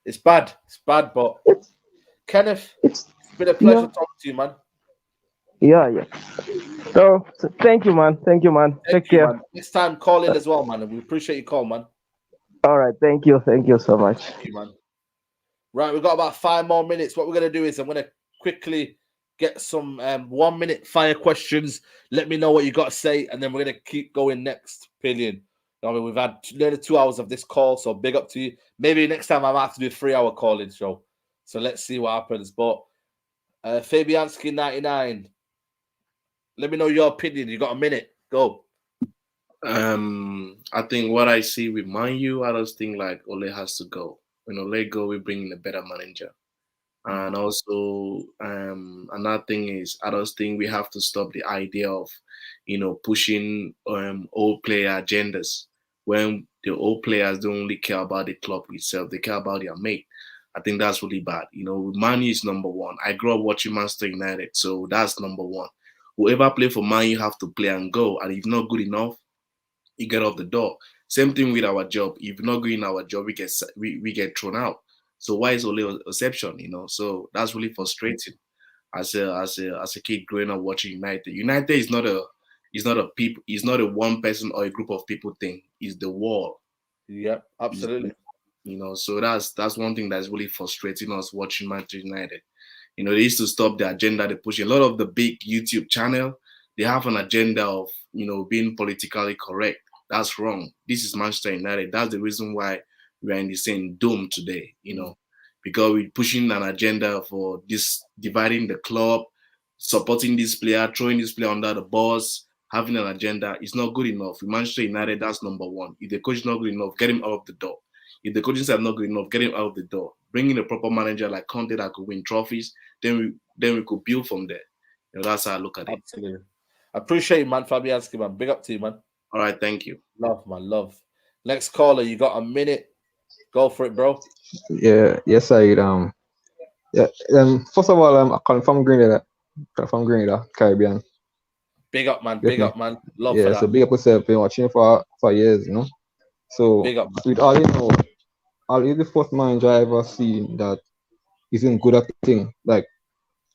It's bad. It's bad, but Kenneth, it's been a pleasure talking to you, man. Yeah. So thank you, man. Take care. Man. Next time, call in as well, man. And we appreciate your call, man. All right. Thank you so much. Thank you, man. Right, we've got about 5 more minutes. What we're going to do is I'm going to quickly get some 1 minute fire questions. Let me know what you got to say, and then we're going to keep going next. Fabian. I mean, we've had nearly 2 hours of this call, so big up to you. Maybe next time I might have to do a 3-hour call-in show. So let's see what happens. But Fabianski 99. Let me know your opinion. You got a minute. Go. I think what I see with Man U, I just think like Ole has to go. When Ole go, we bring in a better manager. And also, another thing is, I just think we have to stop the idea of, pushing old player agendas. When the old players don't only care about the club itself, they care about their mate. I think that's really bad. Man U is number one. I grew up watching Manchester United, so that's number one. Whoever play for Man U have to play and go. And if not good enough, you get off the door. Same thing with our job. If you're not good in our job, we get thrown out. So why is only an exception? So that's really frustrating. As a kid growing up watching United. United is not a one person or a group of people thing. It's the wall. Yeah, absolutely. So that's one thing that's really frustrating us watching Manchester United. You know, they used to stop the agenda they push. A lot of the big YouTube channel, they have an agenda of, you know, being politically correct. That's wrong. This is Manchester United. That's the reason why we are in the same doom today, you know, because we're pushing an agenda for this, dividing the club, supporting this player, throwing this player under the bus, having an agenda. It's not good enough. With Manchester United, that's number one. If the coach is not good enough, get him out of the door. If the coaching staff not good enough, get him out of the door. Bring in a proper manager like Conte that could win trophies. Then we could build from there. You know, that's how I look at it. Absolutely. I appreciate you, man. Fabianski, man. Big up to you, man. All right, thank you. Love, man. Love. Next caller, you got a minute. Go for it, bro. Yeah, yes, I yeah. First of all, I come from Grenada, Caribbean. Big up, man. Big up, man. Love yeah, for that. so big up yourself. Been watching for years, you know. So Big up, man. with all you know, all is the first manager I ever seen that isn't good at thing. Like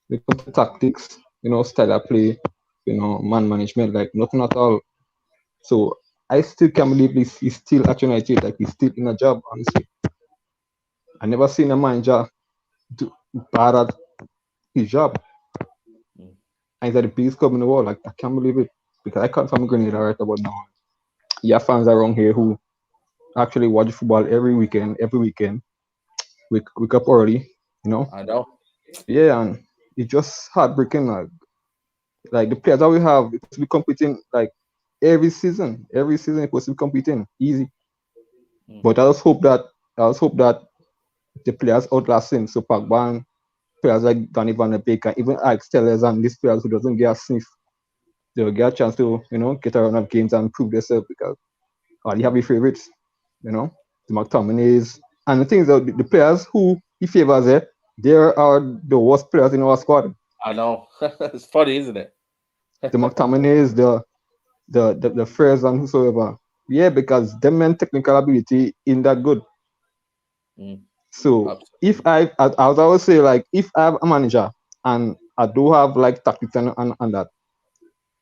when it comes to tactics, you know, style of play, you know, man management, like nothing at all. So I still can't believe he's still at United, like he's still in a job, honestly. I never seen a manager do bad at his job. And he's at the biggest club in the world. Like I can't believe it. Because I come from Grenada right about now. You have fans around here who actually watch football every weekend. Wake up early, you know. I know. Yeah, and it's just heartbreaking. Like the players that we have, it's to be competing like every season. Every season it's supposed to be competing easy. But I just hope that the players outlast him. So Pogba, players like Danny Van de Beek, and even Alex Tellers and these players who doesn't get a sniff, they'll get a chance to, you know, get a run of games and prove themselves because you have your favorites, you know, the McTominays. And the thing is that the players who he favors they are the worst players in our squad. I know. It's funny, isn't it? The McTominays, the Frers and whosoever. Yeah, because them men technical ability in that good. So if as I always say, like if I have a manager and I do have like tactics and that,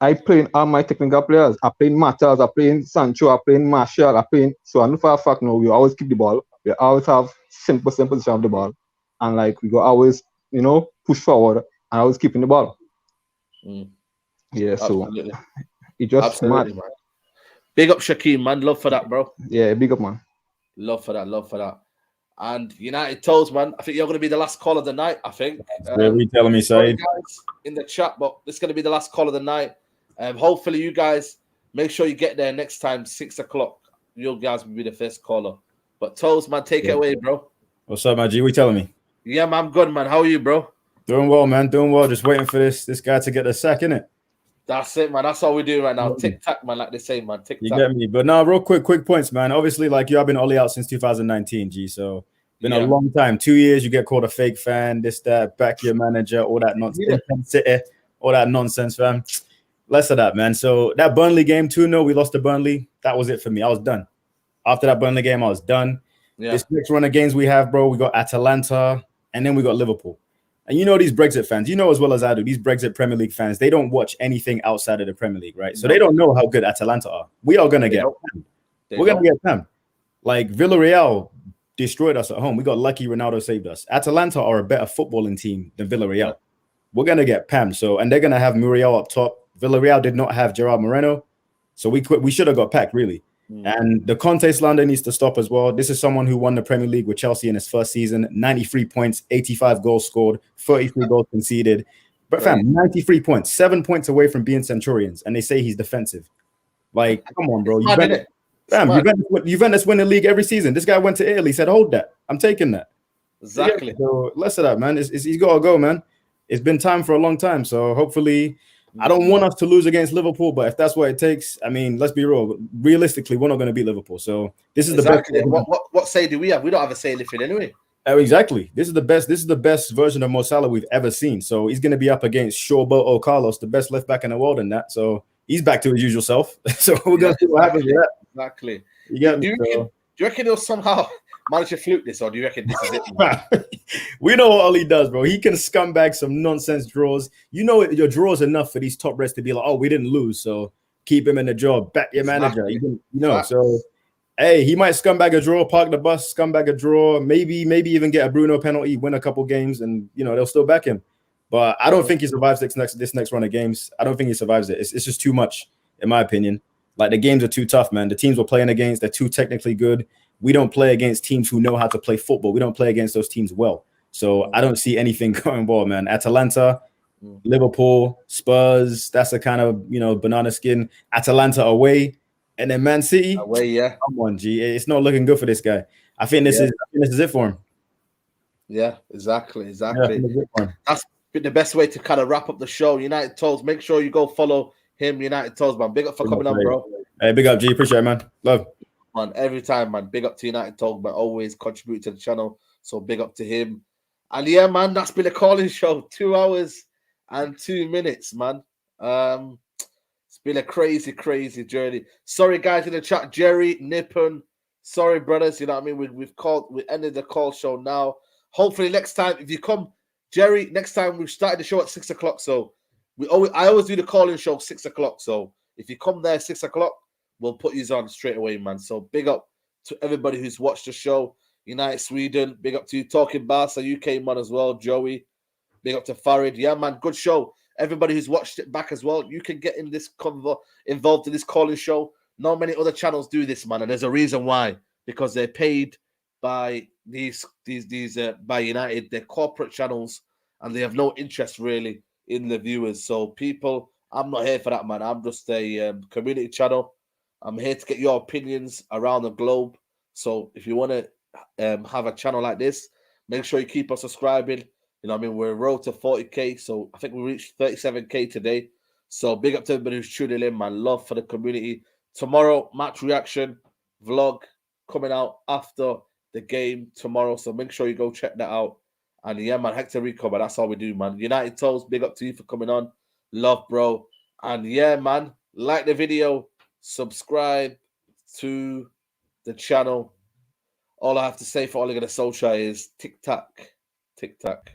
I play all my technical players. I play Matters, I play Sancho, I play Martial, so I know for a fact now we always keep the ball. We always have 10% position of the ball. And like we go always, you know, push forward and always keeping the ball. Yeah, so Absolutely. it just Absolutely, mad. man. Big up Shaquem, man. Love for that, bro. Yeah, big up, man. Love for that. And United Toes, man. I think you're going to be the last call of the night, I think. Yeah, we telling me, sorry, Said. guys, in the chat, but this is going to be the last call of the night. Hopefully, you guys make sure you get there next time, 6 o'clock. You guys will be the first caller. But Toes, man, take it away, bro. What's up, my G? We telling me? Yeah, man, I'm good, man. How are you, bro? Doing well, man. Doing well. Just waiting for this guy to get the sack, innit? That's it, man. That's all we're doing right now. Tic tac, man, like they say, man. Tic You tac. get me? But no, real quick points, man. Obviously, like I've been Ollie out since 2019, G. So been a long time. 2 years, you get called a fake fan, this, that, back your manager, all that nonsense, all that nonsense, fam. Less of that, man. So that Burnley game, 2-0, we lost to Burnley. That was it for me. I was done. After that Burnley game, I was done. Yeah. This next run of games we have, bro, we got Atalanta, and then we got Liverpool. And you know these Brexit fans, you know as well as I do, these Brexit Premier League fans, they don't watch anything outside of the Premier League, right? So they don't know how good Atalanta are. We are going to get pammed. We're going to get pammed. Like Villarreal destroyed us at home. We got lucky Ronaldo saved us. Atalanta are a better footballing team than Villarreal. We're going to get pammed. So, and they're going to have Muriel up top. Villarreal did not have Gerard Moreno. So we should have got packed, really. And the Conte slander needs to stop as well. This is someone who won the Premier League with Chelsea in his first season, 93 points, 85 goals scored, 33 goals conceded. But fam, 93 points, 7 points away from being Centurions, and they say he's defensive. Like, come on, bro. Juventus win the league every season. This guy went to Italy, said, hold that. I'm taking that. Exactly. Yeah, so less of that, man. He's got to go, man. It's been time for a long time. So hopefully, I don't want us to lose against Liverpool, but if that's what it takes, I mean, let's be real. Realistically, we're not going to beat Liverpool. So this is the best. What say do we have? We don't have a say in anything anyway. Exactly. This is the best. This is the best version of Mo Salah we've ever seen. So he's going to be up against Shawbo or Carlos, the best left back in the world, in that. So he's back to his usual self. So we're going to see what happens with that. Exactly. You get me? Do you reckon he'll somehow manage to fluke this, or do you reckon this is it? We know what Ollie does, bro. He can scumbag some nonsense draws. You know your draws enough for these top reds to be like, oh, we didn't lose, so keep him in the job. Back your manager. You know, so Hey, he might scumbag a draw, park the bus, scumbag a draw, maybe even get a Bruno penalty, win a couple games, and they'll still back him. But I don't think he survives this next run of games. I don't think he survives it. It's just too much, in my opinion. Like, the games are too tough, man. The teams we're playing against, they're too technically good. We don't play against teams who know how to play football. We don't play against those teams well. So I don't see anything going well, man. Atalanta, Liverpool, Spurs, that's a kind of, banana skin. Atalanta away, and then Man City. Away, yeah. Come on, G. It's not looking good for this guy. I think this is it for him. Yeah, exactly. Yeah, That's been the best way to kind of wrap up the show. United Toes, make sure you go follow him, United Toes, man. Big up for coming on, bro. Hey, big up, G. Appreciate it, man. Love. Man, every time, man. Big up to United Toes, man. Always contribute to the channel. So big up to him. And yeah, man, that's been a calling show. 2 hours and 2 minutes, man. It's been a crazy journey. Sorry, guys, in the chat, Jerry, Nippon. Sorry, brothers. You know what I mean? We ended the call show now. Hopefully, next time, if you come, Jerry, next time we've started the show at 6 o'clock. So I always do the calling show 6 o'clock. So if you come there 6 o'clock, we'll put you on straight away, man. So big up to everybody who's watched the show. United Sweden, big up to you. Talking Barca, UK man as well, Joey. Big up to Farid. Yeah, man, good show. Everybody who's watched it back as well, you can get in this involved in this calling show. Not many other channels do this, man, and there's a reason why. Because they're paid by these by United, they're corporate channels, and they have no interest really in the viewers. So people, I'm not here for that, man. I'm just a community channel. I'm here to get your opinions around the globe. So if you want to have a channel like this, make sure you keep on subscribing. You know what I mean? We're road to 40k, so I think we reached 37k today. So big up to everybody who's tuning in, man. Love for the community. Tomorrow, match reaction vlog coming out after the game tomorrow. So make sure you go check that out. And yeah, man, Hector Rico, but that's all we do, man. United Toes, big up to you for coming on. Love, bro. And yeah, man, like the video, subscribe to the channel. All I have to say for Ole Gunnar Solskjaer is tic-tac, tic-tac.